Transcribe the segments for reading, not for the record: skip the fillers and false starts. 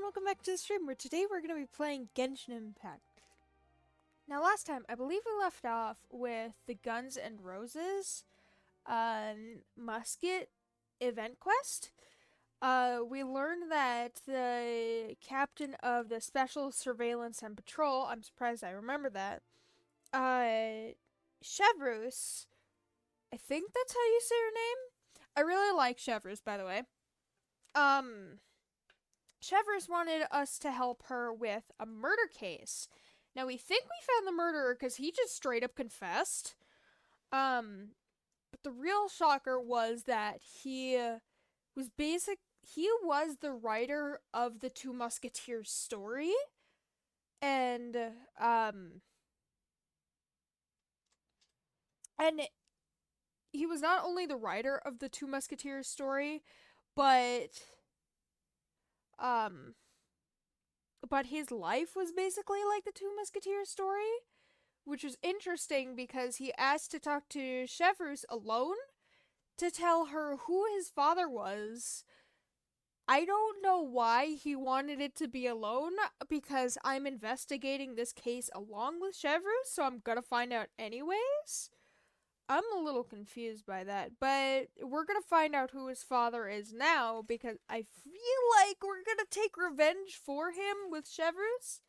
welcome back to the stream where today we're going to be playing Genshin Impact. Now last time, I believe we left off with the Guns and Roses musket event quest. We learned that the captain of the Special Surveillance and Patrol, I'm surprised I remember that, Chevrus, I think that's how you say her name. I really like Chevrus, by the way. Chevrus wanted us to help her with a murder case. Now, we think we found the murderer because he just straight up confessed. But the real shocker was that he was the writer of the Two Musketeers story. And he was not only the writer of the Two Musketeers story, but his life was basically like the Two Musketeers story, which was interesting because he asked to talk to Chevrus alone to tell her who his father was. I don't know why he wanted it to be alone, because I'm investigating this case along with Chevrus, so I'm gonna find out anyways. I'm a little confused by that, but we're gonna find out who his father is now, because I feel like we're gonna take revenge for him with Chevrus,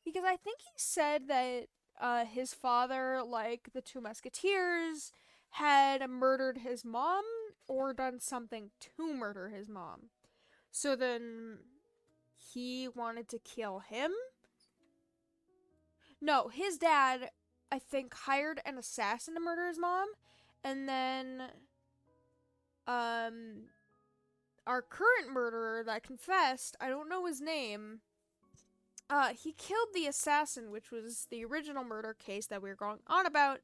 because I think he said that his father, like the Two Musketeers, had murdered his mom or done something to murder his mom. So then he wanted to kill him? No, his dad, I think, hired an assassin to murder his mom, and then our current murderer that confessed, I don't know his name, he killed the assassin, which was the original murder case that we were going on about.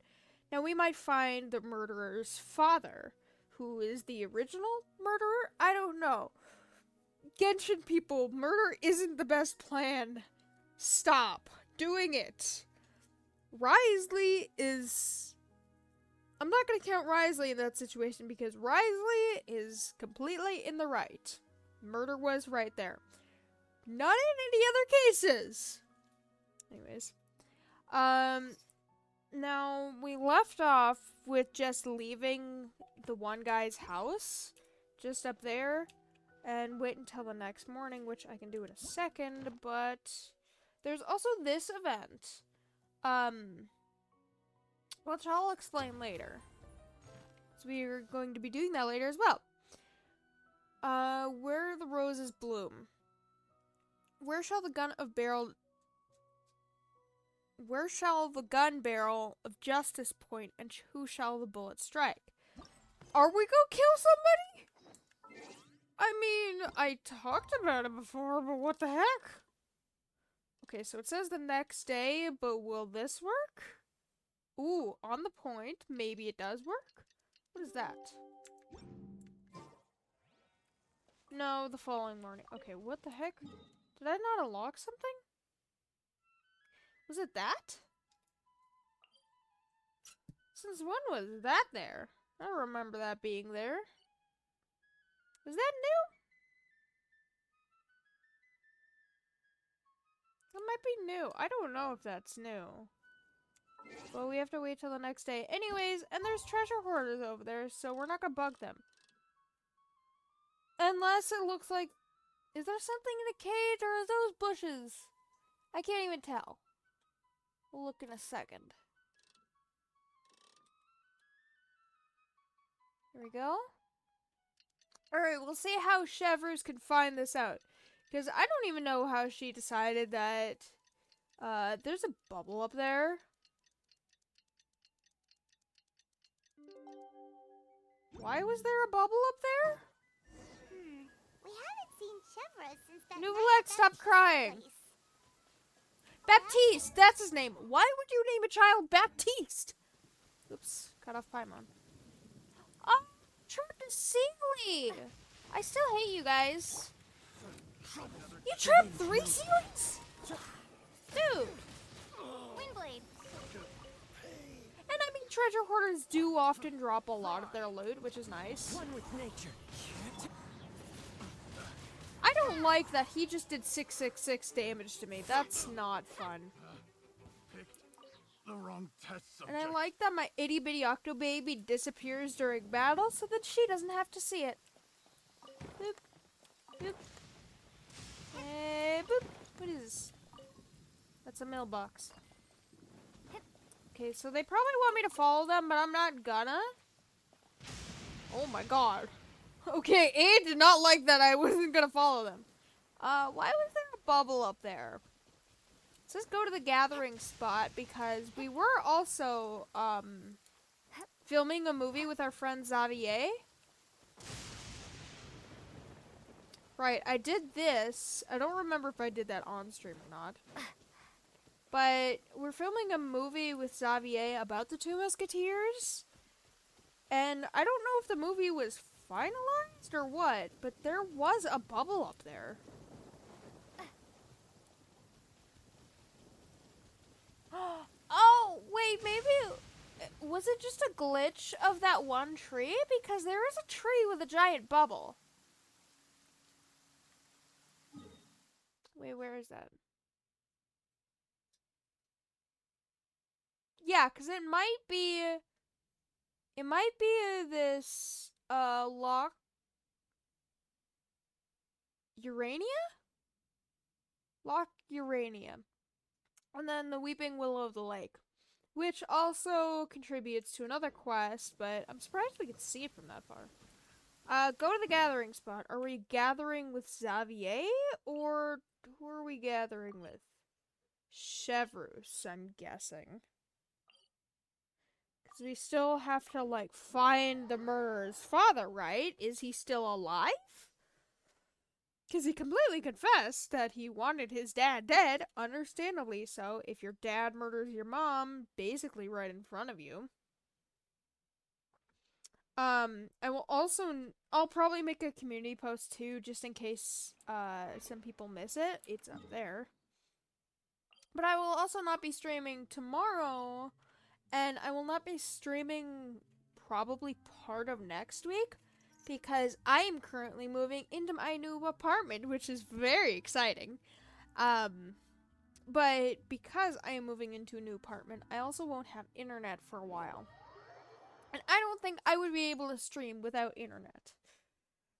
Now we might find the murderer's father, who is the original murderer? I don't know. Genshin people, murder isn't the best plan. Stop doing it. Wriothesley is... I'm not going to count Wriothesley in that situation because Wriothesley is completely in the right. Murder was right there. Not in any other cases. Anyways. Now, we left off with just leaving the one guy's house. Just up there. And wait until the next morning, which I can do in a second. But there's also this event. Which I'll explain later. So we are going to be doing that later as well. Where the roses bloom. Where shall the gun barrel of justice point, and who shall the bullet strike? Are we gonna kill somebody? I mean, I talked about it before, but what the heck? Okay, so it says the next day, but will this work? Ooh, on the point. Maybe it does work? What is that? No, the following morning. Okay, what the heck? Did I not unlock something? Was it that? Since when was that there? I don't remember that being there. Is that new? That might be new. I don't know if that's new. Well, we have to wait till the next day. Anyways, and there's treasure hoarders over there, so we're not gonna bug them. Unless it looks like... Is there something in a cage, or is those bushes? I can't even tell. We'll look in a second. There we go. Alright, we'll see how Chevrus can find this out. Because I don't even know how she decided that... there's a bubble up there. Why was there a bubble up there? We haven't seen Chevrus since that Nouvellette, stop crying. place. Baptiste, that's his name. Why would you name a child Baptiste? Oops, cut off Paimon. Oh, trapped a Sealy. I still hate you guys. You trapped 3 Sealies? Dude. Windblade. And I mean, treasure hoarders do often drop a lot of their loot, which is nice. One with nature. I don't don't like that he just did 666 damage to me. That's not fun. Picked the wrong test And I subject. like that my itty bitty Octobaby disappears during battle so that she doesn't have to see it. Boop. Boop. Boop. What is this? That's a mailbox. Okay, so they probably want me to follow them, but I'm not gonna. Oh my god. Okay, A did not like that I wasn't gonna follow them. Why was there a bubble up there? Let's just go to the gathering spot because we were also, filming a movie with our friend Xavier. Right, I did this. I don't remember if I did that on stream or not. But we're filming a movie with Xavier about the Two Musketeers. And I don't know if the movie was finalized or what, but there was a bubble up there. Oh, wait, maybe... Was it just a glitch of that one tree? Because there is a tree with a giant bubble. Wait, where is that? Yeah, because it might be... It might be this, lock... Urania? Lock Urania. And then the Weeping Willow of the Lake. Which also contributes to another quest, but I'm surprised we could see it from that far. Go to the gathering spot. Are we gathering with Xavier? Or who are we gathering with? Chevrus, I'm guessing. Because we still have to, like, find the murderer's father, right? Is he still alive? Because he completely confessed that he wanted his dad dead, understandably so, if your dad murders your mom, basically right in front of you. I will also, I'll probably make a community post too, just in case, some people miss it. It's up there. But I will also not be streaming tomorrow, and I will not be streaming probably part of next week, because I am currently moving into my new apartment, which is very exciting. But because I am moving into a new apartment, I also won't have internet for a while. And I don't think I would be able to stream without internet.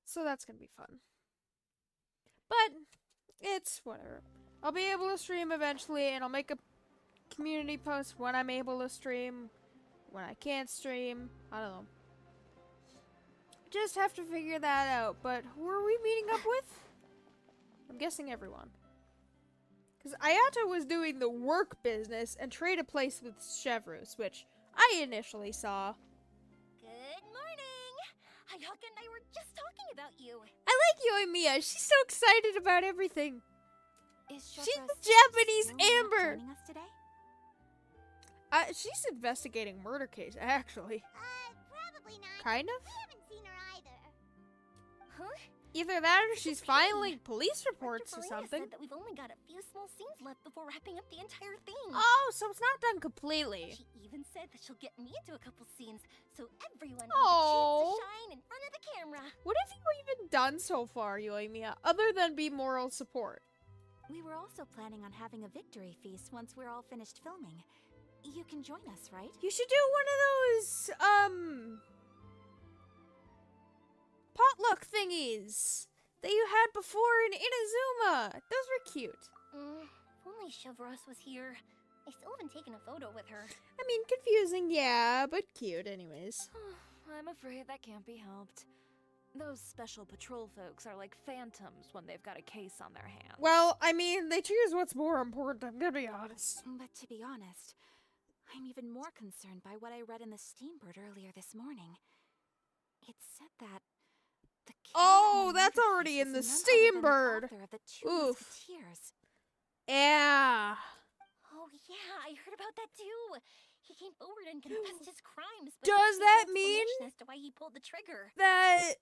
So that's gonna be fun. But it's whatever. I'll be able to stream eventually, and I'll make a community post when I'm able to stream, when I can't stream. I don't know. Just have to figure that out. But who are we meeting up with? I'm guessing everyone. Because Ayato was doing the work business and trade a place with Chevrus, which I initially saw. Good morning. Hayaka and I were just talking about you. I like Yoimiya. She's so excited about everything. Is She's Chevra the Japanese still not Amber. joining us today? She's investigating murder case, actually. Probably not. Kind of? We haven't seen her either. Huh? Either that or she's filing police reports or Dr. Farina something. said that we've only got a few small scenes left before wrapping up the entire thing. Oh, so it's not done completely. She even said that she'll get me into a couple scenes, so everyone Aw. has a chance to shine in front of the camera. What have you even done so far, Yoimiya, other than be moral support? We were also planning on having a victory feast once we're all finished filming. You can join us, right? You should do one of those, potluck thingies that you had before in Inazuma. Those were cute. If only Chevros was here. I still haven't taken a photo with her. I mean, confusing, yeah, but cute anyways. I'm afraid that can't be helped. Those special patrol folks are like phantoms when they've got a case on their hands. Well, I mean, they choose what's more important, I'm gonna be honest. But to be honest, I'm even more concerned by what I read in the Steambird earlier this morning. It said that the killer Oh, in the that's murder already case in the is none other than the Steambird. author of the Two Oof. Musketeers. Yeah. Oh yeah, I heard about that too. He came forward and confessed his crimes. But Does there's that no mean explanation as to why he pulled the trigger? That...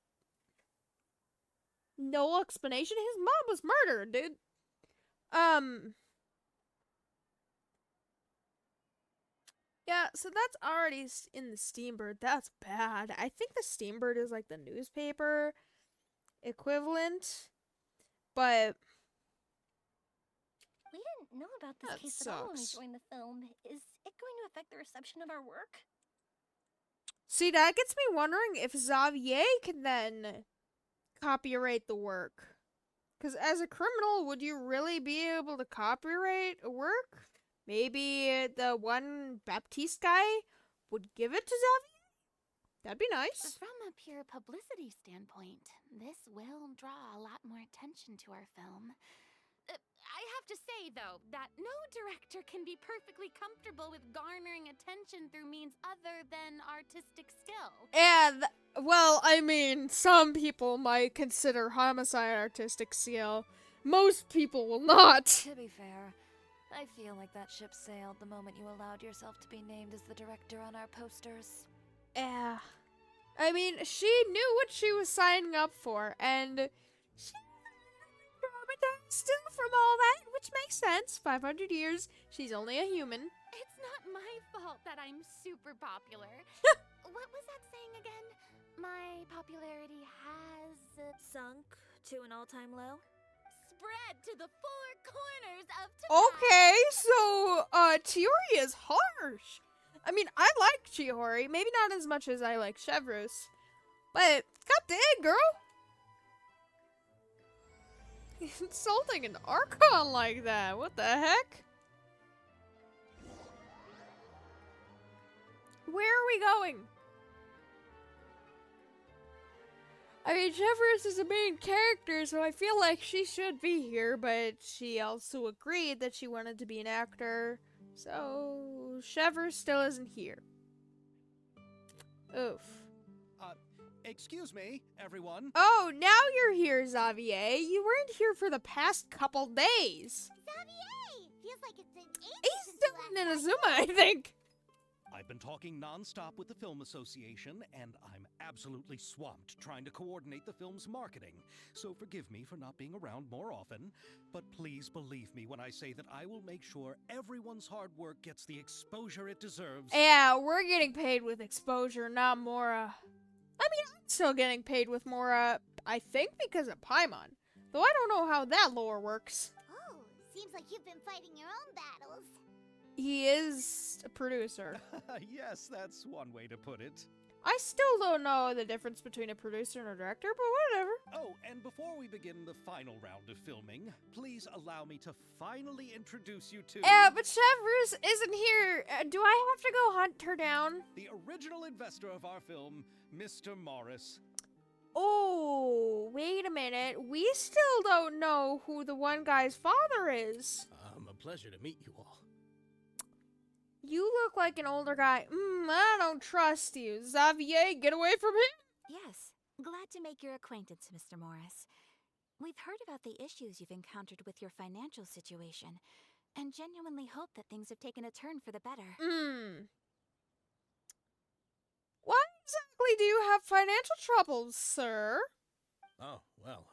No explanation? His mom was murdered, dude. Yeah, so that's already in the Steambird. That's bad. I think the Steambird is like the newspaper equivalent. But We didn't know about this that case at all when we sucks. joined the film. Is it going to affect the reception of our work? See, that gets me wondering if Xavier can then copyright the work. Because as a criminal, would you really be able to copyright a work? Maybe the one Baptiste guy would give it to Xavier? That'd be nice. From a pure publicity standpoint, this will draw a lot more attention to our film. I have to say, though, that no director can be perfectly comfortable with garnering attention through means other than artistic skill. And, well, I mean, some people might consider homicide artistic skill. Most people will not. To be fair, I feel like that ship sailed the moment you allowed yourself to be named as the director on our posters. Yeah. I mean, she knew what she was signing up for, and she traumatized still from all that, which makes sense. 500 years, she's only a human. It's not my fault that I'm super popular. What was that saying again? My popularity has Sunk to an all-time low? spread to the four corners of tonight. Okay, so, Chiori is harsh. I mean, I like Chiori, maybe not as much as I like Chevrus, but goddamn, girl. Insulting an Archon like that, what the heck? Where are we going? I mean, Chevrus is the main character, so I feel like she should be here, but she also agreed that she wanted to be an actor, so Chevrus still isn't here. Oof. Excuse me, everyone. Oh, now you're here, Xavier. You weren't here for the past couple days. Xavier! Feels like it's been ages He's since still you in last Inazuma, I think. I've been talking non-stop with the Film Association, and I'm absolutely swamped trying to coordinate the film's marketing. So forgive me for not being around more often, but please believe me when I say that I will make sure everyone's hard work gets the exposure it deserves. Yeah, we're getting paid with exposure, not Mora. I mean, I'm still getting paid with Mora, I think because of Paimon. Though I don't know how that lore works. Oh, seems like you've been fighting your own battles. He is a producer. Yes, that's one way to put it. I still don't know the difference between a producer and a director, but whatever. Oh, and before we begin the final round of filming, please allow me to finally introduce you to Yeah, but Chevrus isn't here. Do I have to go hunt her down? the original investor of our film, Mr. Morris. Oh, wait a minute. We still don't know who the one guy's father is. A pleasure to meet you all. You look like an older guy. I don't trust you. Xavier, get away from him. Yes, glad to make your acquaintance, Mr. Morris. We've heard about the issues you've encountered with your financial situation, and genuinely hope that things have taken a turn for the better. Why exactly do you have financial troubles, sir? Oh, well,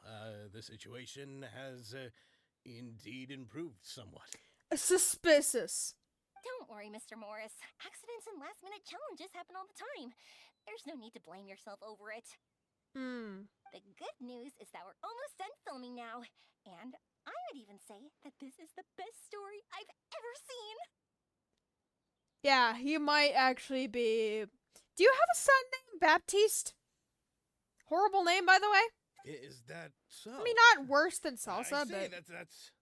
the situation has indeed improved somewhat. Suspicious. Don't worry, Mr. Morris. Accidents and last-minute challenges happen all the time. There's no need to blame yourself over it. The good news is that we're almost done filming now. And I would even say that this is the best story I've ever seen. Yeah, he might actually be... Do you have a son named Baptiste? Horrible name, by the way. Is that so? I mean, not worse than Salsa, I see, but... that's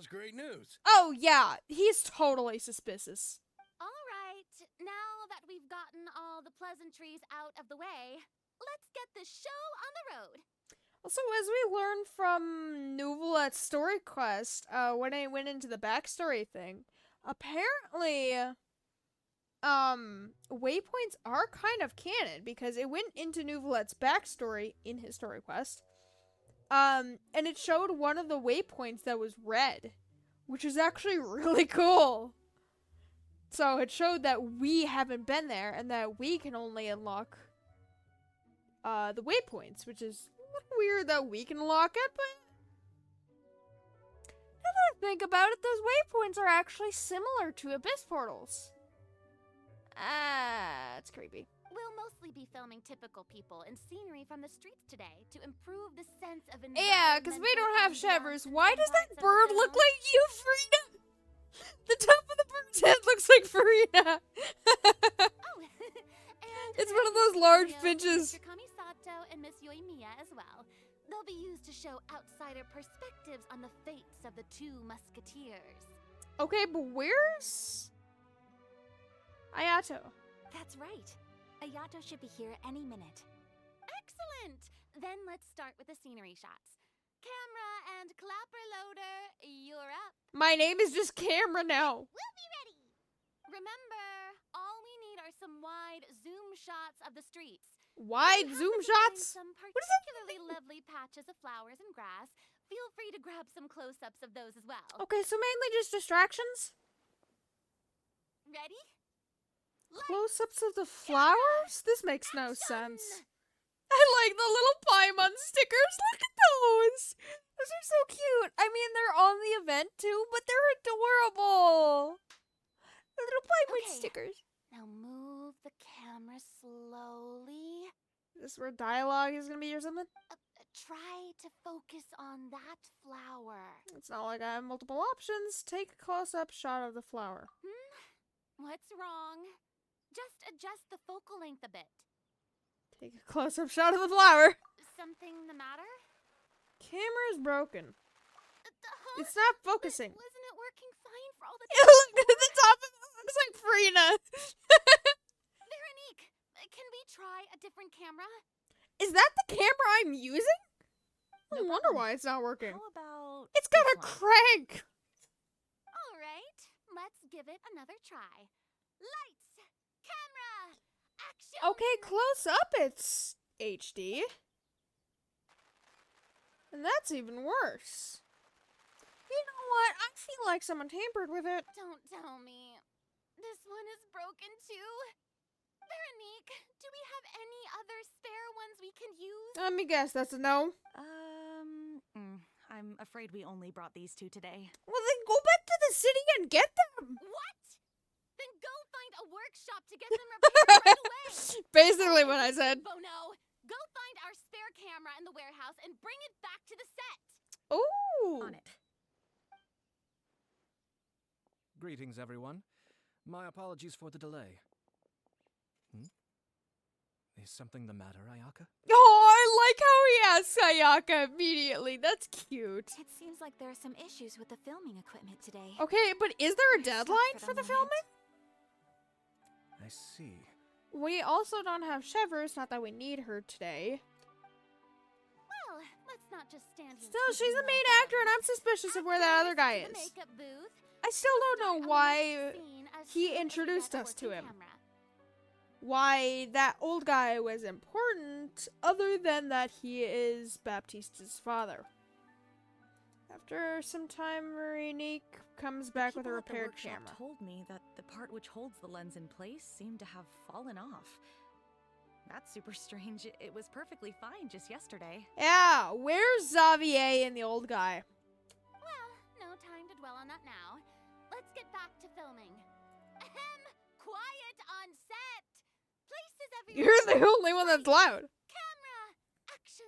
great news. Oh, yeah, he's totally suspicious. All right, now that we've gotten all the pleasantries out of the way, let's get the show on the road. Also, as we learned from Nouvelette's story quest, when I went into the backstory thing, apparently, waypoints are kind of canon, because it went into Nouvelette's backstory in his story quest, and it showed one of the waypoints that was red, which is actually really cool. So it showed that we haven't been there, and that we can only unlock, the waypoints, which is weird that we can lock it, but now that I think about it, those waypoints are actually similar to abyss portals. Ah, it's creepy. We'll mostly be filming typical people and scenery from the streets today to improve the sense of Yeah, because we don't have environmental Chevers. ambiance in Why some does parts that of the bird look film. like you, Frida? The top of the bird's head looks like Farina. Oh, and It's there one of will be those large cameos of finches. Mr. Kamisato and Miss Yoimiya as well. They'll be used to show outsider perspectives on the fates of the two musketeers. Okay, but where's Ayato? That's right. Ayato should be here any minute. Excellent! Then let's start with the scenery shots. Camera and clapper loader, you're up. My name is just Camera now. We'll be ready. Remember, all we need are some wide zoom shots of the streets. Wide If you zoom happen to find shots? Some What does that particularly lovely patches of flowers and grass. Feel free to grab some close-ups of those as well. Okay, so mainly just distractions? Ready? Close-ups of the flowers? This makes no Action! sense. I like the little Paimon stickers. Look at those. Those are so cute. I mean, they're on the event too, but they're adorable. The little Paimon Okay. stickers. Now move the camera slowly. This is where dialogue is gonna be or something? Try to focus on that flower. It's not like I have multiple options. Take a close-up shot of the flower. What's wrong? Just adjust the focal length a bit. Take a close-up shot of the flower. Something the matter? Camera's broken. Huh? It's not focusing. Wasn't it working fine for all the Look at the top of it. Looks like Farina. Veronique, can we try a different camera? Is that the camera I'm using? I No wonder problem. why it's not working. How about It's got this a one? crank. All right, let's give it another try. Lights, camera, action! Okay, close up it's HD. And that's even worse. You know what? I feel like someone tampered with it. Don't tell me. This one is broken too. Veronique, do we have any other spare ones we can use? Let me guess, that's a no. I'm afraid we only brought these two today. Well, then go back to the city and get them. What? Then go find a workshop to get them repaired right away. Basically what I said. Bono, go find our spare camera in the warehouse and bring it back to the set. Ooh. On it. Greetings, everyone. My apologies for the delay. Is something the matter, Ayaka? Oh, I like how he asks Sayaka immediately. That's cute. It seems like there are some issues with the filming equipment today. Okay, but is there a Stop deadline for for a the moment. filming? I see. We also don't have Chevers, not that we need her today. Well, let's not just stand here. Still, she's the twiddling main our actor, and I'm thumbs. suspicious of where that other guy Actors to the is. makeup booth. I still don't Start know on the why next scene as he soon as we introduced get a us to working him. camera. Why that old guy was important, other than that he is Baptista's father. After some time, Veronique comes back with a People at the repaired workshop camera. told me that the part which holds the lens in place seemed to have fallen off. That's super strange. It was perfectly fine just yesterday. Yeah, where's Xavier and the old guy? Well, no time to dwell on that now. Let's get back to filming. Ahem! Quiet on set! Places everywhere. You're the only one that's loud. Camera! Action!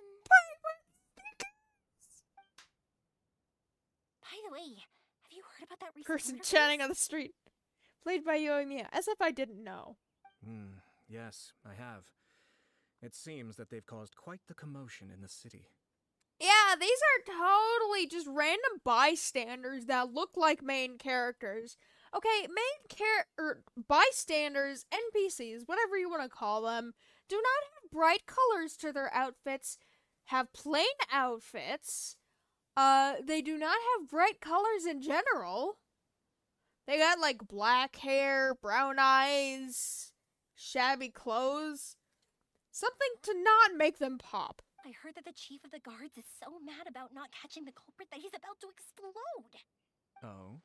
By the way, have you heard about that recent Person murder chatting case? on the street. Played by Yoimiya, as if I didn't know. Yes, I have. It seems that they've caused quite the commotion in the city. Yeah, these are totally just random bystanders that look like main characters. Okay, bystanders, NPCs, whatever you want to call them, do not have bright colors to their outfits, have plain outfits. They do not have bright colors in general. They got like black hair, brown eyes, shabby clothes. Something to not make them pop. I heard that the chief of the guards is so mad about not catching the culprit that he's about to explode. Oh?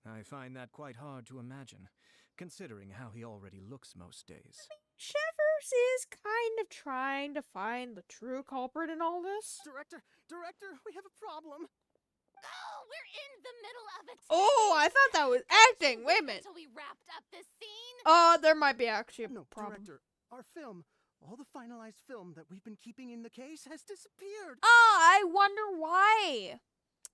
I find that quite hard to imagine, considering how he already looks most days. Chevers is kind of trying to find the true culprit in all this. Director, we have a problem. No! we're in the middle of it. Oh, I thought that was acting. Wait a minute. Until we wrapped up this scene. There might be actually a No, problem. director, our film, all the finalized film that we've been keeping in the case has disappeared. I wonder why.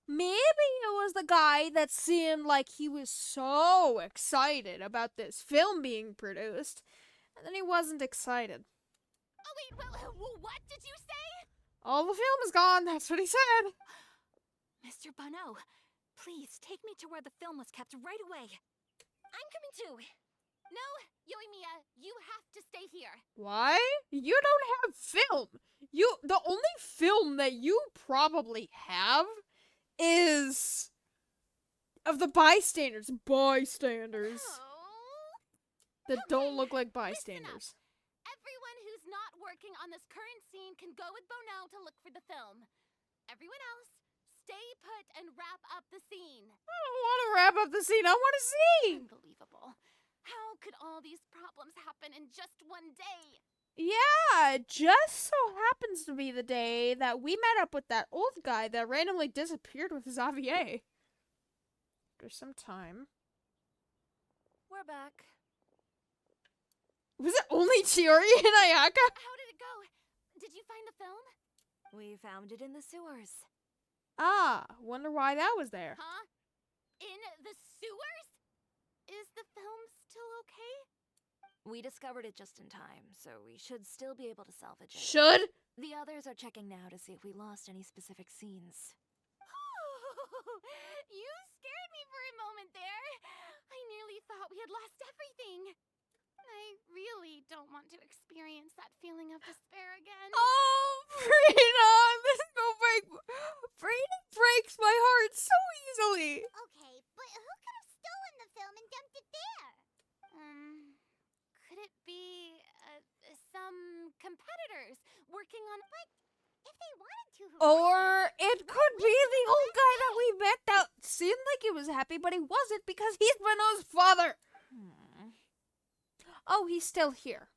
Maybe it was the guy that seemed like he was so excited about this film being produced, and then he wasn't excited. Oh wait, what did you say? All the film is gone, that's what he said. Mr. Bonneau, please take me to where the film was kept right away. I'm coming too. No, Yoimiya, you have to stay here. Why? You don't have film. The only film that you probably have is of the bystanders. Bystanders. Oh. That Okay, don't look like listen up. bystanders. Everyone who's not working on this current scene can go with Bonneau to look for the film. Everyone else, stay put and wrap up the scene. I don't want to wrap up the scene. I want to see. Unbelievable. How could all these problems happen in just one day? Yeah, it just so happens to be the day that we met up with that old guy that randomly disappeared with Xavier. After some time. We're back. Was it only Chiori and Ayaka? How did it go? Did you find the film? We found it in the sewers. Wonder why that was there. Huh? In the sewers? Is the film still okay? We discovered it just in time, so we should still be able to salvage it. Should? The others are checking now to see if we lost any specific scenes. You scared me for a moment there. I nearly thought we had lost everything. I really don't want to experience that feeling of despair again. Oh, Frida! This is gonna break. Frida breaks my heart so easily. Okay, but who could have stolen the film and dumped it there? Could it be some competitors working on? But if they wanted to, Or it could be the old guy that we met that seemed like he was happy, but he wasn't because he's Renault's father. Oh, he's still here.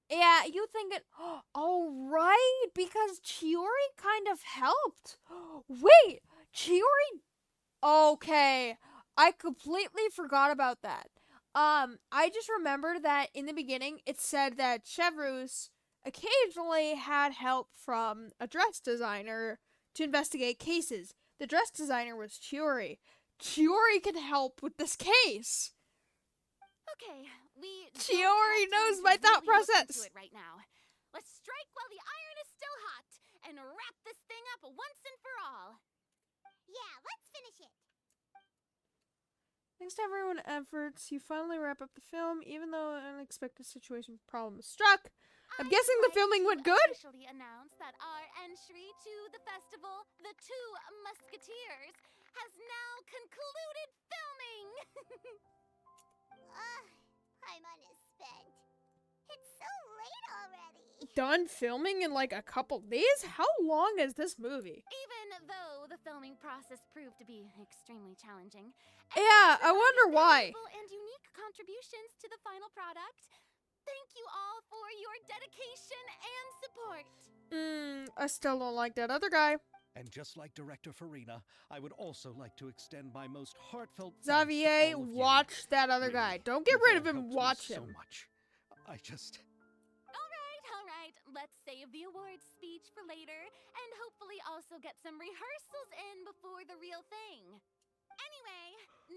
Yeah, you thinking, oh, right, because Chiori kind of helped. Wait, Chiori? Okay, I completely forgot about that. I just remembered that in the beginning it said that Chevreuse occasionally had help from a dress designer to investigate cases. The dress designer was Chiori. Chiori can help with this case. Okay, we Chiori don't have knows time my to thought really look process. into it right now. Let's strike while the iron is still hot and wrap this thing up once and for all. Yeah, let's finish it. Thanks to everyone's efforts, you finally wrap up the film, even though an unexpected situation problem struck. I'm guessing the filming went good? Officially announce that our entry to the festival, The Two Musketeers, has now concluded filming. I'm unspent. It's so late already. Done filming in like a couple days? How long is this movie? Even though the filming process proved to be extremely challenging. Yeah, I everyone wonder provided why. valuable and unique contributions to the final product. Thank you all for your dedication and support. I still don't like that other guy. And just like director Farina, I would also like to extend my most heartfelt thanks to Xavier, all of you. watch that other Really, guy. Don't get you've rid all of him, helped me watch so him. much. I just... All right. Let's save the awards speech for later and hopefully also get some rehearsals in before the real thing. Anyway,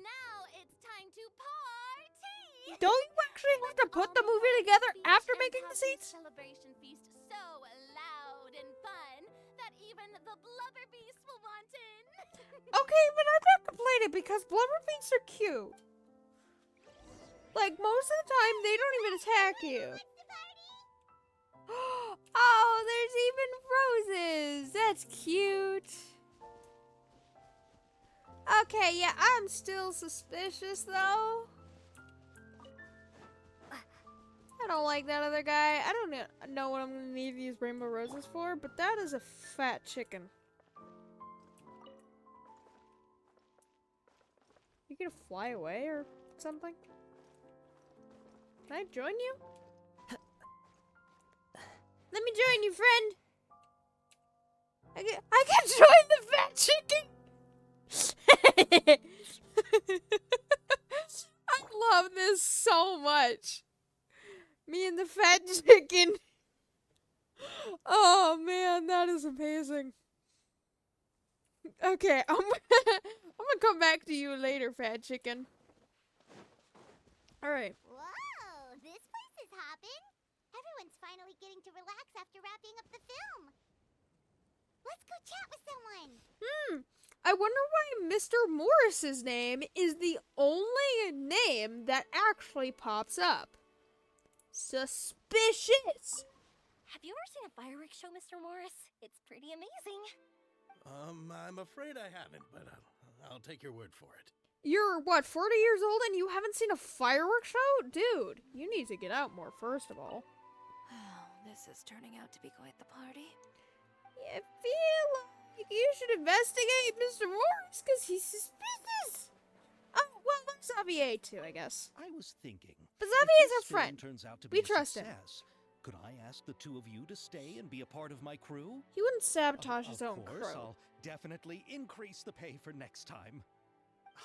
now it's time to party! Don't you actually have to put the movie together after making the scenes? Celebration feast so loud and fun that even the blubber beast will want in. Okay, but I'm not complaining because blubber beasts are cute. Like, most of the time, they don't even attack you. Oh, there's even roses. That's cute. Okay, yeah, I'm still suspicious, though. I don't like that other guy. I don't know what I'm gonna need these rainbow roses for, but that is a fat chicken. You gonna fly away or something? Can I join you? Let me join you, friend. I can join the fat chicken. I love this so much. Me and the fat chicken. Oh man, that is amazing. Okay, I'm gonna come back to you later, fat chicken. Alright. Whoa, this place is hopping. Everyone's finally getting to relax after wrapping up the film. Let's go chat with someone. I wonder why Mr. Morris's name is the only name that actually pops up. Suspicious. Have you ever seen a fireworks show, Mr. Morris? It's pretty amazing. I'm afraid I haven't, but I'll take your word for it. You're, what, 40 years old and you haven't seen a fireworks show? Dude, you need to get out more, first of all. This is turning out to be quite the party. I feel like you should investigate Mr. Morris because he's suspicious. Oh, well, there's Xavier too, I guess. I was thinking. But if Xavier's this our film friend. turns out to We be a trust him. success, could I ask the two of you to stay and be a part of my crew? He wouldn't sabotage his own Of course, crew. I'll definitely increase the pay for next time.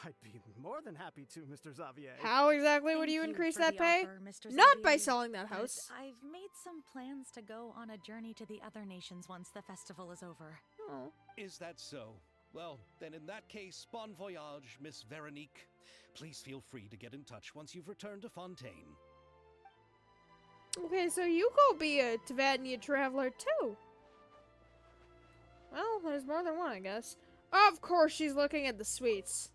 I'd be more than happy to, Mr. Xavier. How exactly would Thank you increase for that the pay? offer, Mr. Not by Xavier, selling that but house. I've made some plans to go on a journey to the other nations once the festival is over. Oh. Is that so? Well, then in that case, bon voyage, Miss Veronique. Please feel free to get in touch once you've returned to Fontaine. Okay, so you go be a Tavania traveler too. Well, there's more than one, I guess. Of course, she's looking at the sweets.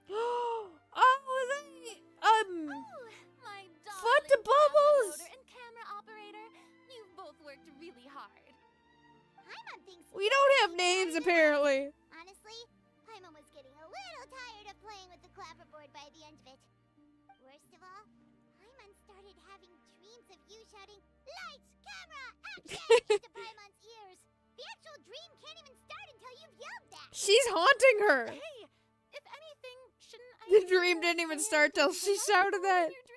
Oh, they, My Foot to darling bubbles! camera loader and camera operator, you've both worked really hard. Paimon thinks we don't have names apparently. Honestly, Paimon was getting a little tired of playing with the clapperboard by the end of it. Worst of all, Paimon started having dreams of you shouting, "Lights, camera, action!" into Paimon's ears. The actual dream can't even start until you've yelled that. She's haunting her. Hey, if anything, shouldn't I The be dream more didn't even fair start till because she I'm shouted cool that. in your dreams?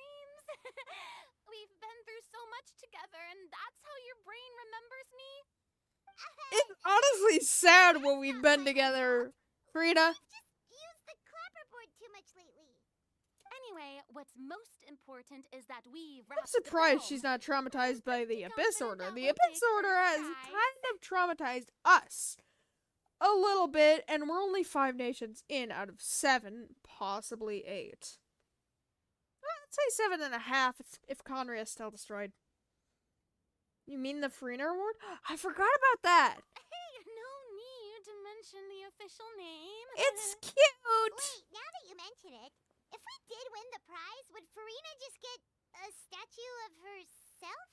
We've been through so much together, and that's how your brain remembers me? It's honestly sad when we've been together, Frida. Just used the clapperboard too much lately. Anyway, what's most important is that we've I'm wrapped the surprised film. she's not traumatized by the Abyss Order. Confident The that we'll Abyss take Order first has prize. kind of traumatized us a little bit, and we're only 5 nations in out of 7, possibly 8. I'd say 7.5 if Conria is still destroyed. You mean the Freener Award? I forgot about that. Hey, no need to mention the official name. It's cute. Wait, now that you mention it, if we did win the prize, would Farina just get a statue of herself?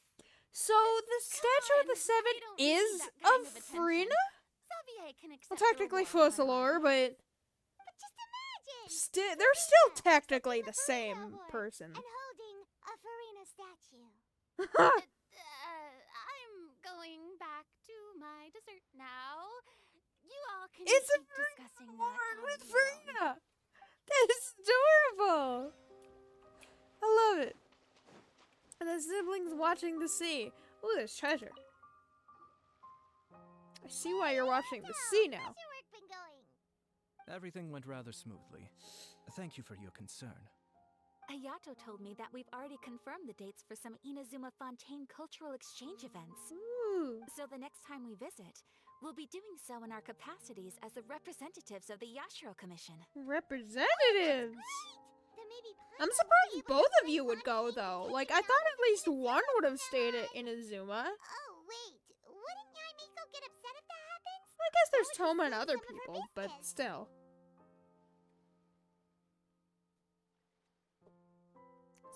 So the statue of the on, 7 I don't need is that of kind of attention. Frina? Xavier can accept Well, the technically award, my Fussalor, love. but But just imagine! they're still Farina technically the accepting same Farina Award person. And holding a Farina statue. I'm going back to my dessert now. You all can It's a keep discussing that Award on with your own. Frina. That is adorable. I love it. And the siblings watching the sea. Ooh, there's treasure. I see why you're watching the sea now. How's your work been going? Everything went rather smoothly. Thank you for your concern. Ayato told me that we've already confirmed the dates for some Inazuma Fontaine cultural exchange events. Ooh. So the next time we visit, we'll be doing so in our capacities as the representatives of the Yashiro Commission. Representatives. Then maybe I'm Paimon will be surprised able to both of join you would go, Fontaine though. in Like, kicking I thought out at least Inazuma one would have stayed at Fontaine. Inazuma. Oh, wait. Wouldn't Yai Miko get upset if that happens? I guess there's That would Toma and ruin other some of her people, but business. still.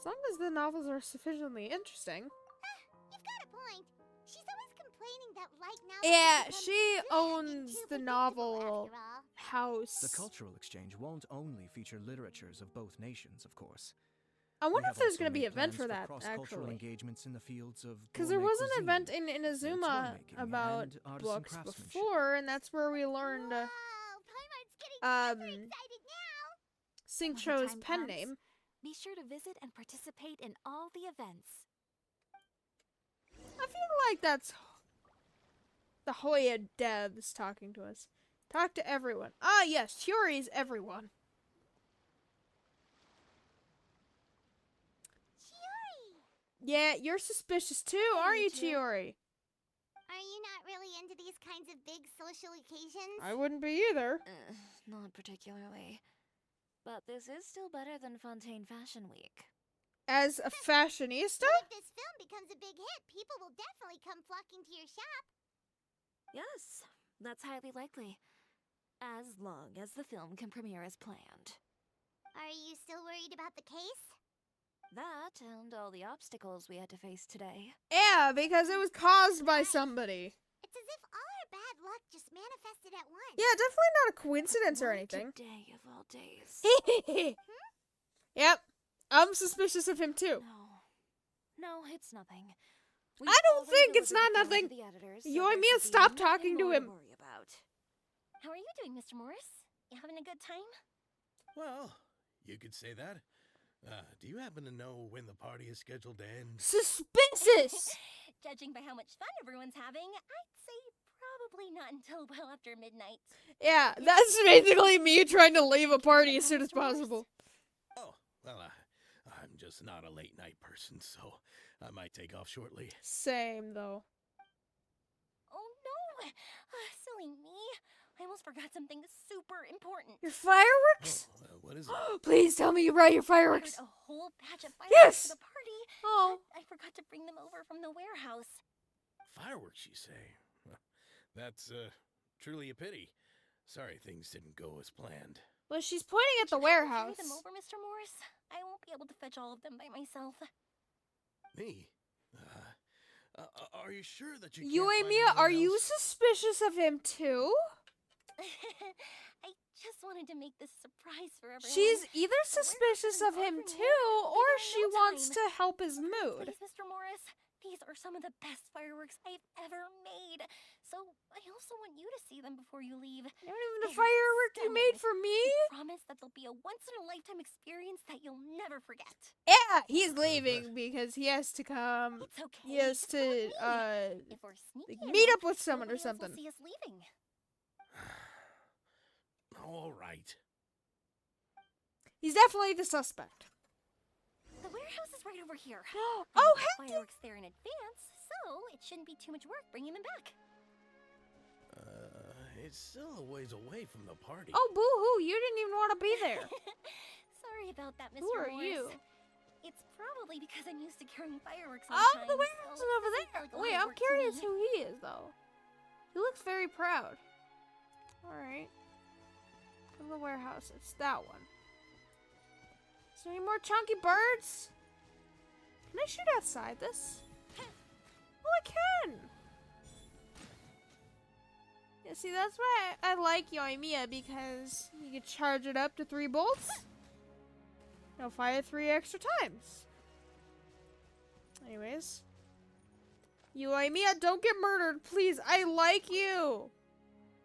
As long as the novels are sufficiently interesting. You've got a point. She's always complaining that light novels Yeah, have become she good and owns too the predictable novel after all. house. The cultural exchange won't only feature literatures of both nations, of course. I We wonder have if there's also going to be made an event plans for that, cross-cultural actually. engagements in the fields of Because there gourmet was an cuisine, event in Inazuma toy-making, about and artisan books craftsmanship. before, and that's where we learned Wow, Paimon's getting super excited now. Sincho's time pen comes, name. Be sure to visit and participate in all the events. I feel like that's the Hoya devs talking to us. Talk to everyone. Ah, yes, Chiori's everyone. Chiori! Yeah, you're suspicious too, aren't you, Chiori? Are you not really into these kinds of big social occasions? I wouldn't be either. Not particularly. But this is still better than Fontaine Fashion Week. As a fashionista? But if this film becomes a big hit, people will definitely come flocking to your shop. Yes, that's highly likely. As long as the film can premiere as planned. Are you still worried about the case? That and all the obstacles we had to face today. Yeah, because it was caused by somebody. It's as if all our bad luck just manifested at once. Yeah, definitely not a coincidence or Why anything. Today of all days. Yep, I'm suspicious of him too. No, it's nothing. I don't think it's not delivered the film nothing. to the editors, You there and me should be stop nothing talking to more him. worry about. How are you doing, Mr. Morris? You having a good time? Well, you could say that. Do you happen to know when the party is scheduled to end? Suspicious! Judging by how much fun everyone's having, I'd say probably not until well after midnight. Yeah, that's basically me trying to leave a party as soon as possible. Oh, well, I'm just not a late night person, so I might take off shortly. Same, though. Oh no! Silly me. I almost forgot something super important. Your fireworks? Oh, what is it? Please tell me you brought your I fireworks. ordered a whole batch of fireworks Yes! for the party. Oh. But I forgot to bring them over from the warehouse. Fireworks, you say? That's truly a pity. Sorry things didn't go as planned. Well, she's pointing at the Would you warehouse. carry them over, Mr. Morris? I won't be able to fetch all of them by myself. Me? Are you sure that you can't You and find Mia, anyone are you else? suspicious of him too? I just wanted to make this a surprise for everyone. She's either The warehouse suspicious isn't of him open yet. too, I'll be or there in she no wants time. to help his mood. Please, Mr. Morris, these are some of the best fireworks I've ever made. So I also want you to see them before you leave. Not even the They're firework you made stunning. for me? I promise that they'll be a once-in-a-lifetime experience that you'll never forget. Yeah, he's leaving because he has to come. It's okay. He has just come with to, me. If we're sneaky like, meet enough, up with someone or nobody else will something. see us leaving. All right. He's definitely the suspect. The warehouse is right over here. Oh, I bought heck yeah. fireworks there in advance, so it shouldn't be too much work bringing them back. It's still a ways away from the party. Oh, boo-hoo, you didn't even want to be there. Sorry about that, Mr. Who are Morris. you? It's probably because I'm used to carrying fireworks all Oh, the time. the warehouse so is over it there. doesn't feel like a Wait, lot of I'm work to curious me. who he is, though. He looks very proud. Alright. From the warehouse, it's that one. Is there any more chunky birds? Can I shoot outside this? Oh, I can! Yeah, see, that's why I like Yoimiya, because you can charge it up to 3 bolts. It'll fire 3 extra times. Anyways. Yoimiya, don't get murdered, please. I like you.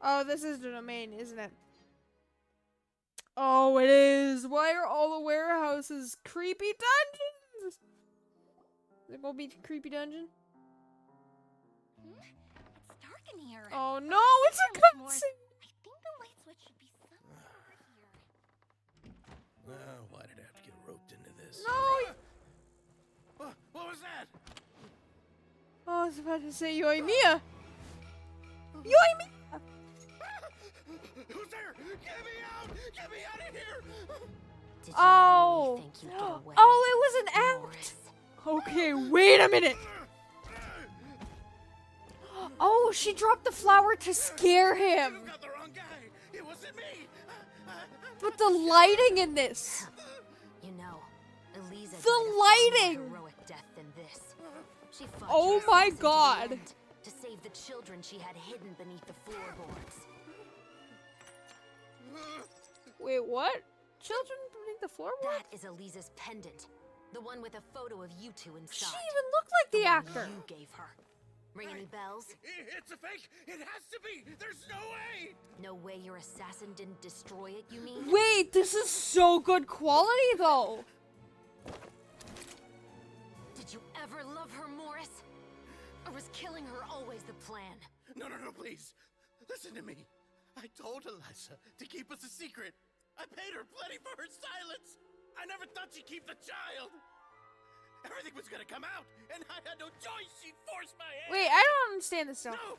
Oh, this is the domain, isn't it? Oh, it is. Why are all the warehouses creepy dungeons? Is it gonna be a creepy dungeon? It's dark in here. Oh no, it's a Mr. Morris, cutscene. I think the light switch should be somewhere over here. Why did I have to get roped into this? No. What was that? Oh, I was about to say Yoimiya. Yoimiya. Who's there? Get me out! Get me out of here! Did you Oh. really think you'd get away? Oh, it was an act. Morris? Okay, wait a minute. Oh, she dropped the flower to scare him. You've got the wrong guy. It wasn't me. But the lighting in this. You know, Eliza The died a far lighting! more heroic death than this. She fought Oh just my into the God. end to save the children she had hidden beneath the floorboards. Wait, what? Children beneath the floorboard? That is Eliza's pendant. The one with a photo of you two inside. She even looked like the one actor. you gave her. Ring any bells? It's a fake. It has to be. There's no way. No way your assassin didn't destroy it, you mean? Wait, this is so good quality though. Did you ever love her, Morris? Or was killing her always the plan? No, please. Listen to me. I told Alessa to keep us a secret. I paid her plenty for her silence. I never thought she'd keep the child. Everything was gonna come out, and I had no choice. She forced my hand. Wait, I don't understand this stuff. No!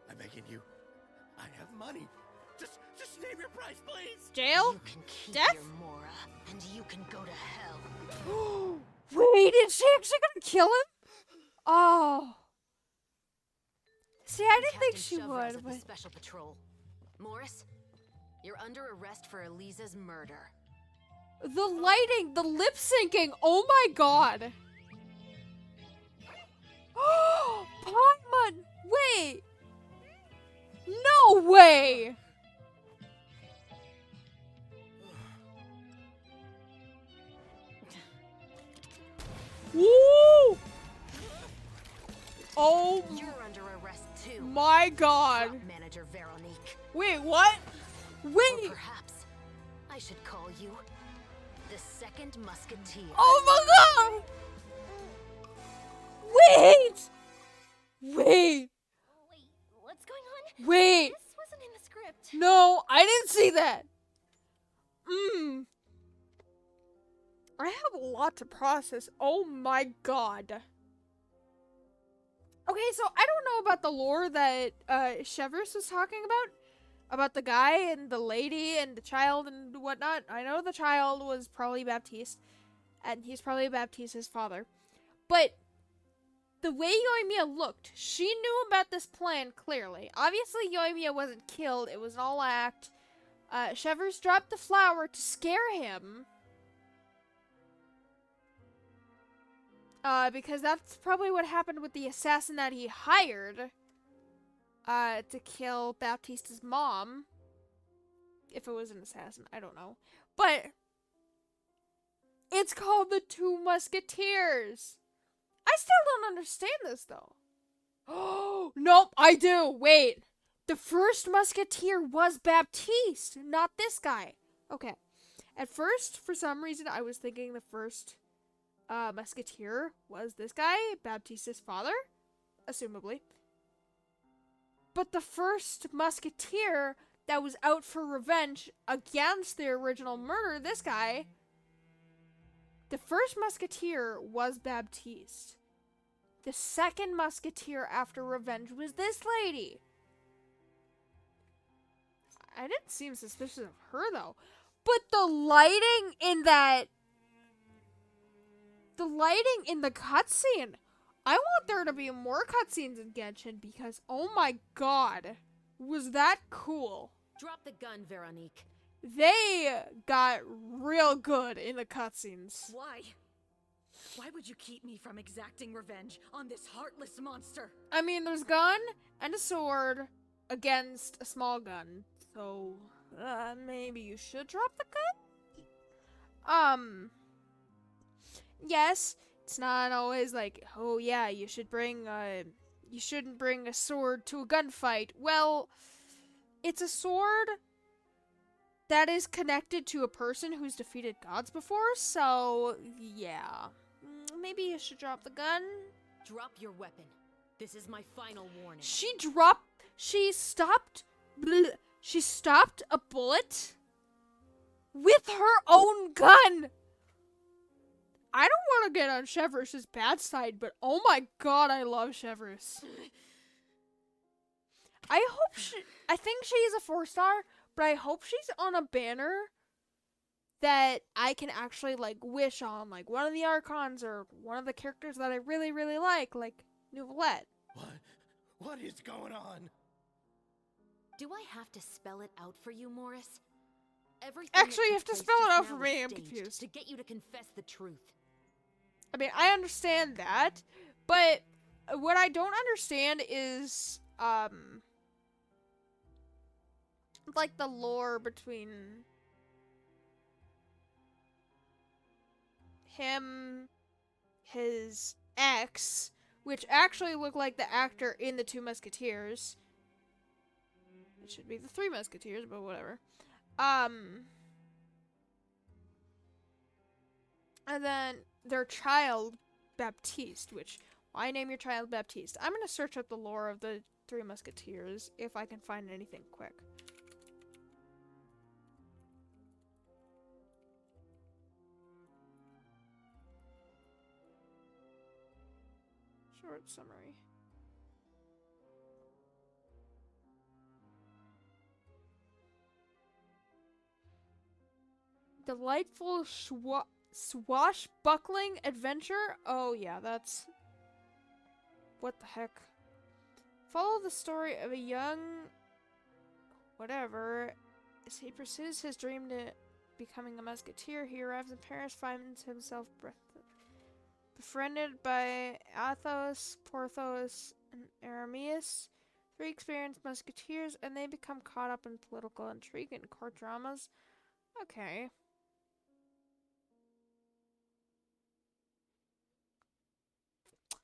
I'm begging you. I have money. Just name your price, please. Jail? You can keep Death? your Mora, and you can go to hell. Wait, is she actually gonna kill him? Oh. See, I didn't think Captain she Shovraz would, of the but... Special Patrol. Morris, you're under arrest for Eliza's murder. The lighting, the lip syncing, oh my god. Paimon, wait. No way. Woo! Oh You're under arrest too. my god. Prop Manager Veronique. Wait, what? Or Wait. perhaps I should call you the Second Musketeer. Oh my god! Wait! Wait! Wait, what's going on? Wait! This wasn't in the script. No, I didn't see that. I have a lot to process. Oh my god. Okay, so I don't know about the lore that Chevers was talking about the guy and the lady and the child and whatnot. I know the child was probably Baptiste, and he's probably Baptiste's father. But the way Yoimiya looked, she knew about this plan clearly. Obviously, Yoimiya wasn't killed. It was an all act. Chevers dropped the flower to scare him. Because that's probably what happened with the assassin that he hired. To kill Baptiste's mom. If it was an assassin, I don't know. But it's called the Two Musketeers. I still don't understand this, though. Oh, nope, I do. Wait. The first musketeer was Baptiste, not this guy. Okay. At first, for some reason, I was thinking the first musketeer was this guy, Baptiste's father, assumably. But the first musketeer that was out for revenge against the original murderer, this guy, the first musketeer was Baptiste. The second musketeer after revenge was this lady. I didn't seem suspicious of her, though. But the lighting in the cutscene, I want there to be more cutscenes in Genshin because, oh my god, was that cool. Drop the gun, Veronique. They got real good in the cutscenes. Why? Why would you keep me from exacting revenge on this heartless monster? I mean, there's a gun and a sword against a small gun. So, maybe you should drop the gun? Yes, it's not always like, oh yeah, you shouldn't bring a sword to a gunfight. Well, it's a sword that is connected to a person who's defeated gods before, so yeah. Maybe you should drop the gun. Drop your weapon. This is my final warning. She stopped a bullet with her own gun. I don't want to get on Chevers' bad side, but oh my god, I love Chevers. I think she's a 4-star, but I hope she's on a banner that I can actually, like, wish on, like, one of the Archons or one of the characters that I really, really like Nouvellette. What is going on? Do I have to spell it out for you, Morris? Everything Actually, you that have to took spell place it out just for now me, was I'm staged confused. to get you to confess the truth. I mean, I understand that, but what I don't understand is, like, the lore between him, his ex, which actually looked like the actor in The Two Musketeers. It should be The Three Musketeers, but whatever. And then their child, Baptiste, which, why name your child Baptiste? I'm gonna search up the lore of the Three Musketeers if I can find anything quick. Short summary. Delightful swashbuckling adventure? Oh yeah, that's... What the heck? Follow the story of a young... whatever. As he pursues his dream to becoming a musketeer, he arrives in Paris, finds himself befriended by Athos, Porthos, and Aramis, 3 experienced musketeers, and they become caught up in political intrigue and court dramas. Okay.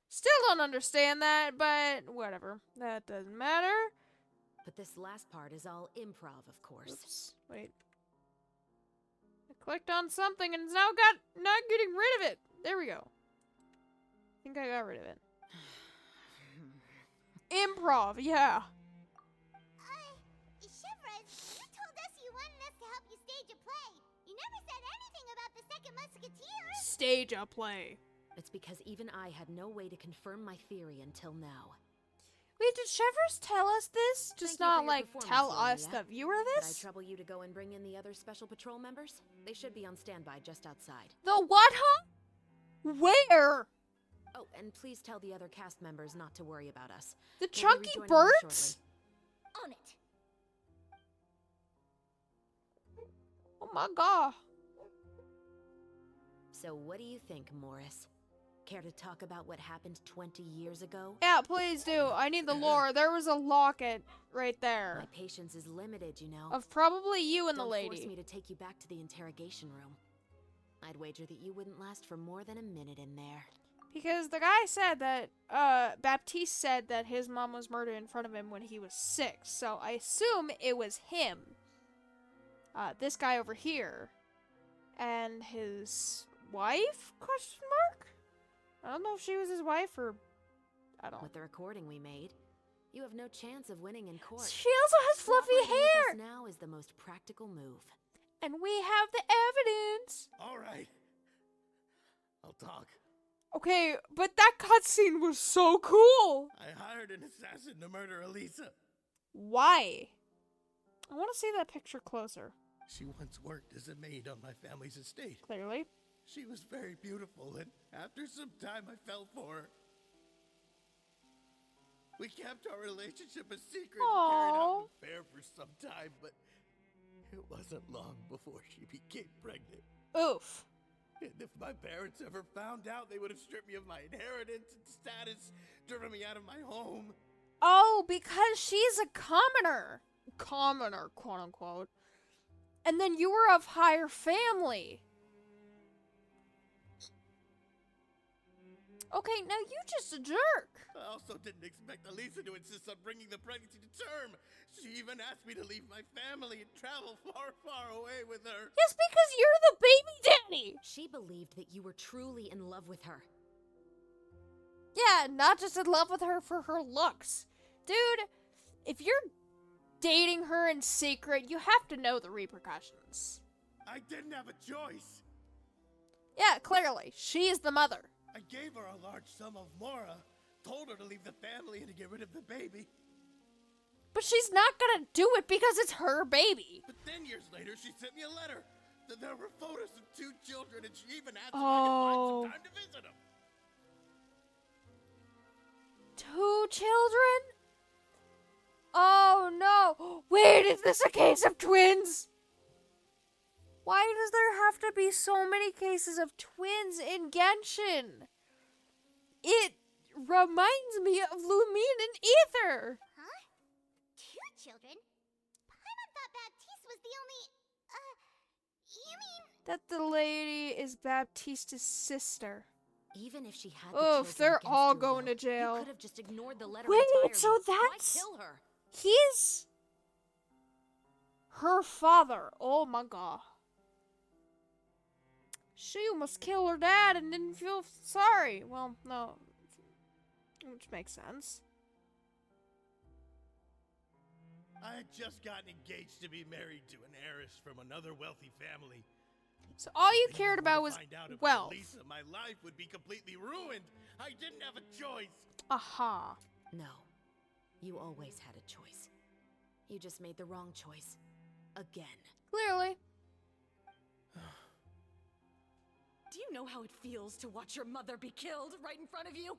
Still don't understand that, but whatever. That doesn't matter. But this last part is all improv, of course. Oops. Wait. I clicked on something and it's now not getting rid of it. There we go. I think I got rid of it. Improv, yeah. Chevres, you told us you wanted us to help you stage a play. You never said anything about the Second Musketeer. Stage a play. It's because even I had no way to confirm my theory until now. Wait, did Chevres tell us this? Just not like tell us, the viewer, Did I this? trouble you to go and bring in the other special patrol members? They should be on standby just outside. The what, huh? Where? Oh, and please tell the other cast members not to worry about us. The We'll be chunky rejoining them birds? shortly. On it. Oh my god. So what do you think, Morris? Care to talk about what happened 20 years ago? Yeah, please do. I need the lore. There was a locket right My there. patience is limited, you know. Of probably you and the Don't force lady. me to take you back to the interrogation room. I'd wager that you wouldn't last for more than a minute in there. Because the guy said that, Baptiste said that his mom was murdered in front of him when he was 6. So I assume it was him. This guy over here. And his wife? Question mark? I don't know if she was his wife or... I don't know. With the recording we made, you have no chance of winning in court. She also has fluffy Cooperating with us hair! now is the most practical move. And we have the evidence! All right. I'll talk. Okay, but that cutscene was so cool! I hired an assassin to murder Elisa. Why? I want to see that picture closer. She once worked as a maid on my family's estate. Clearly. She was very beautiful, and after some time I fell for her. We kept our relationship a secret and carried out an affair for some time, but it wasn't long before she became pregnant. Oof. And if my parents ever found out, they would have stripped me of my inheritance and status, driven me out of my home. Oh, because she's a commoner. Commoner, quote unquote. And then you were of higher family. Okay, now you just a jerk. I also didn't expect Elisa to insist on bringing the pregnancy to term. She even asked me to leave my family and travel far, far away with her. Yes, because you're the baby daddy. She believed that you were truly in love with her. Yeah, not just in love with her for her looks. Dude, if you're dating her in secret, you have to know the repercussions. I didn't have a choice. Yeah, clearly. She is the mother. I gave her a large sum of mora, told her to leave the family and to get rid of the baby. But she's not gonna do it because it's her baby. But then years later, she sent me a letter. There were photos of 2 children, and she even asked if I could find some time to visit them. 2 children? Oh no. Wait, is this a case of twins? Why does there have to be so many cases of twins in Genshin? It reminds me of Lumine and Ether. Huh? 2 children? Paimon thought Baptiste was the only... you mean... That the lady is Baptiste's sister. Even if she had the Oof, children they're against all your going will, to jail. You could have just ignored the letter Wait, entirely. so Why that's... kill her? He's... her father. Oh my god. She almost killed her dad and didn't feel sorry. Well, no. Which makes sense. I had just gotten engaged to be married to an heiress from another wealthy family. So all you cared about was Find out about wealth. Lisa, my life would be completely ruined. I didn't have a choice. Aha. No. You always had a choice. You just made the wrong choice. Again. Clearly. Do you know how it feels to watch your mother be killed right in front of you?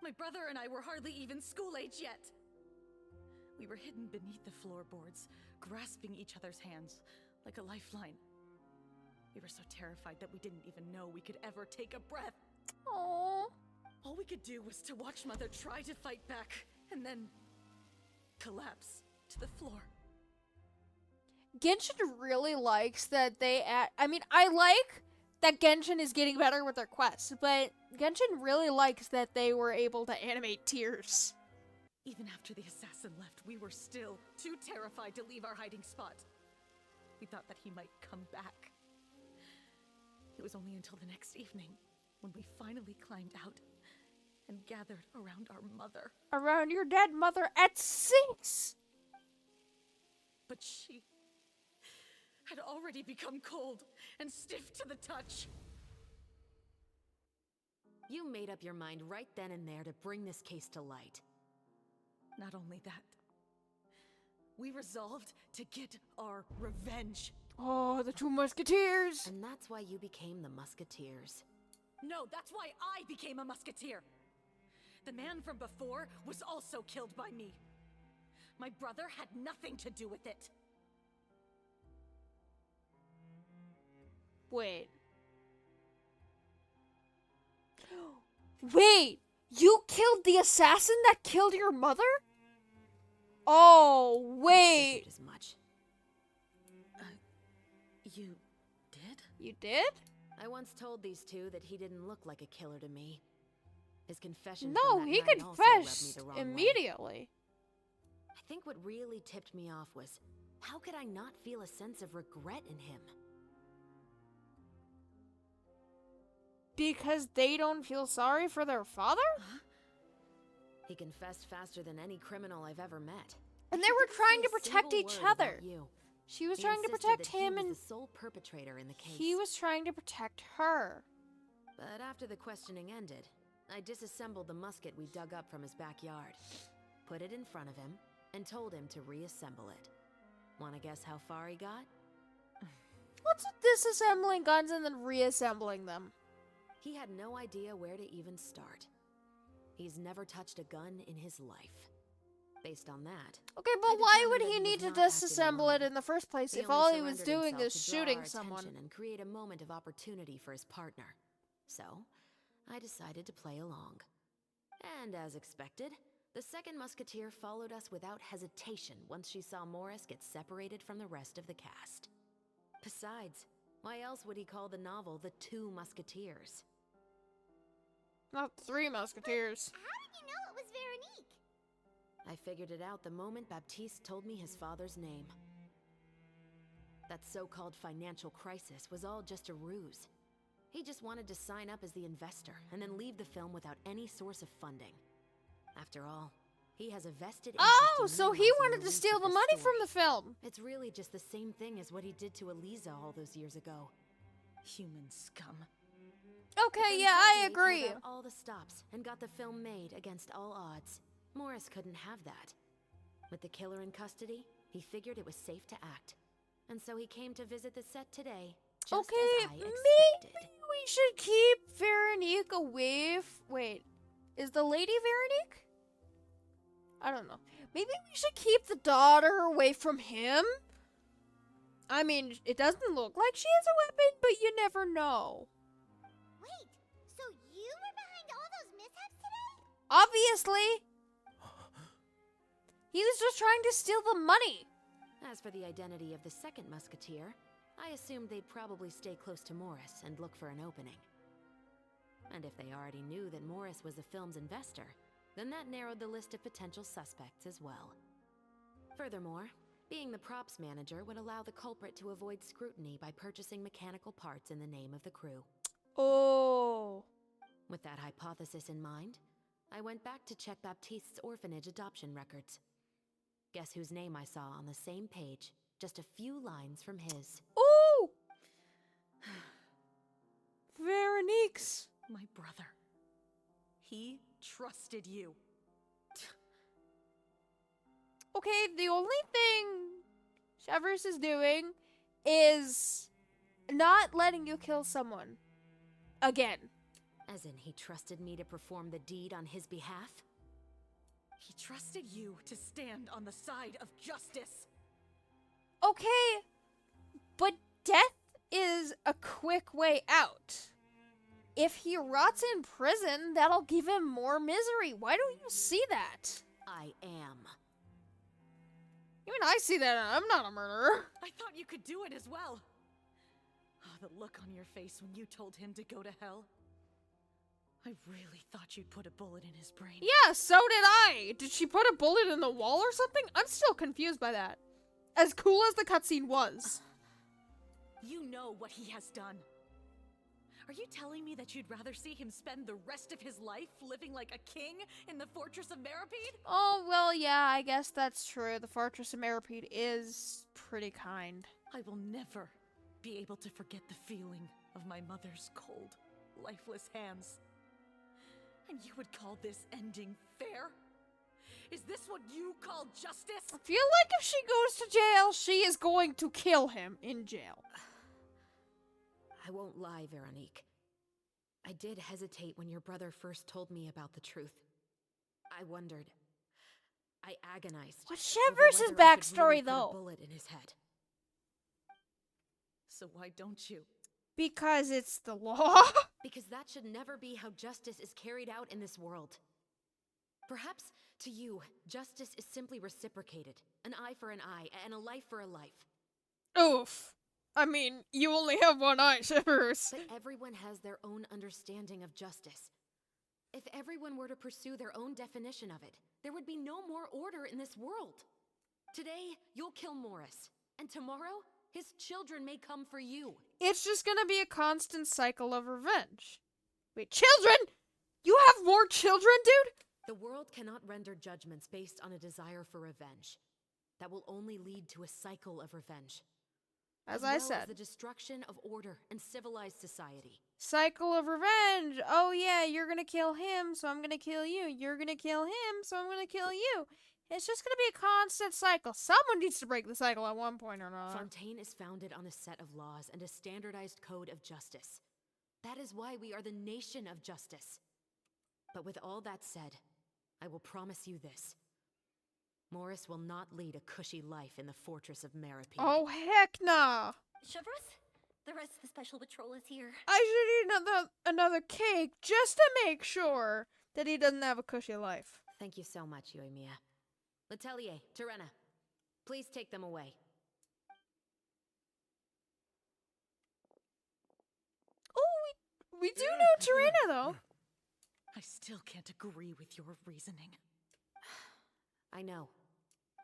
My brother and I were hardly even school age yet. We were hidden beneath the floorboards, grasping each other's hands like a lifeline. We were so terrified that we didn't even know we could ever take a breath. Aww. All we could do was to watch Mother try to fight back, and then collapse to the floor. Genshin really likes that I like that Genshin is getting better with their quests, but Genshin really likes that they were able to animate tears. Even after the assassin left, we were still too terrified to leave our hiding spot. We thought that he might come back. It was only until the next evening when we finally climbed out and gathered around our mother. Around your dead mother at 6! But she had already become cold and stiff to the touch. You made up your mind right then and there to bring this case to light. Not only that, we resolved to get our revenge. Oh, the two musketeers! And that's why you became the Musketeers. No, that's why I became a musketeer. The man from before was also killed by me. My brother had nothing to do with it. Wait. Wait! You killed the assassin that killed your mother? Oh, I wait. figured as much. You did? You did? I once told these two that he didn't look like a killer to me. His confession No, from that he night also rubbed me confessed the wrong way. immediately. I think what really tipped me off was, how could I not feel a sense of regret in him? Because they don't feel sorry for their father? He confessed faster than any criminal I've ever met. And they He were didn't trying say to a protect single each word about other. you. She was He trying to insisted protect that him he and was the sole perpetrator in the case. he was trying to protect her. But after the questioning ended, I disassembled the musket we dug up from his backyard, put it in front of him, and told him to reassemble it. Wanna guess how far he got? What's with disassembling guns and then reassembling them? He had no idea where to even start. He's never touched a gun in his life. Based on that, Okay, I but why determined would that he he need was to not acting disassemble it alone. in the first place He if only all he was surrendered doing himself is to draw shooting our someone? attention and create a moment of opportunity for his partner. So, I decided to play along. And as expected, the second musketeer followed us without hesitation once she saw Morris get separated from the rest of the cast. Besides, why else would he call the novel The Two Musketeers? Not three musketeers. How did you know it was Veronique? I figured it out the moment Baptiste told me his father's name. That so-called financial crisis was all just a ruse. He just wanted to sign up as the investor and then leave the film without any source of funding. After all, he has a vested interest Oh, in so he minimizing wanted the to reach steal of the this money from story. the film. It's really just the same thing as what he did to Eliza all those years ago. Human scum. But Okay, then yeah, I Chelsea pulled agree. out all the stops and got the film made against all odds. Morris couldn't have that. With the killer in custody, he figured it was safe to act. And so he came to visit the set today, just Okay, as I maybe expected. we should keep Veronique away. Wait, is the lady Veronique? I don't know. Maybe we should keep the daughter away from him. I mean, it doesn't look like she has a weapon, but you never know. Wait, so you were behind all those mishaps today? Obviously. He was just trying to steal the money. As for the identity of the second musketeer, I assumed they'd probably stay close to Morris and look for an opening. And if they already knew that Morris was the film's investor, then that narrowed the list of potential suspects as well. Furthermore, being the props manager would allow the culprit to avoid scrutiny by purchasing mechanical parts in the name of the crew. Oh. With that hypothesis in mind, I went back to check Baptiste's orphanage adoption records. Guess whose name I saw on the same page, just a few lines from his. Ooh! Veronique's. My brother. He trusted you. Okay, the only thing Severus is doing is not letting you kill someone. Again. As in, he trusted me to perform the deed on his behalf? He trusted you to stand on the side of justice. Okay, but death is a quick way out. If he rots in prison, that'll give him more misery. Why don't you see that? I am. Even I see that, and I'm not a murderer. I thought you could do it as well. Oh, the look on your face when you told him to go to hell. I really thought you'd put a bullet in his brain. Yeah, so did I. Did she put a bullet in the wall or something? I'm still confused by that. As cool as the cutscene was. You know what he has done. Are you telling me that you'd rather see him spend the rest of his life living like a king in the Fortress of Meripede? Oh, well, yeah, I guess that's true. The Fortress of Meripede is pretty kind. I will never be able to forget the feeling of my mother's cold, lifeless hands. And you would call this ending fair? Is this what you call justice? I feel like if she goes to jail, she is going to kill him in jail. I won't lie, Veronique. I did hesitate when your brother first told me about the truth. I wondered. I agonized. What's over Severus's whether I could backstory, really put a though? bullet in his head. So why don't you? Because it's the law. Because that should never be how justice is carried out in this world. Perhaps, to you, justice is simply reciprocated. An eye for an eye, and a life for a life. Oof. I mean, you only have one eye, Severus. But everyone has their own understanding of justice. If everyone were to pursue their own definition of it, there would be no more order in this world. Today, you'll kill Morris, and tomorrow, his children may come for you. It's just gonna be a constant cycle of revenge. Wait, children? You have more children, dude? The world cannot render judgments based on a desire for revenge. That will only lead to a cycle of revenge. As well I as said. the destruction of order and civilized society. Cycle of revenge. Oh yeah, you're gonna kill him, so I'm gonna kill you. You're gonna kill him, so I'm gonna kill you. It's just gonna be a constant cycle. Someone needs to break the cycle at one point or another. Fontaine is founded on a set of laws and a standardized code of justice. That is why we are the nation of justice. But with all that said, I will promise you this. Morris will not lead a cushy life in the Fortress of Meripede. Oh heck nah. Severus, the rest of the special patrol is here. I should eat another cake just to make sure that he doesn't have a cushy life. Thank you so much, Euemia. Letelier, Terena, please take them away. Oh, we do know Terena, though. I still can't agree with your reasoning. I know.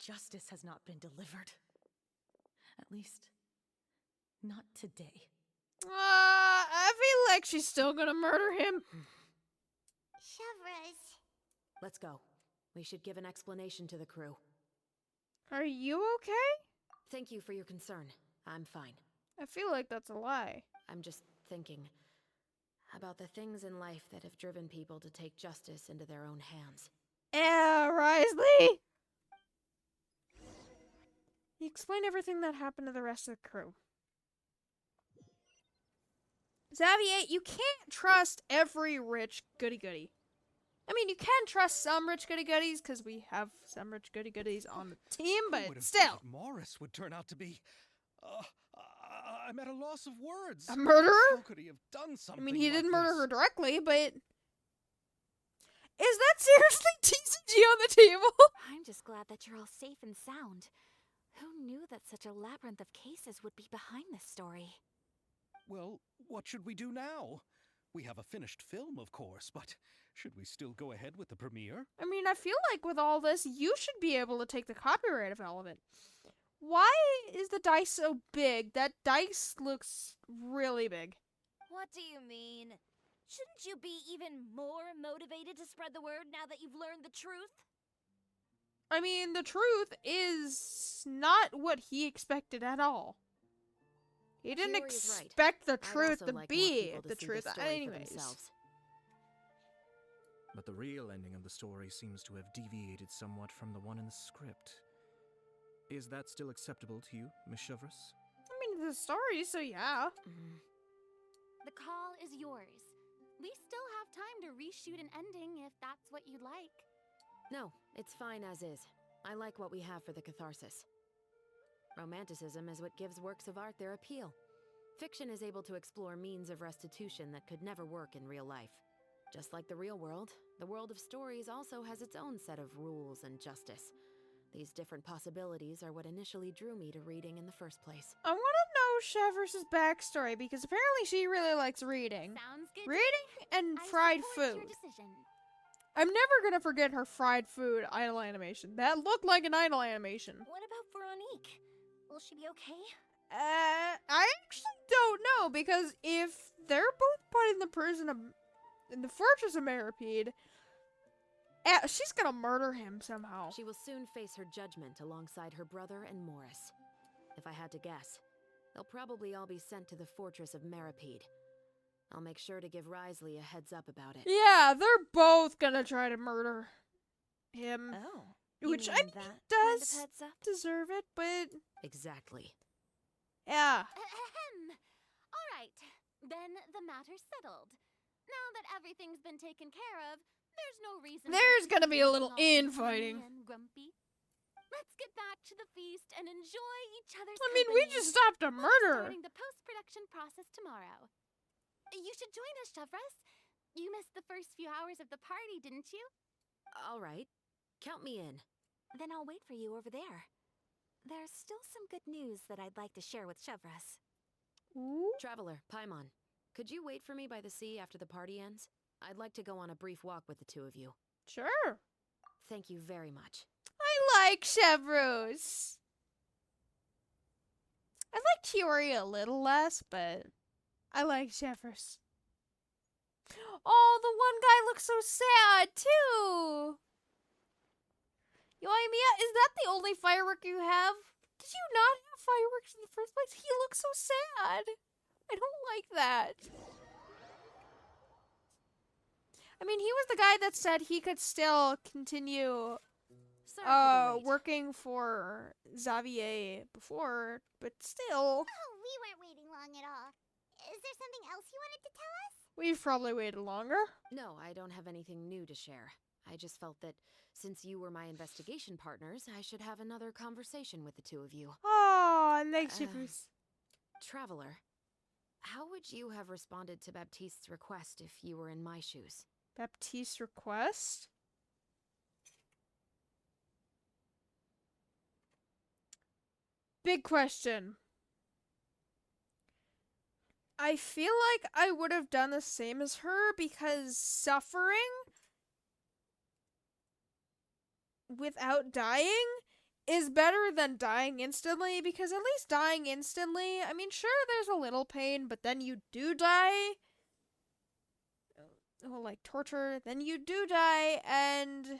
Justice has not been delivered. At least, not today. I feel like she's still gonna murder him. Severus. Let's go. We should give an explanation to the crew. Are you okay? Thank you for your concern. I'm fine. I feel like that's a lie. I'm just thinking about the things in life that have driven people to take justice into their own hands. Risley! He explained everything that happened to the rest of the crew. Xavier, you can't trust every rich goody-goody. I mean, you can trust some rich goody-goodies, because we have some rich goody-goodies on the team, Who would but have still. thought Morris would turn out to be... I'm at a loss of words. A murderer? How could he have done I something mean, he like didn't murder this? her directly, but... Is that seriously TCG on the table? I'm just glad that you're all safe and sound. Who knew that such a labyrinth of cases would be behind this story? Well, what should we do now? We have a finished film, of course, but should we still go ahead with the premiere? I mean, I feel like with all this, you should be able to take the copyright of all of it. Why is the dice so big? That dice looks really big. What do you mean? Shouldn't you be even more motivated to spread the word now that you've learned the truth? I mean, the truth is not what he expected at all. He didn't Fury is right. expect the I'd truth also to like more be people to the see truth. the story for Anyways. themselves. but the real ending of the story seems to have deviated somewhat from the one in the script. Is that still acceptable to you, Miss Chevreuse? I mean, the story, so yeah. The call is yours. We still have time to reshoot an ending if that's what you'd like. No, it's fine as is. I like what we have for the catharsis. Romanticism is what gives works of art their appeal. Fiction is able to explore means of restitution that could never work in real life. Just like the real world, the world of stories also has its own set of rules and justice. These different possibilities are what initially drew me to reading in the first place. I want to know Chevreuse' backstory because apparently she really likes reading. Sounds good. Reading and I fried support food. your decision. I'm never gonna forget her fried food idol animation. That looked like an idol animation. What about Veronique? Will she be okay? I actually don't know because if they're both put in the prison in the Fortress of Meripede, she's gonna murder him somehow. She will soon face her judgment alongside her brother and Morris. If I had to guess, they'll probably all be sent to the Fortress of Meripede. I'll make sure to give Risley a heads up about it. Yeah, they're both gonna try to murder him. Oh. Which, you I mean mean, that he kind of does heads up? deserve it, but Exactly. yeah. Ahem. All right, then the matter's settled. Now that everything's been taken care of, there's no reason. There's gonna be a little all gloomy infighting. and grumpy. Let's get back to the feast and enjoy each other's I mean, we company. just stopped a We'll be murder. starting the post-production process tomorrow. You should join us, Chevreuse. You missed the first few hours of the party, didn't you? All right. Count me in. Then I'll wait for you over there. There's still some good news that I'd like to share with Chevreuse. Ooh. Traveler, Paimon, could you wait for me by the sea after the party ends? I'd like to go on a brief walk with the two of you. Sure. Thank you very much. I like Chevreuse. I like Chiori a little less, but I like Chevreuse. Oh, the one guy looks so sad, too. Yoimiya, is that the only firework you have? Did you not have fireworks in the first place? He looks so sad. I don't like that. I mean, he was the guy that said he could still continue Sorry for the wait. working for Xavier before, but still. Oh, we weren't waiting long at all. Is there something else you wanted to tell us? We've probably waited longer. No, I don't have anything new to share. I just felt that since you were my investigation partners, I should have another conversation with the two of you. Oh, thanks, Chevreuse. Traveler, how would you have responded to Baptiste's request if you were in my shoes? Baptiste's request? Big question. I feel like I would have done the same as her because suffering without dying is better than dying instantly, because at least dying instantly, I mean, sure, there's a little pain, but then you do die. Well, like torture, then you do die, and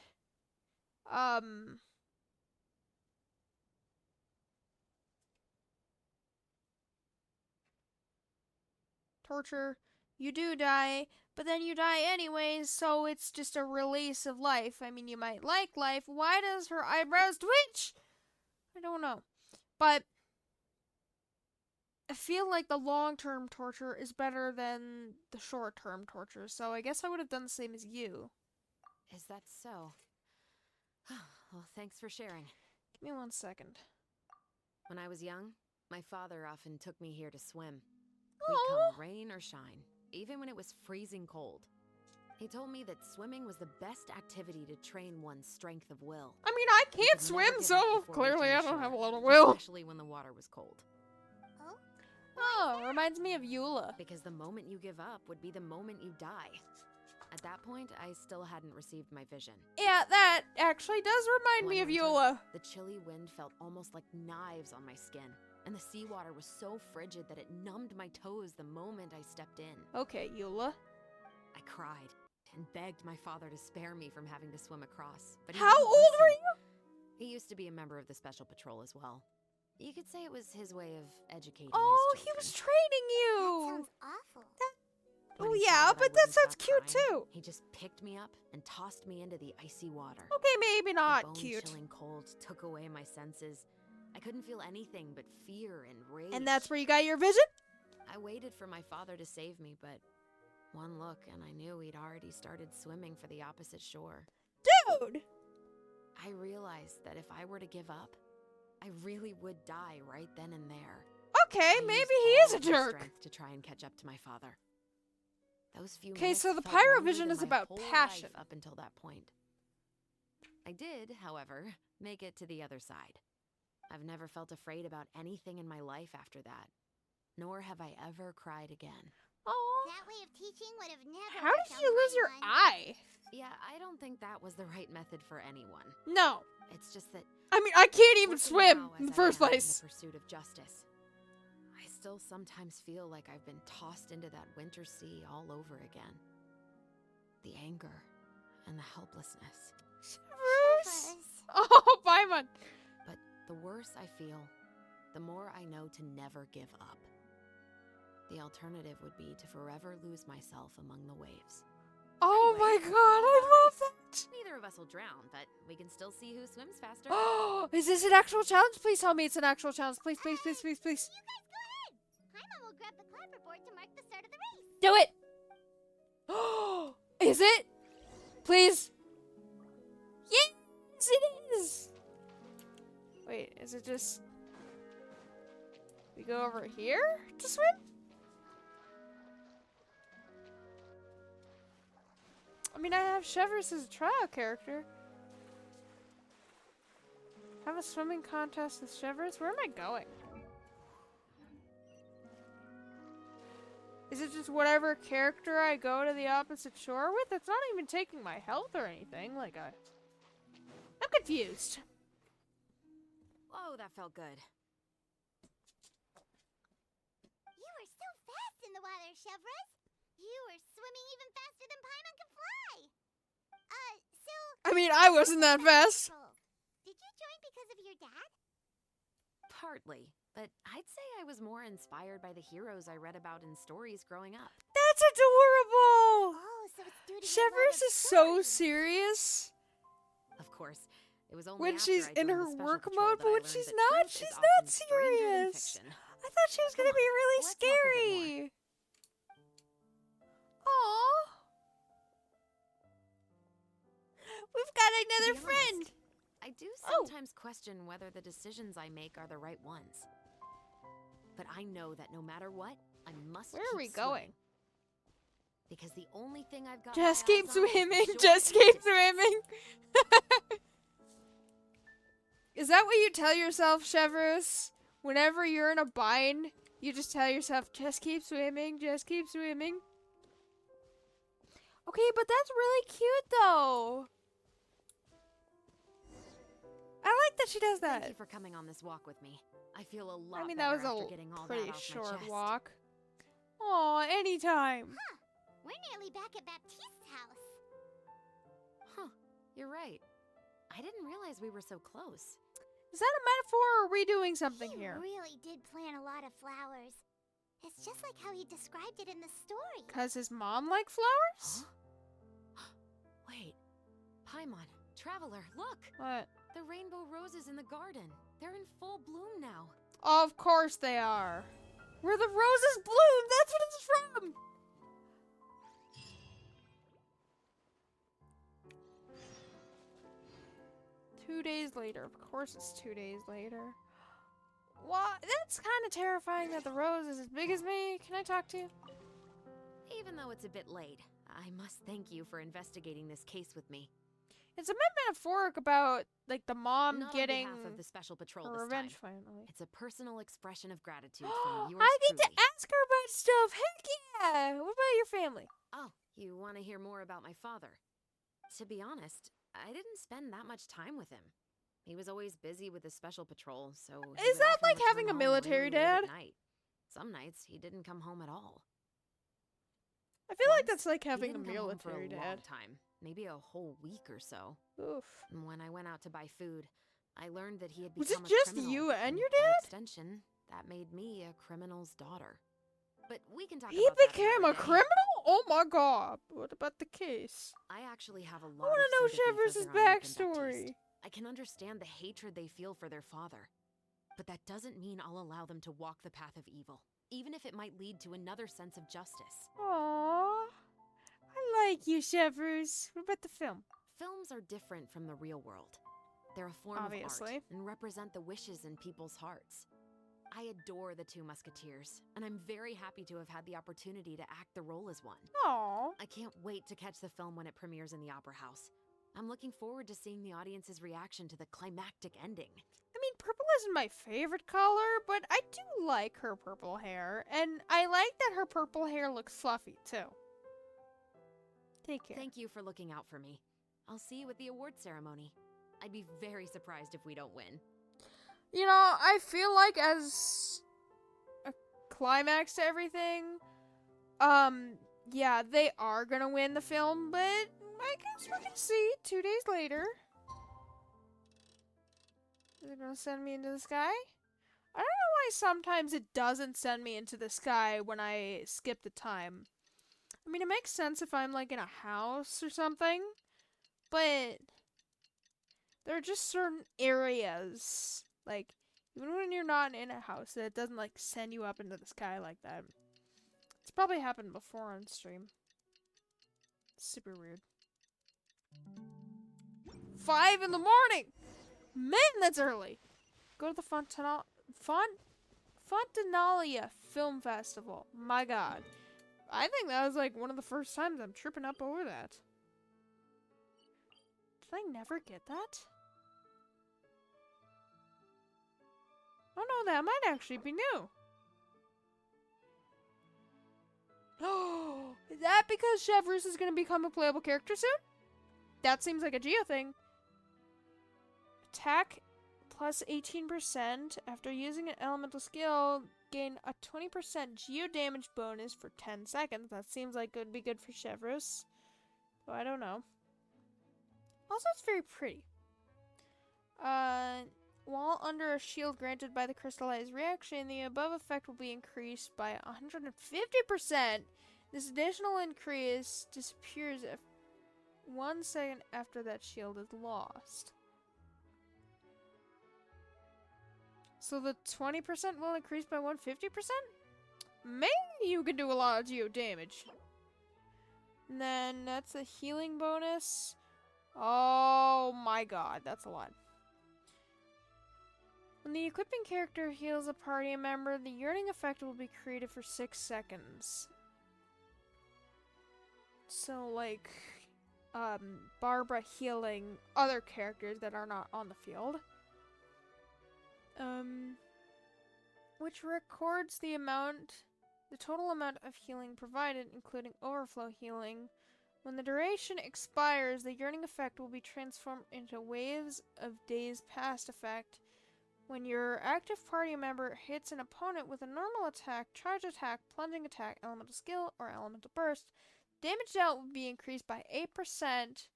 torture, you do die, but then you die anyways, so it's just a release of life. I mean, you might like life. Why does her eyebrows twitch? I don't know. But I feel like the long-term torture is better than the short-term torture, so I guess I would have done the same as you. Is that so? Well, thanks for sharing. Give me 1 second. When I was young, my father often took me here to swim. Aw. We'd come rain or shine, even when it was freezing cold. He told me that swimming was the best activity to train one's strength of will. I mean, I You can't could never swim, give so up before clearly reaching I the don't have a shore, lot of will. especially when the water was cold. Oh? Oh, reminds me of Eula. Because the moment you give up would be the moment you die. At that point, I still hadn't received my vision. Yeah, that actually does remind One me of winter, Eula. The chilly wind felt almost like knives on my skin, and the seawater was so frigid that it numbed my toes the moment I stepped in. Okay, Eula. I cried and begged my father to spare me from having to swim across. But he How wouldn't old were listen. you? He used to be a member of the Special Patrol as well. You could say it was his way of educating Oh, his he was children. training That you. sounds awful. When Oh he yeah, saw that I but that wouldn't sounds stop cute crying, too. he just picked me up and tossed me into the icy water. Okay, maybe The not cute. bone-chilling cold took away my senses. I couldn't feel anything but fear and rage. And that's where you got your vision? I waited for my father to save me, but one look and I knew he'd already started swimming for the opposite shore. Dude! I realized that if I were to give up, I really would die right then and there. Okay, I maybe used he is all a of my jerk. strength to try and catch up to my father. Those few Okay, minutes so the felt longer pyrovision than is my about whole passion. life up until that point. I did, however, make it to the other side. I've never felt afraid about anything in my life after that, nor have I ever cried again. Oh, That way of teaching would have never how worked did on you lose your Paimon. eye? Yeah, I don't think that was the right method for anyone. No. It's just that I mean, I can't even working swim now in the as I first am place. In the pursuit of justice, I still sometimes feel like I've been tossed into that winter sea all over again. The anger and the helplessness. Shivers. Oh, Paimon. But the worse I feel, the more I know to never give up. The alternative would be to forever lose myself among the waves. Oh Anyway, my god, I love that. Neither of us will drown, but we can still see who swims faster. Oh, is this an actual challenge? Please tell me it's an actual challenge. Please, please, please, please, please. You guys go ahead. Paimon will grab the clapperboard to mark the start of the race. Do it. Oh, is it? Please. Yes, it is. Wait, is it just... We go over here to swim? I mean, I have Chevers as a trial character. Have a swimming contest with Chevers? Where am I going? Is it just whatever character I go to the opposite shore with? It's not even taking my health or anything. Like, I'm confused. Whoa, that felt good. You were so fast in the water, Chevres. You were swimming even faster than Paimon can fly. So... I mean, I wasn't that fast. Did you join because of your dad? Partly, but I'd say I was more inspired by the heroes I read about in stories growing up. That's adorable. Oh, so it's due to your love Chevers of is so stories. Of serious course, it was only when after she's I in joined her the special work patrol mode, that but I when learned she's that not, truth is she's often not stranger than serious. fiction. I thought she was Come gonna on, be really let's talk a bit more. scary. Aww. We've got To another be friend. honest, I do Oh. sometimes question whether the decisions I make are the right ones. But I know that no matter what, I must Where are keep we swimming. going? Because the only thing I've got Just my keep eyes on is the swimming. shore Just and keep distance. swimming. Is that what you tell yourself, Chevers? Whenever you're in a bind, you just tell yourself, just keep swimming, just keep swimming. Okay, but that's really cute, though. I like that she does Thank you that. for coming on this walk with me. I feel a lot I mean, better that was after a getting all pretty that off my short chest. walk. Aw, anytime. We're nearly back at Baptiste's house. Huh, you're right. I didn't realize we were so close. Is that a metaphor, or are we doing something He here? really did plant a lot of flowers. It's just like how he described it in the story. Because his mom liked flowers? Wait, Paimon, Traveler, look! What? The rainbow roses in the garden. They're in full bloom now. Of course they are. Where the roses bloom, that's what it's from! 2 days later. Of course it's 2 days later. What? That's kind of terrifying that the rose is as big as me. Can I talk to you? Even though it's a bit late, I must thank you for investigating this case with me. It's a bit metaphoric about, like, the mom Not getting on behalf of the special patrol her this revenge time. finally. It's a personal expression of gratitude from yours I get to truly. ask her about stuff. Heck yeah! What about your family? Oh, you want to hear more about my father? To be honest, I didn't spend that much time with him. He was always busy with the special patrol, so he Is would that often like return having a home military really late at dad? night. Some nights he didn't come home at all. I feel like Once, that's like he having a didn't come home for military a dad. long time, maybe a whole week or so. Oof. And when I went out to buy food, I learned that he had Was become it a just criminal, you and your by dad? extension, that made me a criminal's daughter. But we can talk He about that became another a day. criminal? Oh my god. What about the case? I actually have a I lot want of to know sympathy for Chevrous's Veronique and backstory. Baptiste. I can understand the hatred they feel for their father. But that doesn't mean I'll allow them to walk the path of evil, even if it might lead to another sense of justice. Aww. I like you, Chevrouse. What about the film? Films are different from the real world. They're a form of Obviously. art and represent the wishes in people's hearts. I adore the Two Musketeers, and I'm very happy to have had the opportunity to act the role as one. Aww. I can't wait to catch the film when it premieres in the Opera House. I'm looking forward to seeing the audience's reaction to the climactic ending. I mean, purple isn't my favorite color, but I do like her purple hair, and I like that her purple hair looks fluffy, too. Take care. Thank you for looking out for me. I'll see you at the award ceremony. I'd be very surprised if we don't win. You know, I feel like as a climax to everything, yeah, they are gonna win the film, but I guess we're gonna see 2 days later. Is it gonna send me into the sky? I don't know why sometimes it doesn't send me into the sky when I skip the time. I mean, it makes sense if I'm, like, in a house or something, but there are just certain areas, like, even when you're not in a house, that it doesn't, like, send you up into the sky like that. It's probably happened before on stream. It's super weird. 5 in the morning! Man, that's early! Go to the Fontanalia Film Festival. My god. I think that was, like, one of the first times I'm tripping up over that. Did I never get that? Oh no, that might actually be new. Oh, is that because Chevrouse is going to become a playable character soon? That seems like a Geo thing. Attack plus 18% after using an elemental skill, gain a 20% Geo damage bonus for 10 seconds. That seems like it would be good for Chevrouse. So I don't know. Also, it's very pretty. While under a shield granted by the crystallized reaction, the above effect will be increased by 150%. This additional increase disappears if 1 second after that shield is lost. So the 20% will increase by 150%? Maybe you can do a lot of geo damage. And then that's a healing bonus. Oh my god, that's a lot. When the equipping character heals a party member, the yearning effect will be created for 6 seconds. So, like, Barbara healing other characters that are not on the field. Which records the total amount of healing provided, including overflow healing. When the duration expires, the yearning effect will be transformed into waves of days past effect. When your active party member hits an opponent with a normal attack, charge attack, plunging attack, elemental skill, or elemental burst, damage dealt will be increased by 8%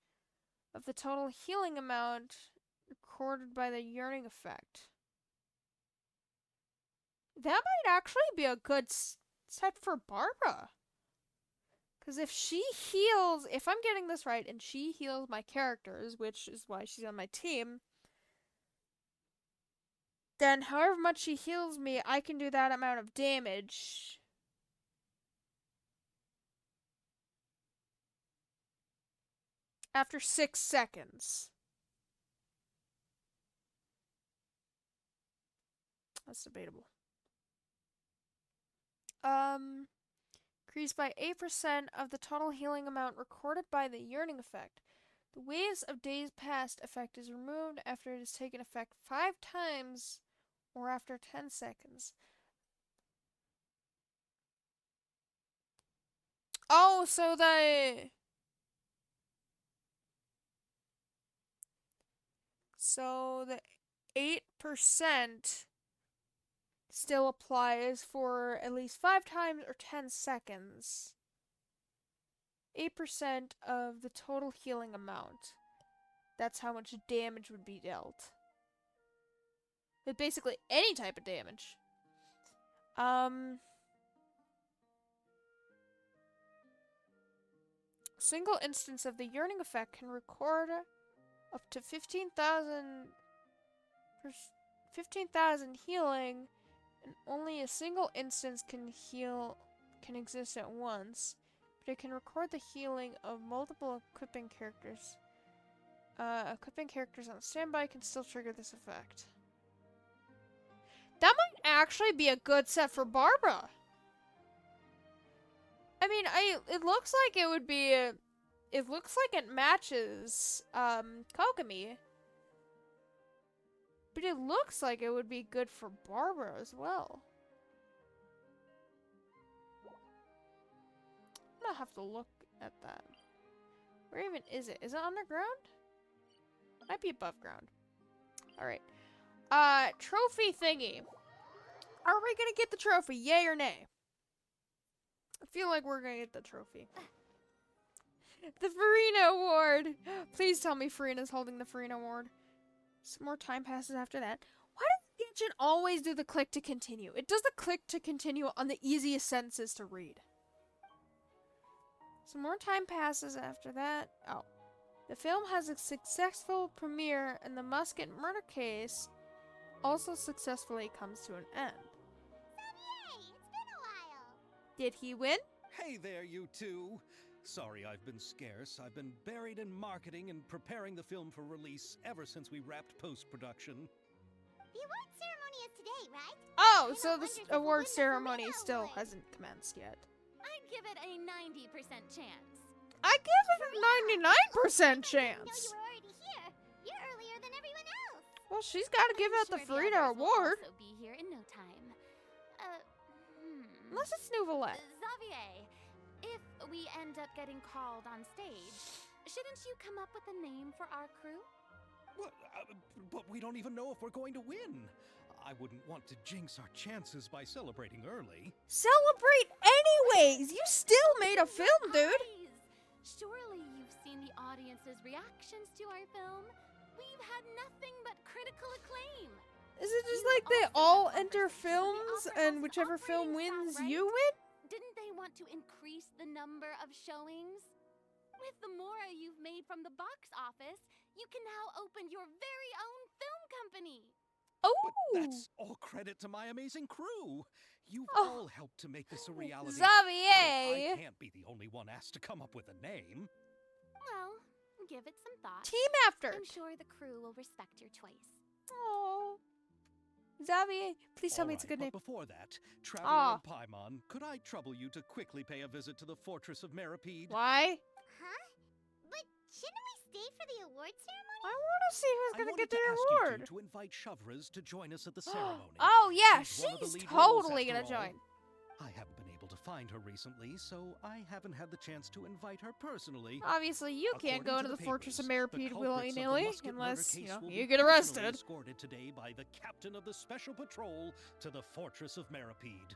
of the total healing amount recorded by the yearning effect. That might actually be a good set for Barbara. Because if she heals, if I'm getting this right, and she heals my characters, which is why she's on my team, then however much she heals me, I can do that amount of damage. After 6 seconds. That's debatable. Increased by 8% of the total healing amount recorded by the yearning effect. The waves of days past effect is removed after it has taken effect 5 times or after 10 seconds. Oh, so the 8% still applies for at least 5 times or 10 seconds. 8% of the total healing amount. That's how much damage would be dealt. With basically any type of damage. single instance of the yearning effect can record up to 15,000 healing, and only a single instance can exist at once, but it can record the healing of multiple equipping characters. Equipping characters on standby can still trigger this effect. That might actually be a good set for Barbara. I mean, it looks like it would be. It looks like it matches Kogami, but it looks like it would be good for Barbara as well. I'm gonna have to look at that. Where even is it? Is it underground? Might be above ground. Alright. Trophy thingy. Are we gonna get the trophy? Yay or nay? I feel like we're gonna get the trophy. The Farina Award! Please tell me Farina's holding the Farina Award. Some more time passes after that. Why does Genshin always do the click to continue? It does the click to continue on the easiest sentences to read. Some more time passes after that. Oh. The film has a successful premiere, and the Musket murder case also successfully comes to an end. Yay! It's been a while. Did he win? Hey there, you two. Sorry I've been scarce. I've been buried in marketing and preparing the film for release ever since we wrapped post-production. The award ceremony is today, right? Oh, Paimon so the wonders if award we'll win the ceremony Farina still Award. hasn't commenced yet. I'd give it a 90% chance. I give it a 99% I didn't know chance. you were already here. You're earlier than everyone else. Well, she's got to give I'm out the sure Farina others will Award. also be here in no time. Unless it's Nouvelette. Xavier, if we end up getting called on stage, shouldn't you come up with a name for our crew? What? But we don't even know if we're going to win. I wouldn't want to jinx our chances by celebrating early. Celebrate anyways! You still made a film, dude! Eyes. Surely you've seen the audience's reactions to our film. We've had nothing but critical acclaim. Is it just You like they also all had enter conversations with the films Opera and House whichever film operating wins, staff, right? you win? Didn't they want to increase the number of showings? With the more you've made from the box office, you can now open your very own film company. Oh! But that's all credit to my amazing crew. You've Oh. all helped to make this a reality. Xavier! I can't be the only one asked to come up with a name. Well, give it some thought. Team effort! I'm sure the crew will respect your choice. Oh. Xavier, please tell me it's a good But name. before that, Traveler Aw. and Paimon, could I trouble you to quickly pay a visit to the Fortress of Meripede? Why? Huh? But shouldn't we stay for the award ceremony? I want to see who's I going to wanted get the to ask award. you two to invite Shavras to join us at the ceremony. Oh, yeah, She's one of the she's lead roles, totally going after to all. join. I haven't been able to find her recently, so I haven't had the chance to invite her personally. Obviously, you can't go According into to the Fortress of papers, the Meripede culprits of the willy-nilly Musket murder unless, case you know, will you be get personally arrested. escorted today by the captain of the Special Patrol to the Fortress of Meripede.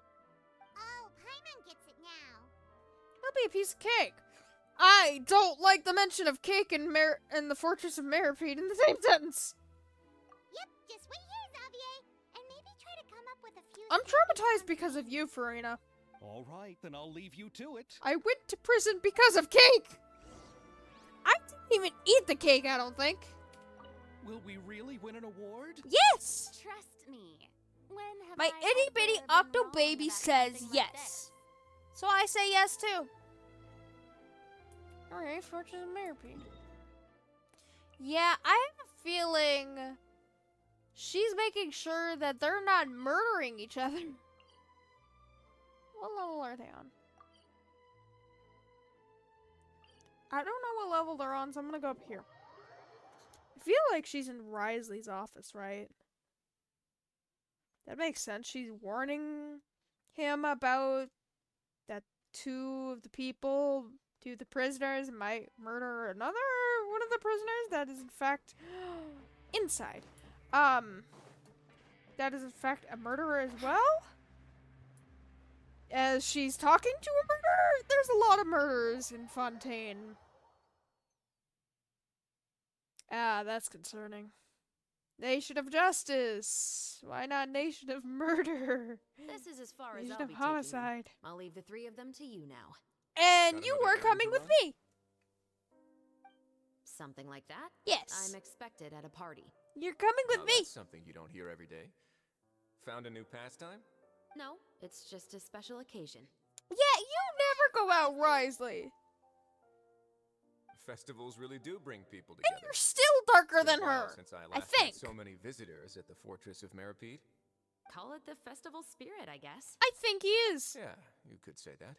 Oh, Paimon gets it now. That'll be a piece of cake. I don't like the mention of cake and the Fortress of Meripede in the same sentence. Yep, just wait here, Xavier, and maybe try to come up with a few. I'm things traumatized on because of the- you, Farina. All right, then I'll leave you to it. I went to prison because of cake. I didn't even eat the cake, I don't think. Will we really win an award? Yes! Trust me. When have My I itty bitty ever been octo wrong baby about says something like yes. this? So I say yes too. Alright, Fortress of Meripede. Yeah, I have a feeling she's making sure that they're not murdering each other. What level are they on? I don't know what level they're on, so I'm gonna go up here. I feel like she's in Risley's office, right? That makes sense. She's warning him about that two of the prisoners might murder another one of the prisoners that is in fact inside. That is in fact a murderer as well? As she's talking to a murderer? There's a lot of murderers in Fontaine. Ah, that's concerning. Nation of justice. Why not nation of murder? This is as far as Nation I'll of be taking them. homicide. I'll leave the three of them to you now. And Got you another were errand coming to with run? me. Something like that. Yes. I'm expected at a party. You're coming with Now, me. that's something you don't hear every day. Found a new pastime? No, it's just a special occasion. Yeah, you never go out, Risley. Festivals really do bring people And together. you're still darker It's been than a while her. Since I I last think. had so many visitors at the Fortress of Meripede. Call it the festival spirit, I guess. I think he is. Yeah, you could say that.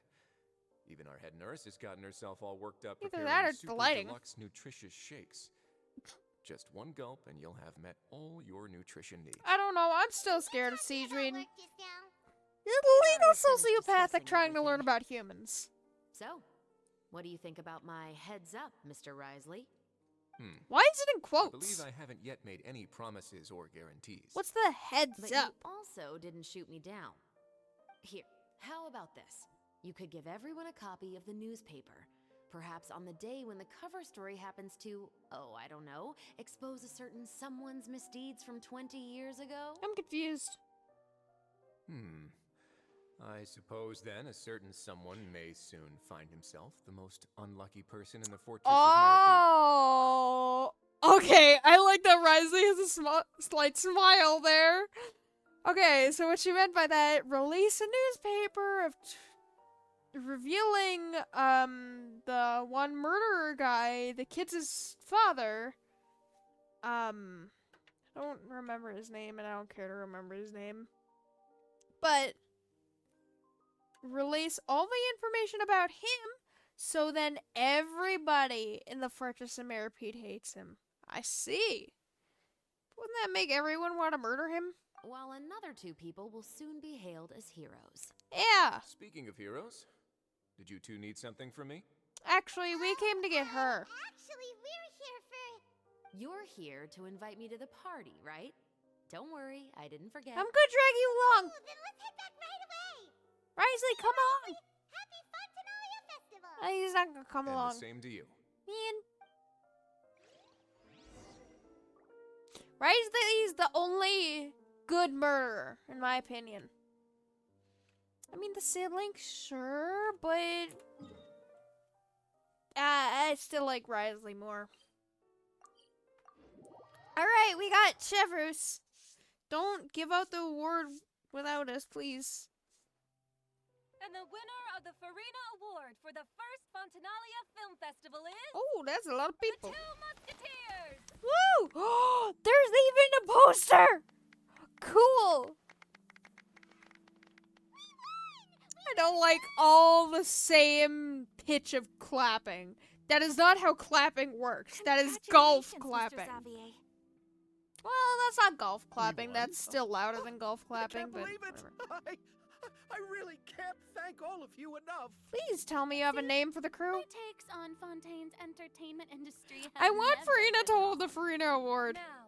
Even our head nurse has gotten herself all worked up Either preparing that or it's super the lighting. deluxe nutritious shakes. Just one gulp and you'll have met all your nutrition needs. I don't know. I'm still scared of Cedrine. Work just now. Little finished sociopathic discussing trying to learn everything. about humans. So, what do you think about my heads up, Mr. Risley? Why is it in I quotes? believe I haven't yet made any promises or guarantees. What's the heads But up? you also didn't shoot me down. Here, how about this? You could give everyone a copy of the newspaper. Perhaps on the day when the cover story happens to, oh, I don't know, expose a certain someone's misdeeds from 20 years ago? I'm confused. I suppose then a certain someone may soon find himself the most unlucky person in the Fortress of Oh, okay. I like that Risley has a slight smile there. Okay, so what she meant by that, release a newspaper of revealing the one murderer guy, the kid's father. I don't remember his name, and I don't care to remember his name. But release all the information about him, so then everybody in the Fortress of Meripede hates him. I see. Wouldn't that make everyone want to murder him? While another two people will soon be hailed as heroes. Yeah. Speaking of heroes, did you two need something from me? Actually, we came to get her. Actually, we're here for... You're here to invite me to the party, right? Don't worry, I didn't forget. I'm gonna drag you along. Oh, then let's head back right away. Risley, come along. Happy Fontanalia Festival. He's not gonna come And along. the same to you. Man. Risley's the only good murderer, in my opinion. I mean, the sibling, sure, but I still like Risley more. Alright, we got Chevrus. Don't give out the award without us, please. And the winner of the Farina Award for the first Fontanalia Film Festival is... Oh, that's a lot of The people. Two Musketeers! Woo! Oh, there's even a poster! Cool! I don't like all the same pitch of clapping. That is not how clapping works. That is golf Congratulations, Mr. clapping. Xavier. Well, that's not golf clapping. won? That's still louder than golf clapping, I can't but believe it. whatever. I really can't thank all of you enough. Please tell me you have a name for the crew. My takes on Fontaine's entertainment industry have I want never Farina to been hold the wrong. Farina Award. Now,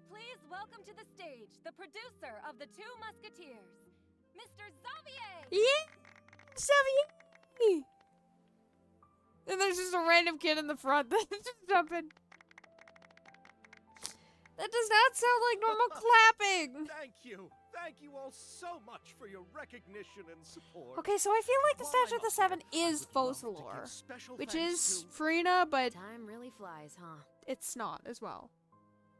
please welcome to the stage the producer of the Two Musketeers, Mr. Xavier! Yeah! Xavier! And there's just a random kid in the front that's just jumping. That does not sound like normal clapping. Thank you. Thank you all so much for your recognition and support. Okay, so I feel like the While Statue of I'm the Seven up here, I is would love to Focalor, give special which thanks is to- Farina, but Time really flies, huh? it's not as well.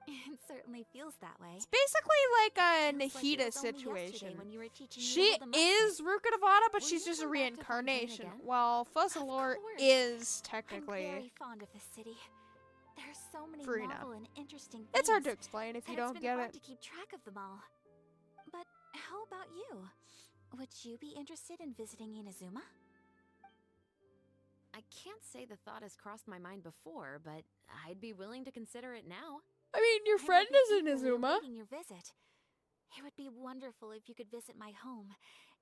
It certainly feels that way. It's basically like a Feels like it Nahida was only situation. yesterday when you were teaching me to She hold a musket. is Ruka Devada, but Will she's you just a come back to Fontaine reincarnation, again? while Focalor course. is I'm technically... very fond of this city. There are so many Farina. novel and interesting things. It's hard to explain if you that it's don't been get hard it. to keep track of them all. But how about you? Would you be interested in visiting Inazuma? I can't say the thought has crossed my mind before, but I'd be willing to consider it now. I mean, your I will friend be is in eagerly Izuma. awaiting your visit. It would be wonderful if you could visit my home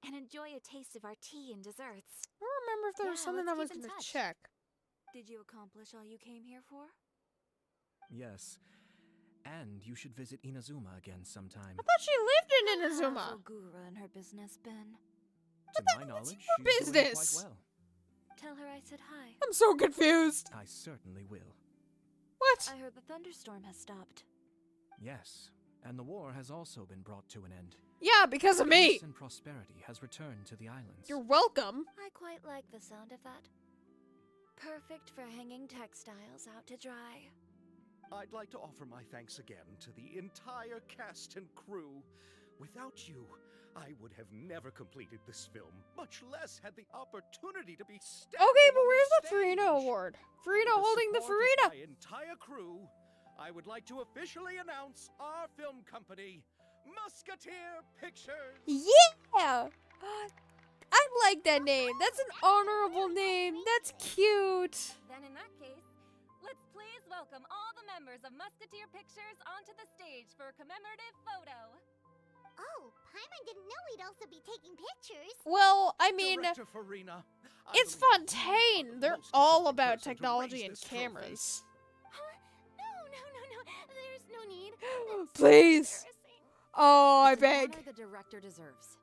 and enjoy a taste of our tea and desserts. I don't remember if there was Yeah, something I let's was keep in going to touch. check. Did you accomplish all you came here for? Yes. And you should visit Inazuma again sometime. I thought she lived in How's Inazuma. Ogura and her business been? To my knowledge, your she's doing business? quite well. Tell her I said hi. I'm so confused. I certainly will. What? I heard the thunderstorm has stopped. Yes, and the war has also been brought to an end. Yeah, because of me. Peace and prosperity has returned to the islands. You're welcome. I quite like the sound of that. Perfect for hanging textiles out to dry. I'd like to offer my thanks again to the entire cast and crew. Without you, I would have never completed this film, much less had the opportunity to be standing Okay, but on where's the the Farina stage. award? Farina With holding the support of Farina. my entire crew, I would like to officially announce our film company, Musketeer Pictures. Yeah! I like that name. That's an honorable name. That's cute. Then in that case, let's please welcome all the members of Musketeer Pictures onto the stage for a commemorative photo. Oh, Paimon didn't know we'd also be taking pictures. Well, I mean, Director Farina, I it's believe Fontaine. you are the They're most all perfect about person to technology raise and this trophy. cameras. No. There's no need. Please. Embarrassing. Oh, I It's an beg. honor the director deserves.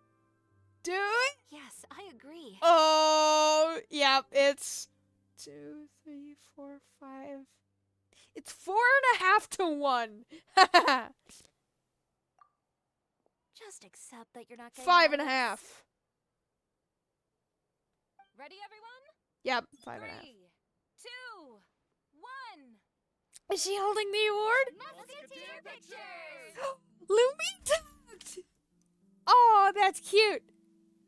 Do it. Yes, I agree. Oh, yeah, it's 2, 3, 4, 5. It's 4.5 to 1. Just accept that you're not getting 5.5. Ready, everyone? Yep, 5.5. 3, 2, 1. Is she holding the award? Musketeer Pictures! Lumi talked. Oh, that's cute.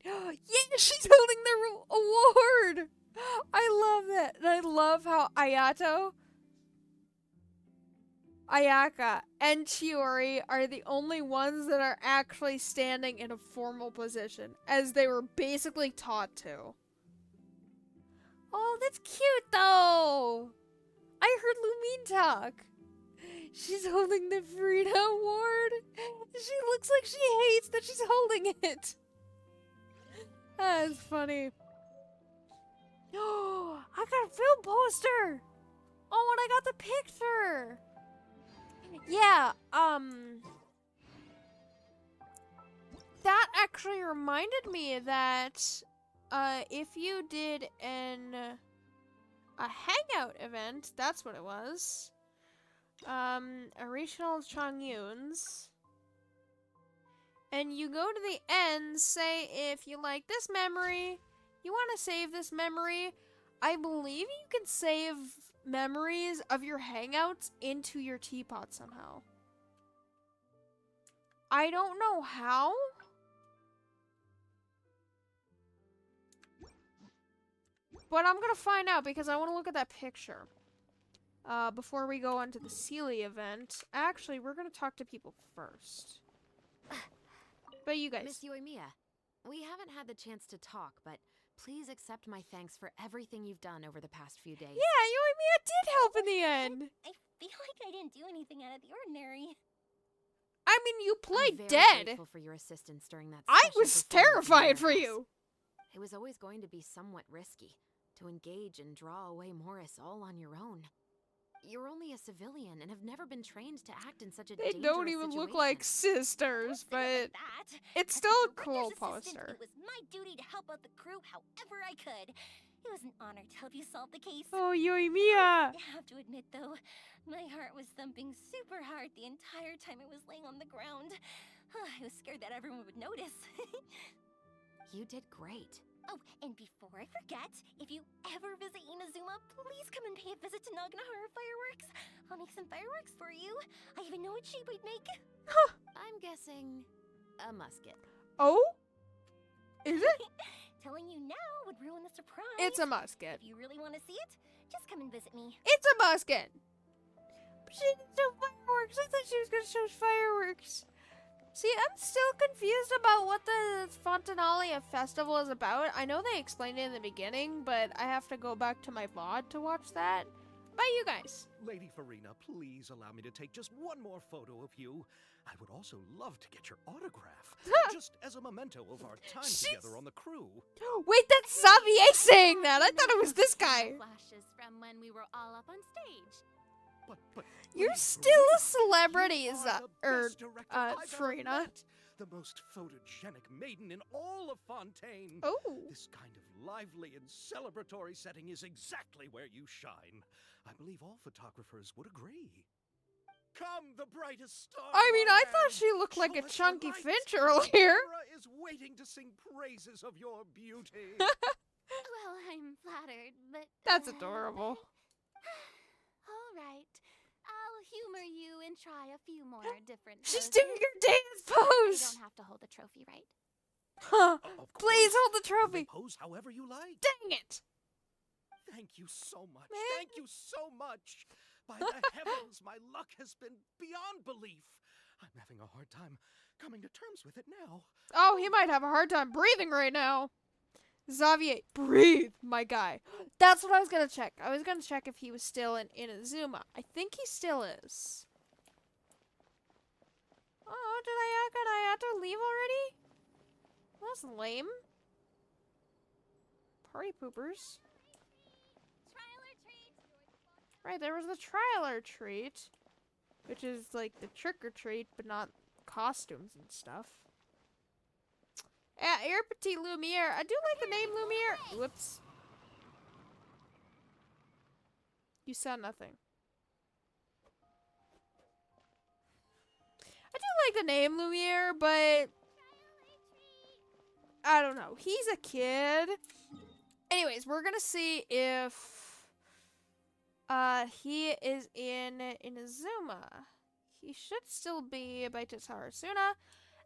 Yeah, she's holding the award. I love that. And I love how Ayaka, and Chiori are the only ones that are actually standing in a formal position, as they were basically taught to. Oh, that's cute, though. I heard Lumine talk. She's holding the Frida Award. She looks like she hates that she's holding it. That's funny. Oh, I got a film poster. Oh, and I got the picture. Yeah, that actually reminded me that, if you did a hangout event, that's what it was, a regional Changyun's, and you go to the end, say if you like this memory, you want to save this memory, I believe you can save memories of your hangouts into your teapot somehow. I don't know how. But I'm gonna find out because I want to look at that picture. Before we go on to the Sealy event. Actually, we're gonna talk to people first. But you guys. Miss Yoimiya, we haven't had the chance to talk, but please accept my thanks for everything you've done over the past few days. Yeah, Yoimiya did help in the end. I feel like I didn't do anything out of the ordinary. I mean, you I'm played very dead. grateful for your assistance during that I special was performance in terrified the for warehouse. you. It was always going to be somewhat risky to engage and draw away Morris all on your own. You're only a civilian and have never been trained to act in such a They dangerous don't even look like situation. sisters, but That. it's As still a the cool director's assistant, poster. It was my duty to help out the crew however I could. It was an honor to help you solve the case. Oh, Yoimiya. I have to admit, though, my heart was thumping super hard the entire time I was laying on the ground. I was scared that everyone would notice. You did great. Oh, and before I forget, if you ever visit Inazuma, please come and pay a visit to Naganohara Fireworks. I'll make some fireworks for you. I even know what shape I'd make. I'm guessing a musket. Oh? Is it? Telling you now would ruin the surprise. It's a musket. If you really want to see it, just come and visit me. It's a musket. She didn't show fireworks. I thought she was going to show fireworks. See, I'm still confused about what the Fontanalia festival is about. I know they explained it in the beginning, but I have to go back to my VOD to watch that. Bye, you guys. Lady Farina, please allow me to take just one more photo of you. I would also love to get your autograph, just as a memento of our time together on the crew. Wait, that's Xavier saying that. I thought it was this guy. Flashes from when we were all up on stage. But You're Lady still Farina, a celebrity, you are the best director I've ever Farina. met. The most photogenic maiden in all of Fontaine. Oh. This kind of lively and celebratory setting is exactly where you shine. I believe all photographers would agree. Come, the brightest star. I mean, of our I thought land. she looked like Show a us chunky your light. Finch earlier. Opera is waiting to sing praises of your beauty. Well, I'm flattered, but... That's adorable. All right. I'll humor you and try a few more different She's poses. doing her dance You pose! don't have to hold the trophy, right? Huh. Of Please course. hold the You may trophy! pose however you like. Dang it! Thank you so much. Man. Thank you so much. By the heavens, my luck has been beyond belief. I'm having a hard time coming to terms with it now. Oh, he might have a hard time breathing right now. Xavier, breathe, my guy. That's what I was gonna check. I was gonna check if he was still in Inazuma. I think he still is. Oh, did I have to leave already? That's lame. Party poopers. Trial or treat. Right, there was the trial or treat, which is like the trick or treat, but not costumes and stuff. Yeah, Air Petit Lumiere. I do like the name Lumiere. Whoops. You said nothing. I do like the name Lumiere, but I don't know. He's a kid. Anyways, we're gonna see if he is in Inazuma. He should still be by Harsuna.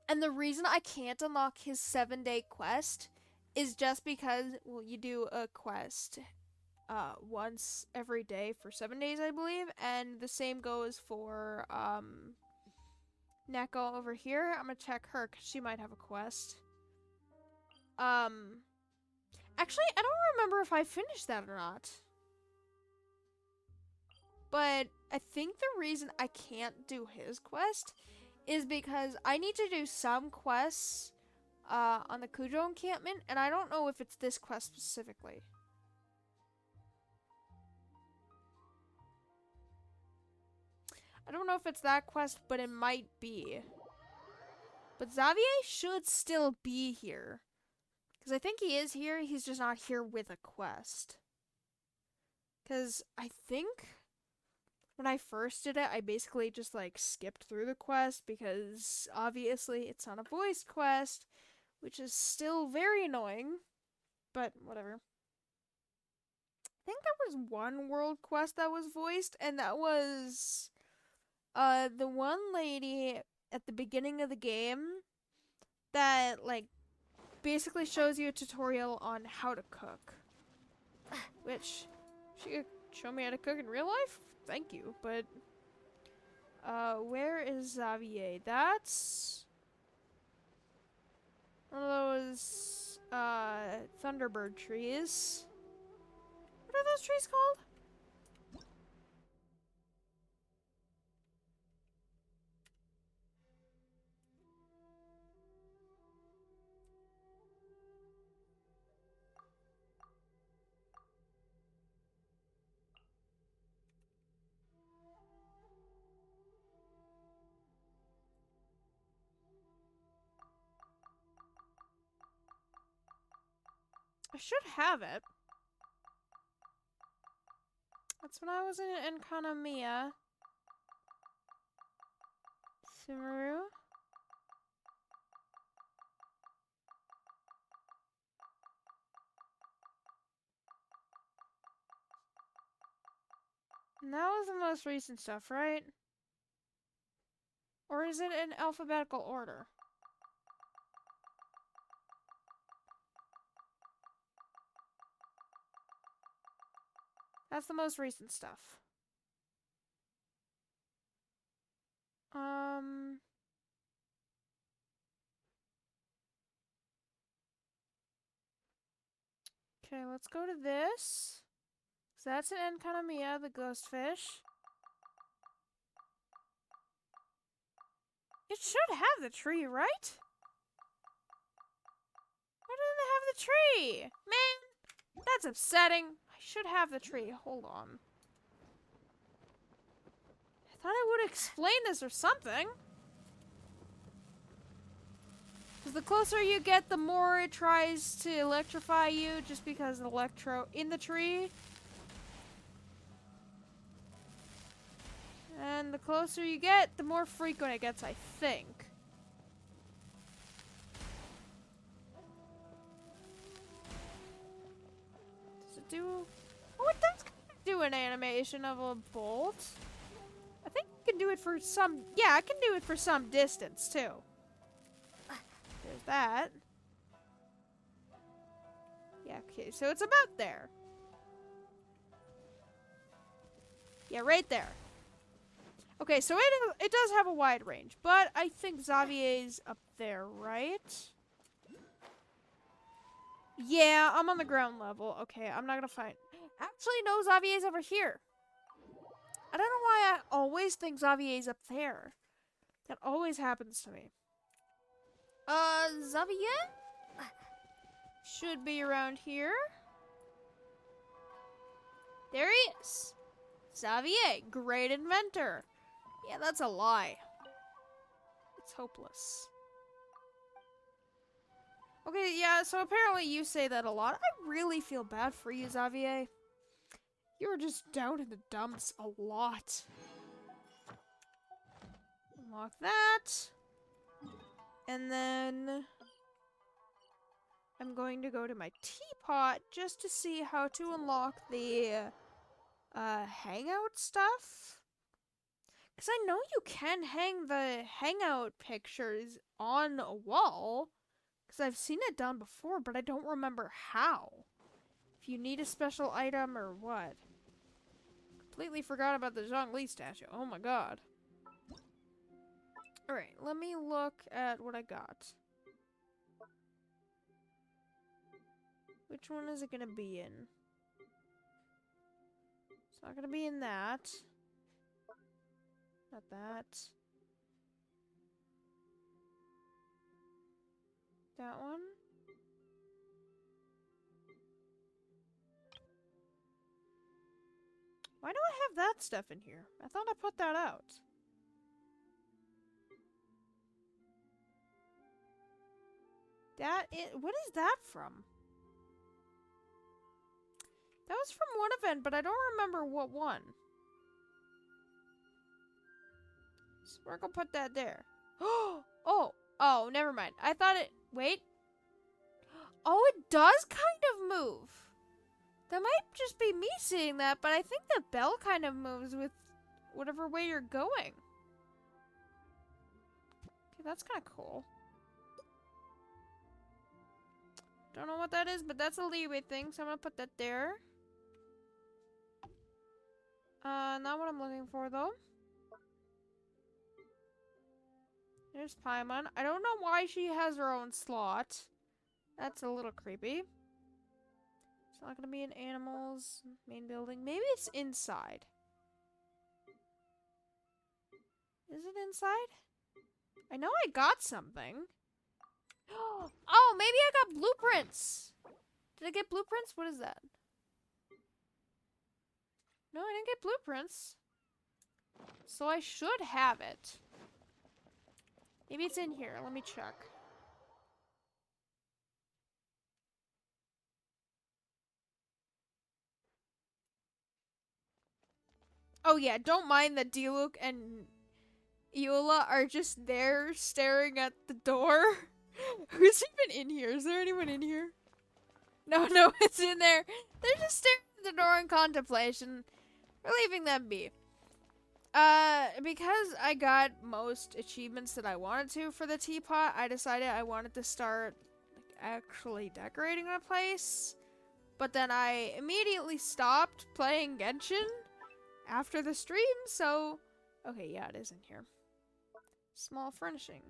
And the reason I can't unlock his 7-day quest is just because, well, you do a quest once every day for 7 days, I believe, and the same goes for Neko over here. I'm gonna check her because she might have a quest. Actually, I don't remember if I finished that or not. But I think the reason I can't do his quest is because I need to do some quests on the Kujo encampment, and I don't know if it's this quest specifically. I don't know if it's that quest, but it might be. But Xavier should still be here. Because I think he is here, he's just not here with a quest. Because I think when I first did it, I basically just like skipped through the quest because obviously it's not a voiced quest, which is still very annoying, but whatever. I think there was one world quest that was voiced, and that was the one lady at the beginning of the game that like basically shows you a tutorial on how to cook. Which she could show me how to cook in real life? Thank you, but where is Xavier? That's one of those Thunderbird trees. What are those trees called? I should have it. That's when I was in Kanamiya. Sumeru. And that was the most recent stuff, right? Or is it in alphabetical order? That's the most recent stuff. Okay, let's go to this. So that's an Enkanamiya, the ghost fish. It should have the tree, right? Why doesn't it have the tree? Man, that's upsetting. I should have the tree. Hold on. I thought I would explain this or something. Because the closer you get, the more it tries to electrify you just because of electro in the tree. And the closer you get, the more frequent it gets, I think. Does it do... Oh, it does do an animation of a bolt. I think can do it for some, yeah, I can do it for some distance, too. There's that. Yeah, okay, so it's about there. Yeah, right there. Okay, so it does have a wide range, but I think Xavier's up there, right? Yeah, I'm on the ground level. Okay, I'm not gonna find... Actually, no, Xavier's over here. I don't know why I always think Xavier's up there. That always happens to me. Xavier? Should be around here. There he is. Xavier, great inventor. Yeah, that's a lie. It's hopeless. Okay, yeah, so apparently you say that a lot. I really feel bad for you, Xavier. You were just down in the dumps a lot. Unlock that. And then I'm going to go to my teapot just to see how to unlock the hangout stuff. Because I know you can hang the hangout pictures on a wall. Because I've seen it done before, but I don't remember how. If you need a special item or what. Completely forgot about the Zhongli statue. Oh my god. Alright, let me look at what I got. Which one is it gonna be in? It's not gonna be in that. Not that. That one. Why do I have that stuff in here? I thought I put that out. What is that from? That was from one event, but I don't remember what one. So we're gonna put that there. Oh, never mind. I thought it, wait. Oh, it does kind of move. That might just be me seeing that, but I think the bell kind of moves with whatever way you're going. Okay, that's kind of cool. Don't know what that is, but that's a leeway thing, so I'm gonna put that there. Not what I'm looking for, though. There's Paimon. I don't know why she has her own slot. That's a little creepy. It's not gonna be in animals, main building. Maybe it's inside. Is it inside? I know I got something. Oh, maybe I got blueprints. Did I get blueprints? What is that? No, I didn't get blueprints. So I should have it. Maybe it's in here. Let me check. Oh yeah, don't mind that Diluc and Eula are just there staring at the door. Who's even in here? Is there anyone in here? No, it's in there. They're just staring at the door in contemplation. We're leaving them be. Because I got most achievements that I wanted to for the teapot, I decided I wanted to start actually decorating my place. But then I immediately stopped playing Genshin after the stream, so... Okay, yeah, it is in here. Small furnishing.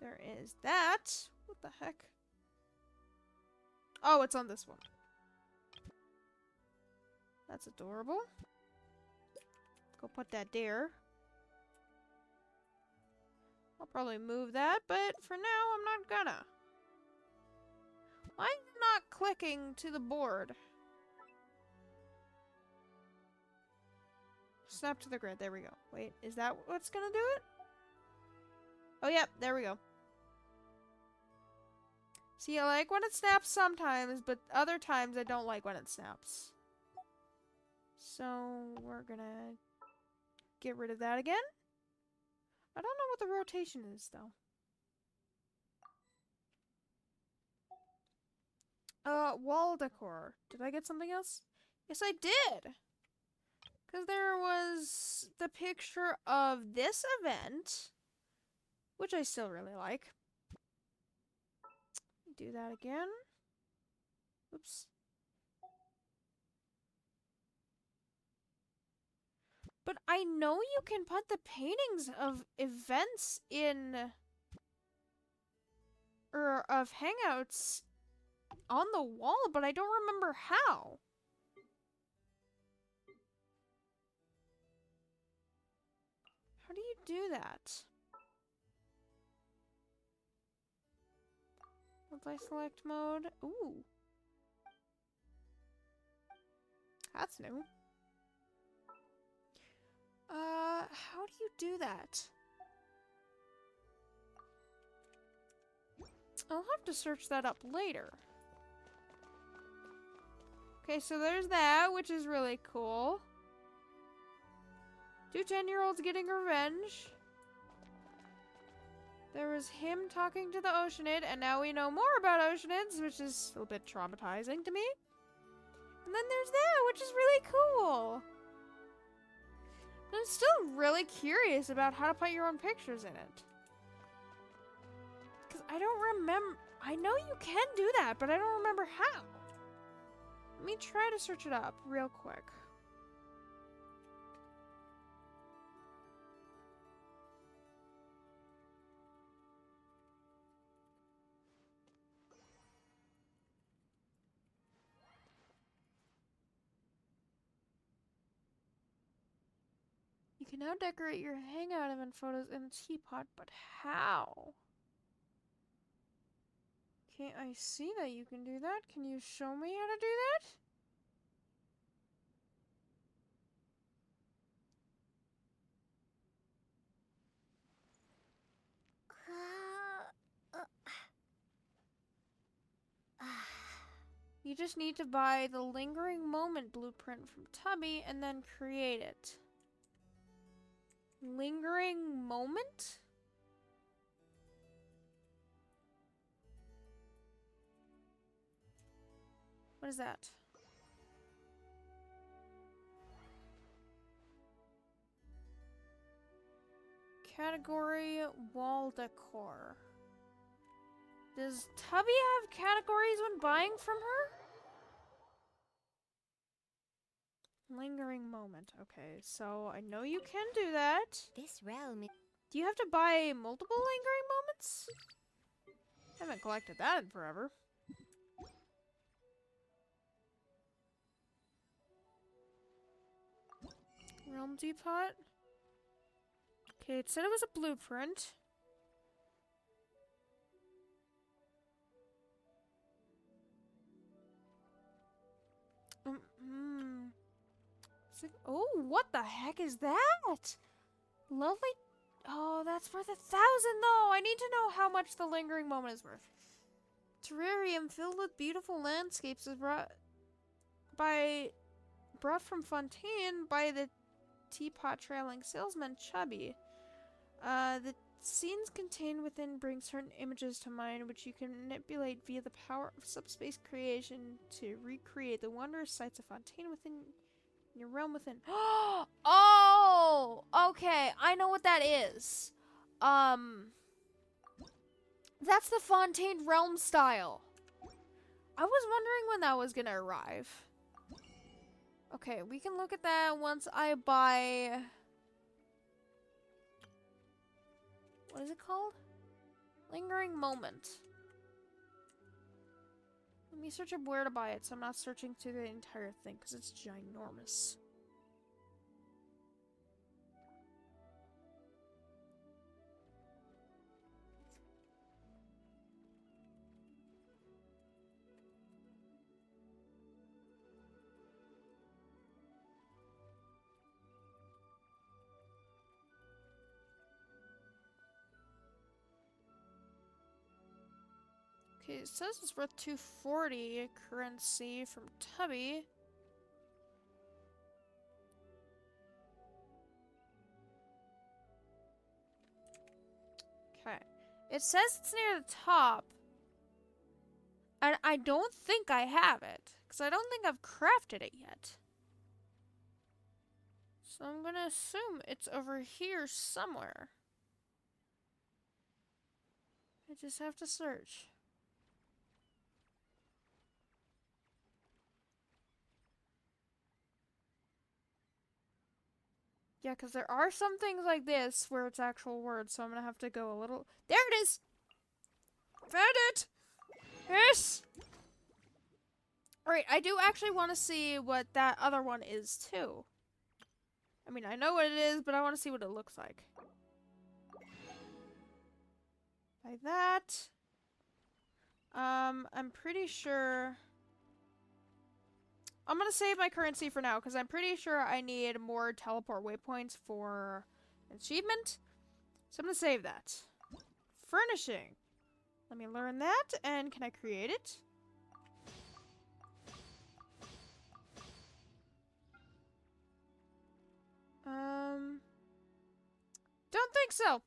There is that. What the heck? Oh, it's on this one. That's adorable. Go put that there. I'll probably move that, but for now, I'm not gonna. Why is it not clicking to the board? Snap to the grid. There we go. Wait, is that what's gonna do it? Oh, yep, there we go. See, I like when it snaps sometimes, but other times I don't like when it snaps. So, we're gonna get rid of that again. I don't know what the rotation is, though. Wall decor. Did I get something else? Yes, I did! Because there was the picture of this event, which I still really like. Do that again. Oops. But I know you can put the paintings of events in, or of hangouts on the wall, but I don't remember how. How do you do that? Multi-select mode. Ooh. That's new. How do you do that? I'll have to search that up later. Okay, so there's that, which is really cool. 2 10-year-olds getting revenge. There was him talking to the Oceanid, and now we know more about Oceanids, which is a bit traumatizing to me. And then there's that, which is really cool. And I'm still really curious about how to put your own pictures in it. Because I don't remember. I know you can do that, but I don't remember how. Let me try to search it up real quick. You can now decorate your hangout event photos in a teapot, but how? Okay, I see that you can do that. Can you show me how to do that? You just need to buy the Lingering Moment blueprint from Tubby and then create it. Lingering Moment? What is that? Category wall decor. Does Tubby have categories when buying from her? Lingering Moment. Okay, so I know you can do that. This realm is... Do you have to buy multiple Lingering Moments? I haven't collected that in forever. Realm Depot. Okay, it said it was a blueprint. Oh, what the heck is that? Lovely. Oh, that's worth 1,000 though. I need to know how much the Lingering Moment is worth. Terrarium filled with beautiful landscapes is brought from Fontaine by the teapot trailing salesman Chubby. The scenes contained within bring certain images to mind, which you can manipulate via the power of subspace creation to recreate the wondrous sights of Fontaine within your realm within. Oh, okay. I know what that is. That's the Fontaine realm style. I was wondering when that was gonna arrive. Okay, we can look at that once I buy... What is it called? Lingering Moment. Let me search up where to buy it so I'm not searching through the entire thing because it's ginormous. Okay, it says it's worth 240 currency from Tubby. Okay. It says it's near the top. And I don't think I have it. Because I don't think I've crafted it yet. So I'm gonna assume it's over here somewhere. I just have to search. Yeah, because there are some things like this where it's actual words, so I'm gonna have to go a little... There it is! Found it! Yes! Alright, I do actually want to see what that other one is, too. I mean, I know what it is, but I want to see what it looks like. By that... I'm pretty sure... I'm gonna save my currency for now, because I'm pretty sure I need more teleport waypoints for achievement. So I'm gonna save that. Furnishing. Let me learn that, and can I create it? Don't think so.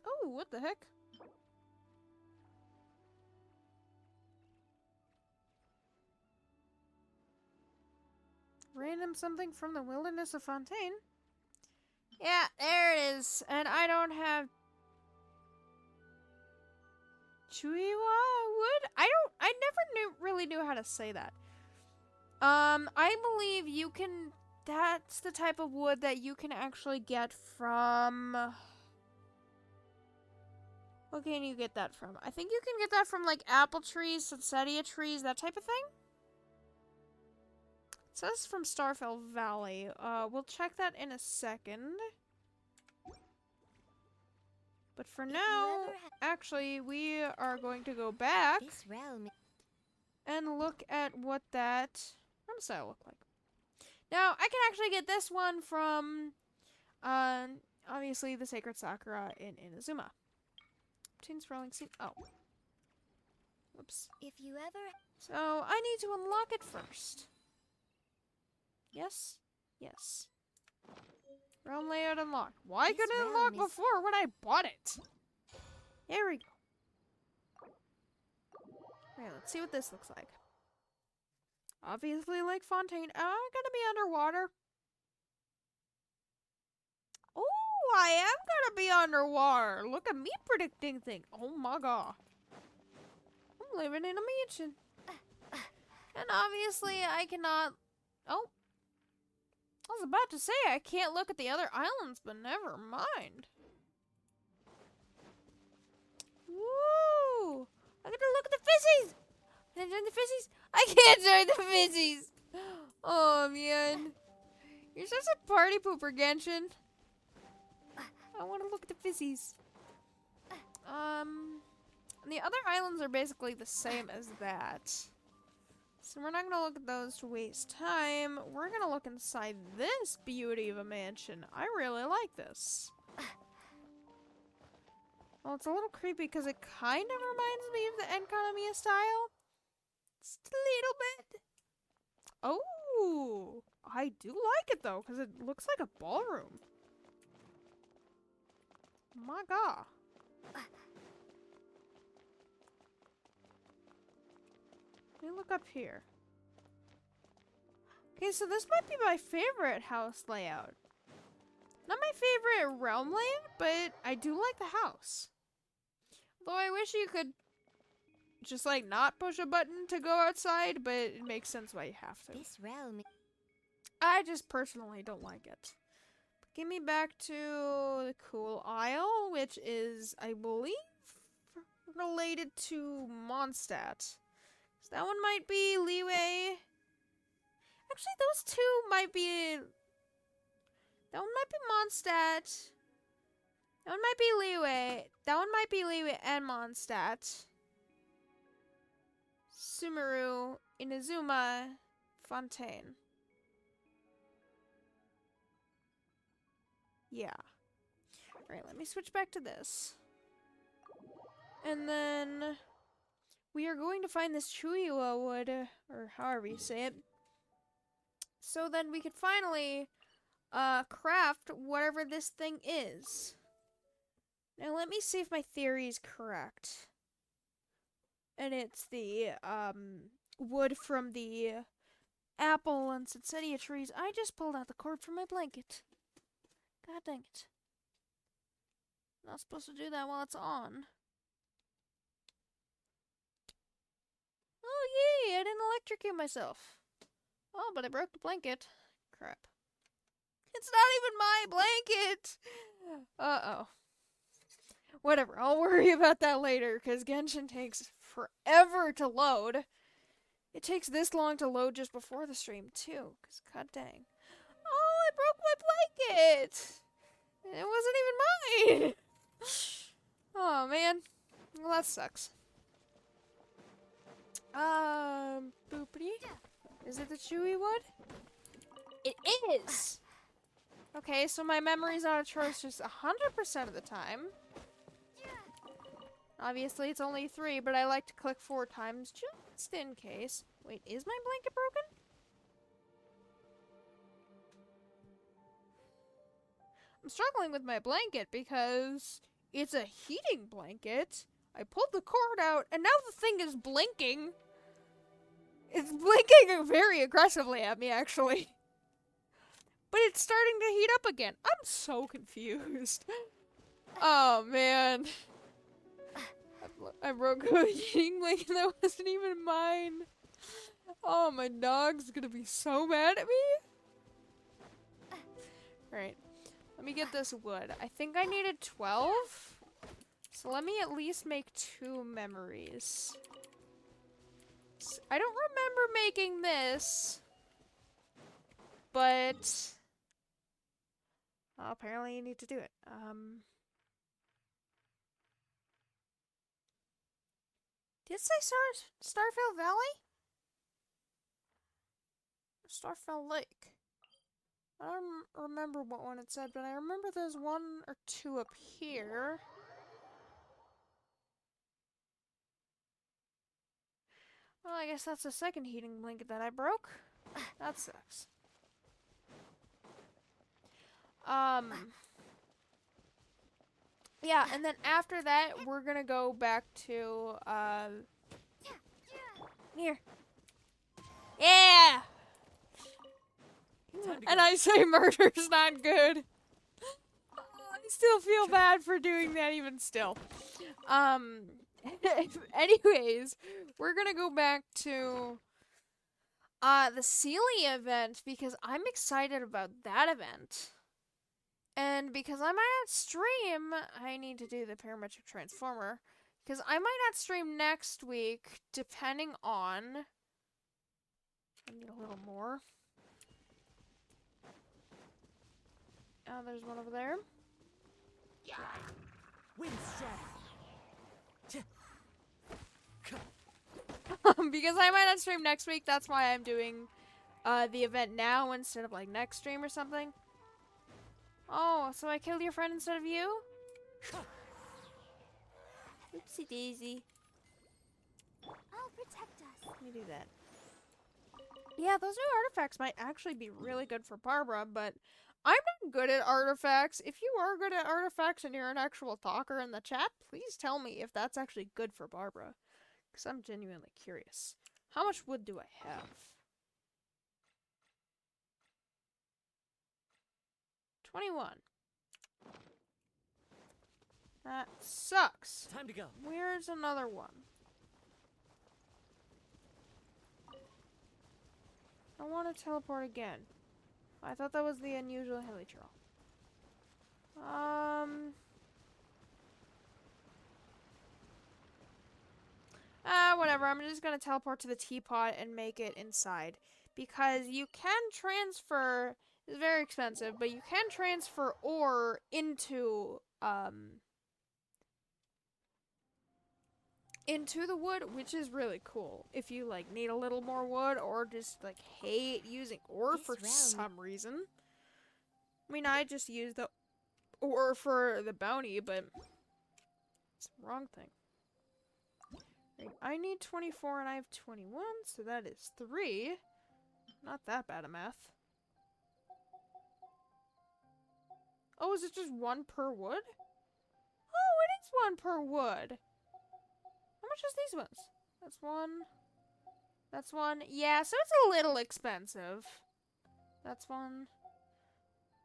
Oh, what the heck? Random something from the wilderness of Fontaine. Yeah, there it is. And I don't have Chuiwa wood? I never really knew how to say that. I believe you can, that's the type of wood that you can actually get from, what can you get that from? I think you can get that from like apple trees, Sunsetia trees, that type of thing. It says from Starfell Valley. We'll check that in a second. But for now, actually, we are going to go back and look at what that room style look like. Now, I can actually get this one from, obviously, the Sacred Sakura in Inazuma. Obtain swirling seed. Oh. Whoops. If you ever... So, I need to unlock it first. Yes? Yes. Realm layout unlocked. Why couldn't it unlock before when I bought it? There we go. Alright, let's see what this looks like. Obviously, like Fontaine. I'm gonna be underwater. Oh, I am gonna be underwater. Look at me predicting things. Oh my god. I'm living in a mansion. And obviously, I cannot... Oh. I was about to say I can't look at the other islands, but never mind. Woo! I gotta look at the fizzies! Can I join the fizzies? I can't join the fizzies! Oh, man. You're such a party pooper, Genshin. I want to look at the fizzies. The other islands are basically the same as that. So we're not gonna look at those to waste time. We're gonna look inside this beauty of a mansion. I really like this. Well, it's a little creepy because it kind of reminds me of the Enkanomiya style. Just a little bit. Oh, I do like it though because it looks like a ballroom. My god. Let me look up here. Okay, so this might be my favorite house layout. Not my favorite realm layout, but I do like the house. Though I wish you could just like not push a button to go outside, but it makes sense why you have to. This realm... I just personally don't like it. But give me back to the Cool Isle, which is, I believe, related to Mondstadt. So that one might be Leeway. Actually, those two might be... That one might be Mondstadt. That one might be Leeway. That one might be Leeway and Mondstadt. Sumeru, Inazuma, Fontaine. Yeah. Alright, let me switch back to this. And then... we are going to find this Chuiwa wood, or however you say it. So then we could finally craft whatever this thing is. Now let me see if my theory is correct. And it's the wood from the apple and poinsettia trees. I just pulled out the cord from my blanket. God dang it. Not supposed to do that while it's on. Oh, yay! I didn't electrocute myself. Oh, but I broke the blanket. Crap. It's not even my blanket! Uh-oh. Whatever, I'll worry about that later, because Genshin takes forever to load. It takes this long to load just before the stream, too, because god dang. Oh, I broke my blanket! It wasn't even mine! Oh, man. Well, that sucks. Boopity. Is it the chewy wood? It is! Okay, so my memory's not atrocious 100% of the time. Obviously, it's only 3, but I like to click 4 times just in case. Wait, is my blanket broken? I'm struggling with my blanket because it's a heating blanket. I pulled the cord out, and now the thing is blinking. It's blinking very aggressively at me, actually. But it's starting to heat up again. I'm so confused. Oh, man. I broke a heating blanket that wasn't even mine. Oh, my dog's gonna be so mad at me. Right. Let me get this wood. I think I needed 12. So let me at least make 2 memories. I don't remember making this. But well, apparently you need to do it. Did it say Starfield Valley? Starfield Lake. I don't remember what one it said, but I remember there's 1 or 2 up here. Well, I guess that's the second heating blanket that I broke. That sucks. Yeah, and then after that, we're gonna go back to, here. Yeah! And I say murder's not good. I still feel bad for doing that even still. Anyways, we're gonna go back to, the Sealy event because I'm excited about that event. And because I might not stream, I need to do the parametric transformer. Because I might not stream next week, depending on... I need a little more. Oh, there's one over there. Yeah. Wind Because I might not stream next week, that's why I'm doing the event now instead of like next stream or something. Oh, so I killed your friend instead of you? Oopsie daisy. I'll protect us. Let me do that. Yeah, those new artifacts might actually be really good for Barbara, but I'm not good at artifacts. If you are good at artifacts and you're an actual talker in the chat, please tell me if that's actually good for Barbara. Because I'm genuinely curious. How much wood do I have? 21. That sucks. Time to go. Where's another one? I want to teleport again. I thought that was the unusual hilichurl. Whatever. I'm just gonna teleport to the teapot and make it inside. Because you can transfer... It's very expensive, but you can transfer ore into the wood, which is really cool. If you, like, need a little more wood or just, like, hate using ore for some reason. I mean, I just use the ore for the bounty, but it's the wrong thing. Right, I need 24 and I have 21, so that is 3. Not that bad of math. Oh, is it just 1 per wood? Oh, it is 1 per wood. How much is these ones? That's 1, That's one. Yeah, so it's a little expensive. That's one.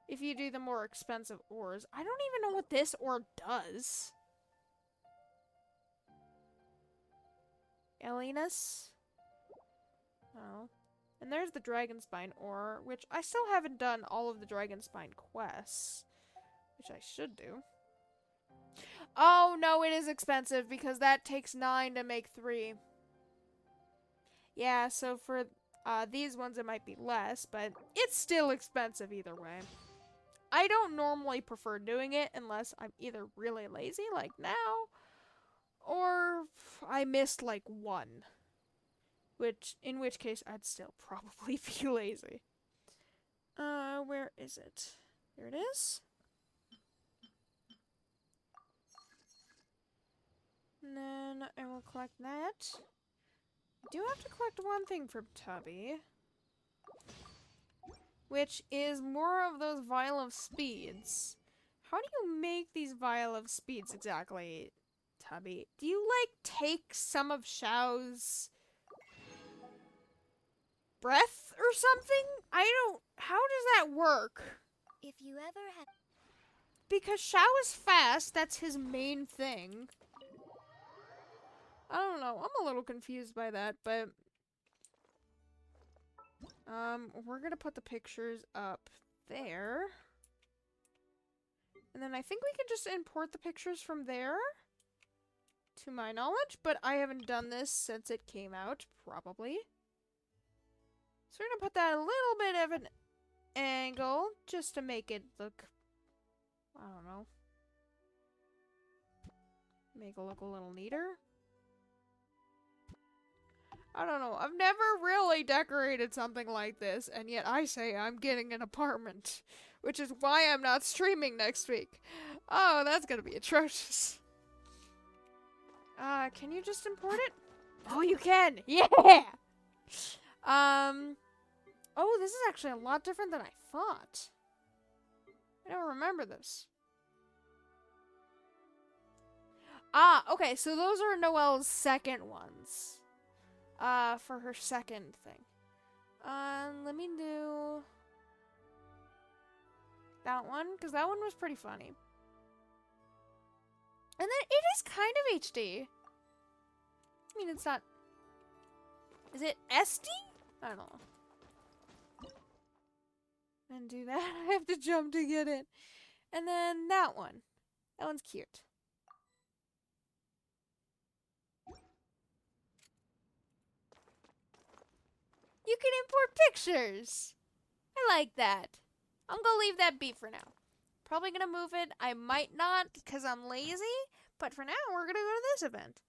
If you do the more expensive ores. I don't even know what this ore does. Elinus? Oh. And there's the Dragonspine ore, which I still haven't done all of the Dragonspine quests. Which I should do. Oh, no, it is expensive because that takes 9 to make 3. Yeah, so for these ones it might be less, but it's still expensive either way. I don't normally prefer doing it unless I'm either really lazy, like now, or I missed like one. In which case I'd still probably be lazy. Where is it? There it is. And then I will collect that. I do have to collect one thing from Tubby. Which is more of those Vial of Speeds. How do you make these Vial of Speeds exactly, Tubby? Do you, like, take some of Xiao's breath or something? How does that work? If you ever have... Because Xiao is fast, that's his main thing. I don't know, I'm a little confused by that, but... we're gonna put the pictures up there. And then I think we can just import the pictures from there. To my knowledge, but I haven't done this since it came out, probably. So we're gonna put that a little bit of an angle, just to make it look, I don't know. Make it look a little neater. I don't know. I've never really decorated something like this, and yet I say I'm getting an apartment. Which is why I'm not streaming next week. Oh, that's gonna be atrocious. Can you just import it? Oh, you can! Yeah! Oh, this is actually a lot different than I thought. I don't remember this. Okay, so those are Noelle's second ones. For her second thing. Let me do that one, because that one was pretty funny. And then it is kind of HD. I mean, it's not... Is it SD? I don't know. And do that. I have to jump to get it. And then that one. That one's cute. You can import pictures. I like that. I'm gonna leave that be for now. Probably gonna move it. I might not because I'm lazy. But for now, we're gonna go to this event.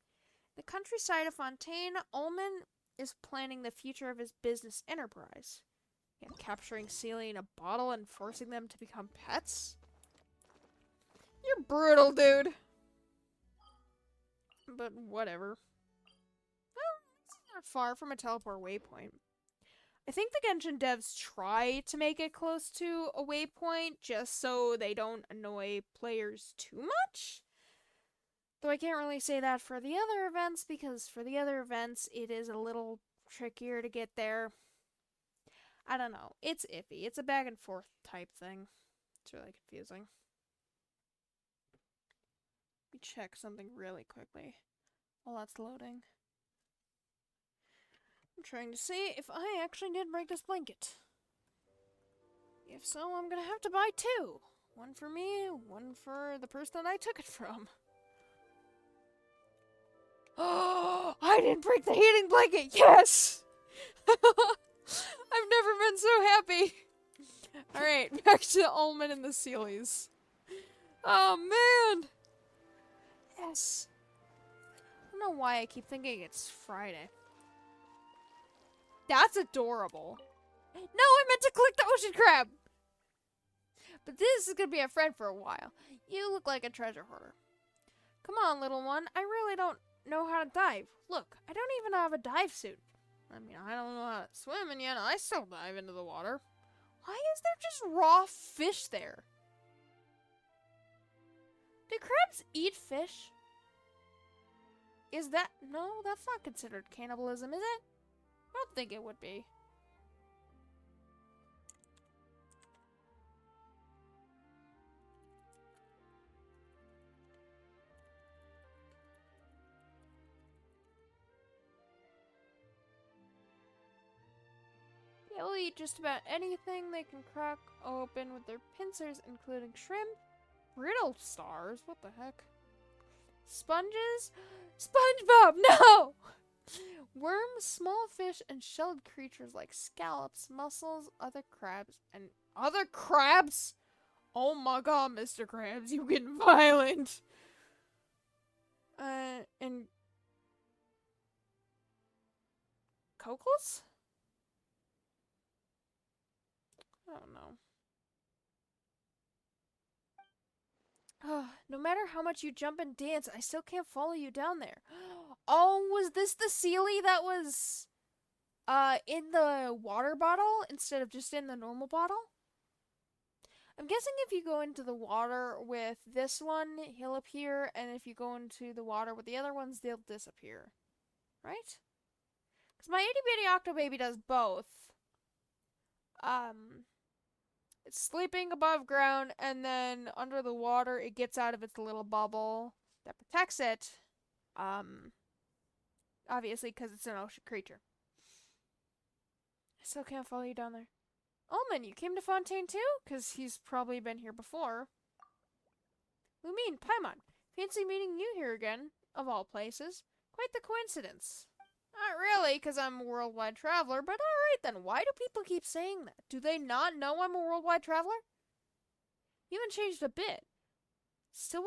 The countryside of Fontaine, Ullman is planning the future of his business enterprise. Yeah, capturing Celia in a bottle and forcing them to become pets? You're brutal, dude. But whatever. Well, it's not far from a teleport waypoint. I think the Genshin devs try to make it close to a waypoint just so they don't annoy players too much. Though I can't really say that for the other events, because for the other events, it is a little trickier to get there. I don't know. It's iffy. It's a back and forth type thing. It's really confusing. Let me check something really quickly while that's loading. I'm trying to see if I actually did break this blanket. If so, I'm gonna have to buy 2. One for me, one for the person that I took it from. Oh, I didn't break the heating blanket. Yes! I've never been so happy. Alright, back to Ullman and the Sealies. Oh, man! Yes. I don't know why I keep thinking it's Friday. That's adorable. No, I meant to click the ocean crab! But this is gonna be a friend for a while. You look like a treasure hoarder. Come on, little one. I really don't know how to dive. Look, I don't even have a dive suit. I mean, I don't know how to swim, and yet I still dive into the water. Why is there just raw fish there? Do crabs eat fish? Is that... No, that's not considered cannibalism, is it? don't think it would be. They'll eat just about anything they can crack open with their pincers, including shrimp, brittle stars, what the heck? Sponges? SpongeBob, no! Worms, small fish, and shelled creatures like scallops, mussels, other crabs, and other crabs? Oh my god, Mr. Krabs, you getting violent. And cockles? I don't know. No matter how much you jump and dance, I still can't follow you down there. Oh, was this the Sealy that was in the water bottle instead of just in the normal bottle? I'm guessing if you go into the water with this one, he'll appear, and if you go into the water with the other ones, they'll disappear. Right? Because my itty bitty octo baby does both. It's sleeping above ground, and then under the water, it gets out of its little bubble that protects it. Obviously, because it's an ocean creature. I still can't follow you down there. Omen, you came to Fontaine too? Because he's probably been here before. Lumine, Paimon, fancy meeting you here again, of all places. Quite the coincidence. Not really, because I'm a worldwide traveler, but alright then, why do people keep saying that? Do they not know I'm a worldwide traveler? You haven't changed a bit. Still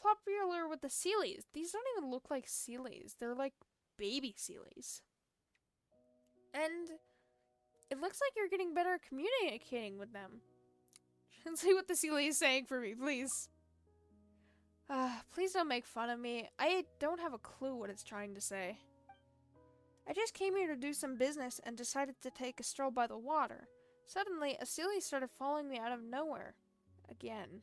popular with the Sealies. These don't even look like Sealies. They're like baby Sealies. And it looks like you're getting better at communicating with them. Translate what the Sealy is saying for me, please. Please don't make fun of me. I don't have a clue what it's trying to say. I just came here to do some business and decided to take a stroll by the water. Suddenly, a Sealy started following me out of nowhere. Again.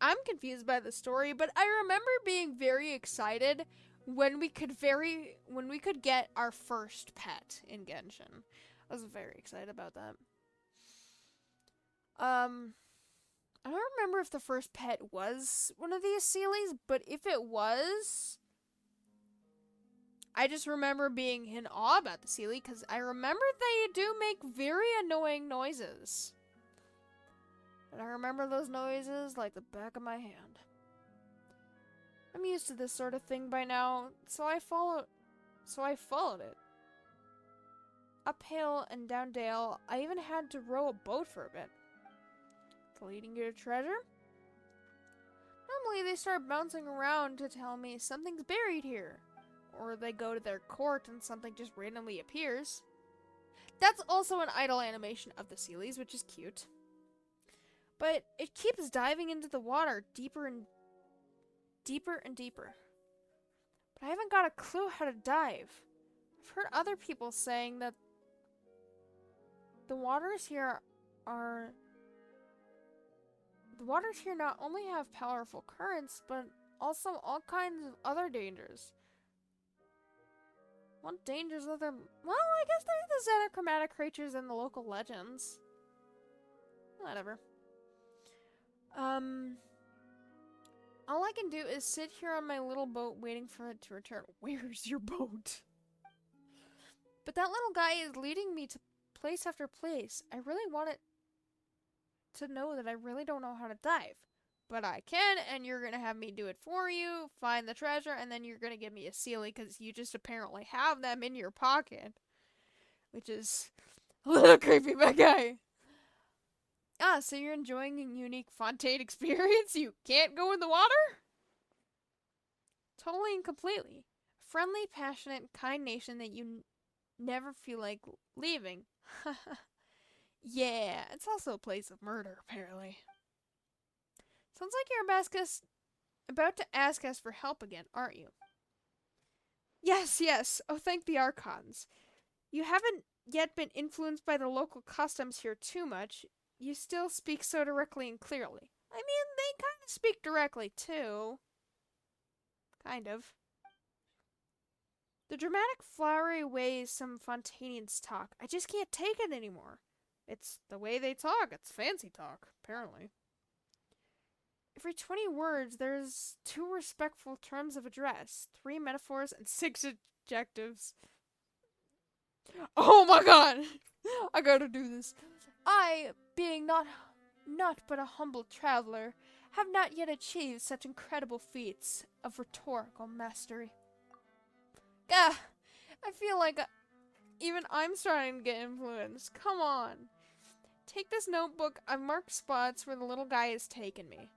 I'm confused by the story, but I remember being very excited when we could get our first pet in Genshin. I was very excited about that. I don't remember if the first pet was one of these Sealies, but if it was, I just remember being in awe about the Sealy because I remember they do make very annoying noises. And I remember those noises like the back of my hand. I'm used to this sort of thing by now, so I followed it. Uphill and down dale, I even had to row a boat for a bit. Leading you to treasure? Normally they start bouncing around to tell me something's buried here. Or they go to their court and something just randomly appears. That's also an idle animation of the Sealies, which is cute. But it keeps diving into the water deeper and deeper and deeper. But I haven't got a clue how to dive. I've heard other people saying that the waters here not only have powerful currents, but also all kinds of other dangers. What dangers are there? Well, I guess there's the xenochromatic creatures in the local legends. Whatever. All I can do is sit here on my little boat waiting for it to return. Where's your boat? But that little guy is leading me to place after place. I really want it to know that I really don't know how to dive. But I can, and you're going to have me do it for you, find the treasure, and then you're going to give me a Sealy because you just apparently have them in your pocket. Which is a little creepy, my guy. So you're enjoying a unique Fontaine experience? You can't go in the water? Totally and completely. Friendly, passionate, kind nation that you never feel like leaving. Yeah, it's also a place of murder, apparently. Sounds like you're about to ask us for help again, aren't you? Yes. Oh, thank the Archons. You haven't yet been influenced by the local customs here too much. You still speak so directly and clearly. I mean, they kind of speak directly, too. Kind of. The dramatic, flowery ways some Fontanians talk, I just can't take it anymore. It's the way they talk. It's fancy talk, apparently. Every 20 words, there's 2 respectful terms of address, 3 metaphors, and 6 adjectives. Oh my god! I gotta do this. I, being not but a humble traveler, have not yet achieved such incredible feats of rhetorical mastery. Gah! I feel like even I'm starting to get influenced. Come on. Take this notebook. I've marked spots where the little guy has taken me.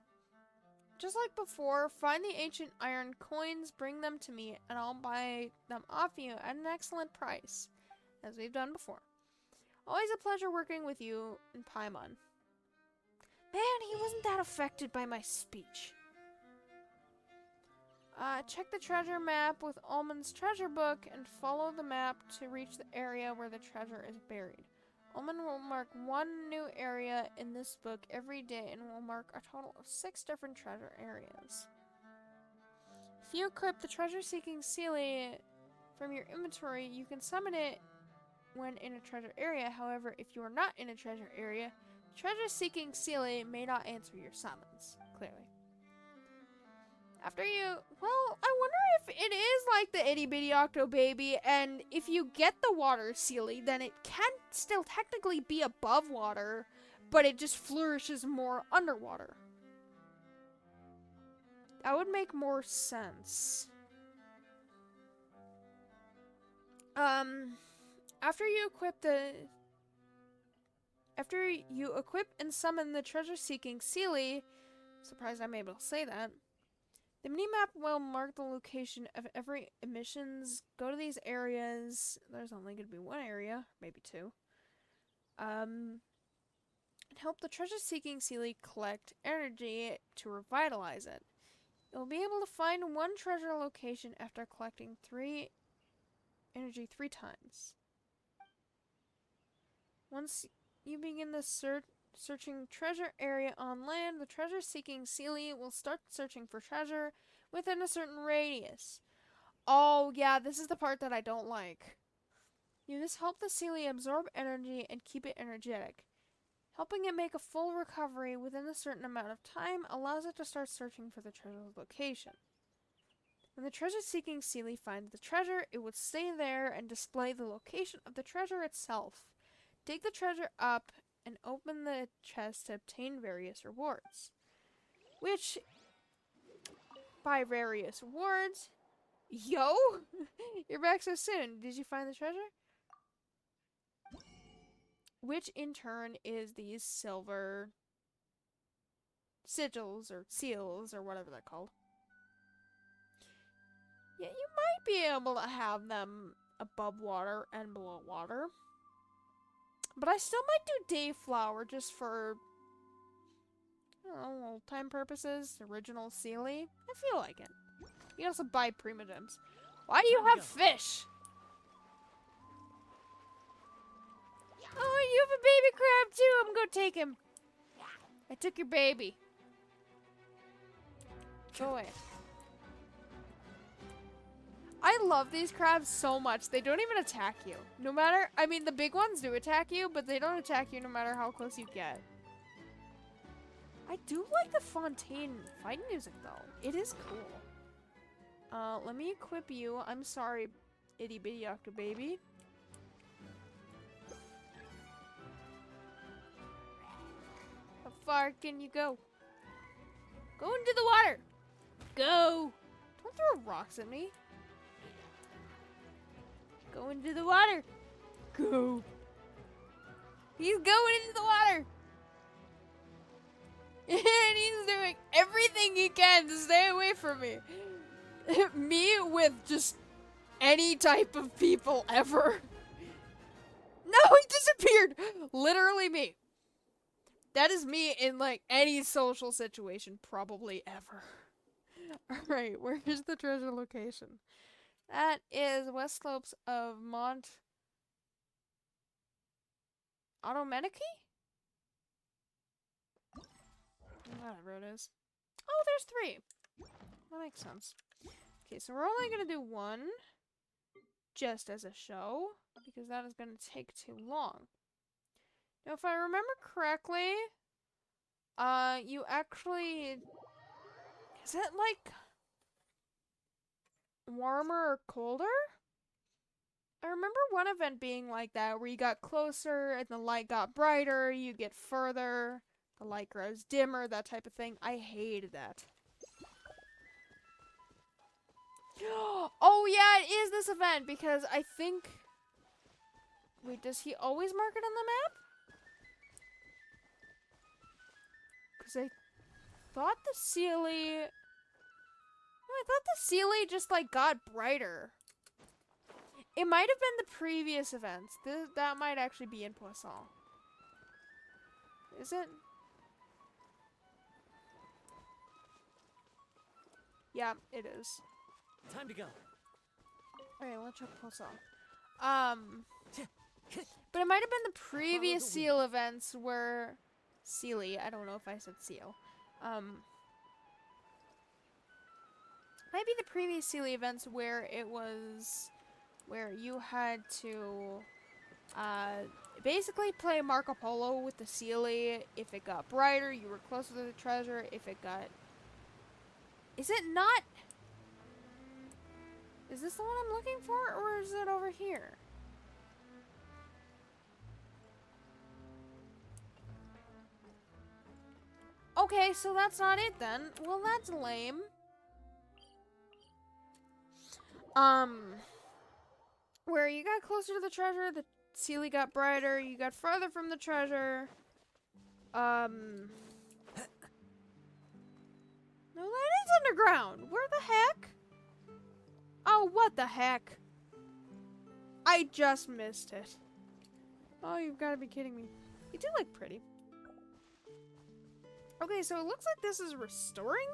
Just like before, find the ancient iron coins, bring them to me, and I'll buy them off you at an excellent price, as we've done before. Always a pleasure working with you in Paimon. Man, he wasn't that affected by my speech. Check the treasure map with Almond's treasure book and follow the map to reach the area where the treasure is buried. Almond will mark 1 new area in this book every day and will mark a total of 6 different treasure areas. If you equip the treasure-seeking Sealy from your inventory, you can summon it when in a treasure area. However, if you are not in a treasure area, the treasure-seeking Sealy may not answer your summons, clearly. After you, well, I wonder if it is like the Itty Bitty Octo Baby, and if you get the water Sealy, then it can still technically be above water, but it just flourishes more underwater. That would make more sense. After you equip and summon the treasure-seeking Sealy, surprised I'm able to say that, the minimap will mark the location of every emissions. Go to these areas. There's only going to be 1 area, maybe 2. And help the treasure-seeking Sealy collect energy to revitalize it. You'll be able to find 1 treasure location after collecting 3 energy 3 times. Once you begin the searching treasure area on land, the treasure-seeking Sealy will start searching for treasure within a certain radius. Oh, yeah, this is the part that I don't like. You just help the Sealy absorb energy and keep it energetic. Helping it make a full recovery within a certain amount of time allows it to start searching for the treasure's location. When the treasure-seeking Sealy finds the treasure, it would stay there and display the location of the treasure itself. Dig the treasure up and open the chest to obtain various rewards. Which, by various rewards... Yo! You're back so soon. Did you find the treasure? Which in turn is these silver sigils or seals or whatever they're called. Yeah, you might be able to have them above water and below water. But I still might do Dayflower just for, I don't know, old time purposes. Original Sealy. I feel like it. You can also buy Prima Gems. Why do you have fish? Oh, you have a baby crab too. I'm gonna take him. I took your baby. Go away. I love these crabs so much. They don't even attack you. No matter, I mean, the big ones do attack you, but they don't attack you no matter how close you get. I do like the Fontaine fighting music, though. It is cool. Let me equip you. I'm sorry, Itty Bitty Octo Baby. How far can you go? Go into the water! Go! Don't throw rocks at me. Go into the water. Go. He's going into the water. And he's doing everything he can to stay away from me. Me with just any type of people ever. No, he disappeared. Literally me. That is me in like any social situation probably ever. Alright, where's the treasure location? That is west slopes of Mont Automeniki? Whatever it is. Oh, there's 3. That makes sense. Okay, so we're only gonna do 1. just as a show, because that is going to take too long. Now, if I remember correctly, you actually... Is it, like, warmer or colder? I remember one event being like that, where you got closer and the light got brighter, you get further, the light grows dimmer, that type of thing. I hated that. Oh yeah, it is this event, because I think... Wait, does he always mark it on the map? Because I thought the Sealy... No, I thought the Sealy just, like, got brighter. It might have been the previous events. That might actually be in Poisson. Is it? Yeah, it is. Time to go. Alright, let's check Poisson. But it might have been the previous Seal events where... Sealy, I don't know if I said Seal. Might be the previous Sealy events where it was... Where you had to... basically play Marco Polo with the Sealy. If it got brighter, you were closer to the treasure. If it got... Is it not... Is this the one I'm looking for, or is it over here? Okay, so that's not it then. Well, that's lame. Where you got closer to the treasure, the Sealy got brighter, you got further from the treasure. No, that is underground. Where the heck? Oh, what the heck? I just missed it. Oh, you've got to be kidding me. You do look pretty. Okay, so it looks like this is restoring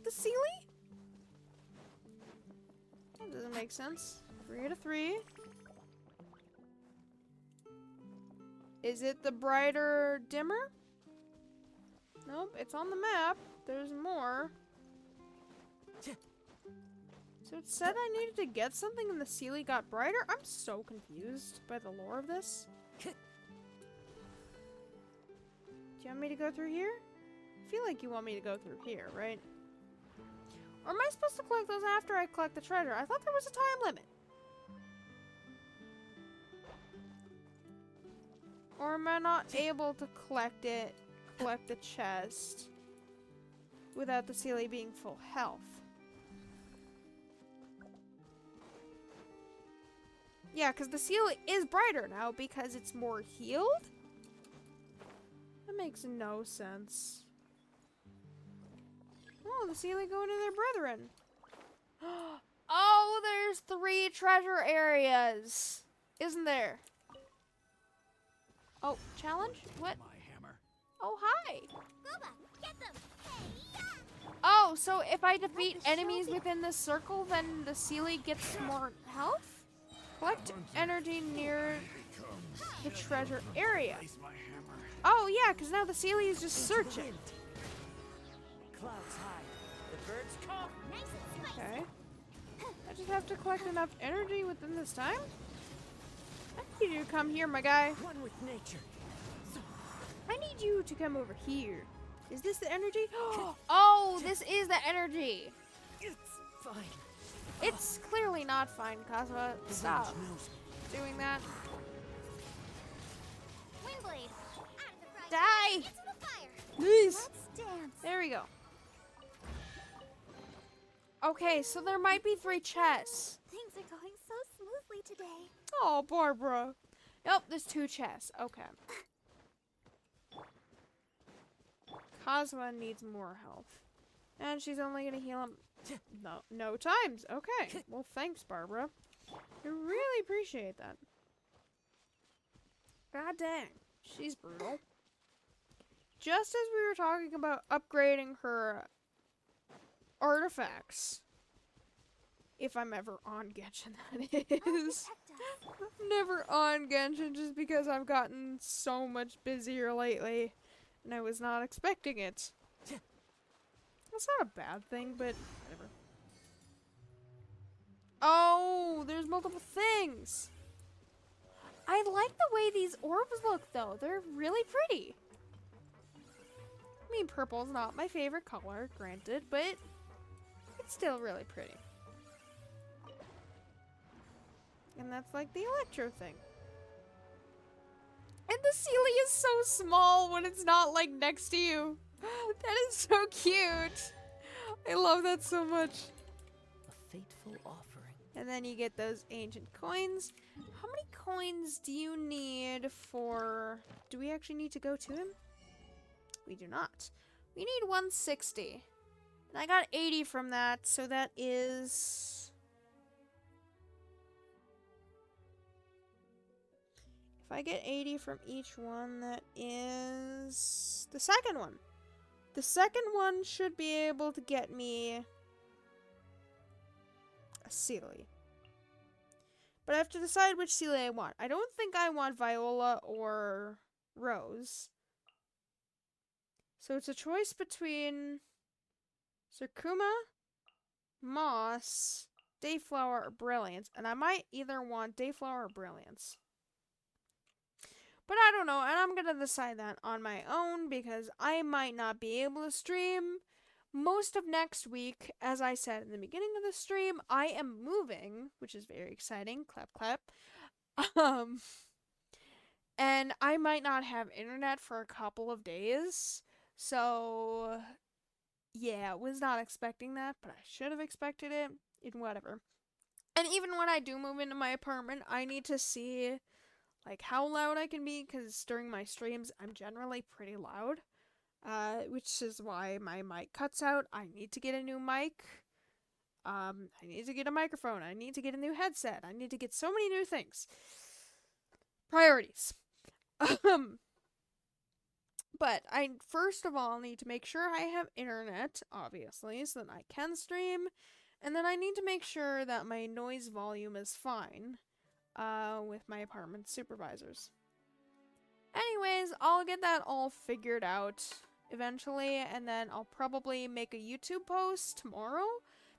the Sealy? That doesn't make sense. 3 out of 3. Is it the brighter dimmer? Nope, it's on the map. There's more. So it said I needed to get something and the Sealy got brighter? I'm so confused by the lore of this. Do you want me to go through here? I feel like you want me to go through here, right? Or am I supposed to collect those after I collect the treasure? I thought there was a time limit. Or am I not able to collect the chest, without the Sealy being full health? Yeah, because the Sealy is brighter now because it's more healed? That makes no sense. Oh, the Sealy going to their brethren. Oh, there's 3 treasure areas. Isn't there? Oh, challenge? What? My hammer. Oh, hi. Gooba, get them! Hey-ya! Oh, so if I defeat enemies within this circle, then the Sealy gets more health? Collect energy near the treasure area. Oh, yeah, because now the Sealy is just searching. Clouds high. The birds come. Nice and spicy. Okay. I just have to collect enough energy within this time? I need you to come here, my guy. One with nature. I need you to come over here. Is this the energy? Oh, this is the energy. It's fine. It's clearly not fine, Kazuma. Stop doing that. Windblade, out of the frying Die! pan, into the fire. Please. Let's dance. There we go. Okay, so there might be 3 chests. Things are going so smoothly today. Oh, Barbara. Nope, there's 2 chests. Okay. Kazuma needs more health. And she's only gonna heal him no times. Okay. Well, thanks, Barbara. I really appreciate that. God dang. She's brutal. Just as we were talking about upgrading her artifacts. If I'm ever on Genshin, that is. I'm never on Genshin just because I've gotten so much busier lately. And I was not expecting it. That's not a bad thing, but whatever. Oh, no! There's multiple things! I like the way these orbs look, though. They're really pretty. I mean, purple's not my favorite color, granted, but it's still really pretty. And that's like the electro thing. And the ceiling is so small when it's not like next to you. That is so cute. I love that so much. A fateful offering. And then you get those ancient coins. How many coins do you need for... Do we actually need to go to him? We do not. We need 160. And I got 80 from that, so that is... If I get 80 from each one, that is the second one. The second one should be able to get me a Sealy. But I have to decide which Sealy I want. I don't think I want Viola or Rose. So it's a choice between Circuma, Moss, Dayflower, or Brilliance. And I might either want Dayflower or Brilliance. But I don't know, and I'm going to decide that on my own because I might not be able to stream most of next week. As I said in the beginning of the stream, I am moving, which is very exciting. Clap, clap. And I might not have internet for a couple of days. So, yeah, was not expecting that, but I should have expected it. And whatever. And even when I do move into my apartment, I need to see like how loud I can be, because during my streams I'm generally pretty loud, which is why my mic cuts out. I need to get a new mic. I need to get a microphone. I need to get a new headset. I need to get so many new things. Priorities. But I first of all need to make sure I have internet, obviously, so that I can stream, and then I need to make sure that my noise volume is fine. With my apartment supervisors. Anyways, I'll get that all figured out eventually, and then I'll probably make a YouTube post tomorrow,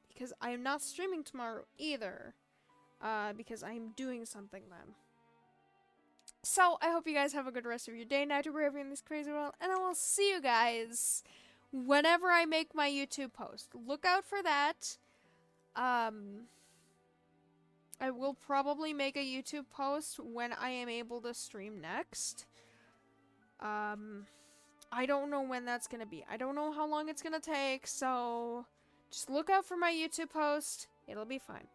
because I'm not streaming tomorrow either, because I'm doing something then. So, I hope you guys have a good rest of your day, night, or wherever you're in this crazy world, and I will see you guys whenever I make my YouTube post. Look out for that. I will probably make a YouTube post when I am able to stream next. I don't know when that's gonna be. I don't know how long it's gonna take, so just look out for my YouTube post. It'll be fine.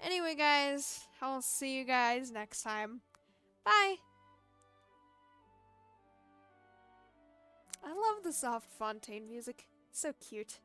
Anyway, guys, I'll see you guys next time. Bye! I love the soft Fontaine music. It's so cute.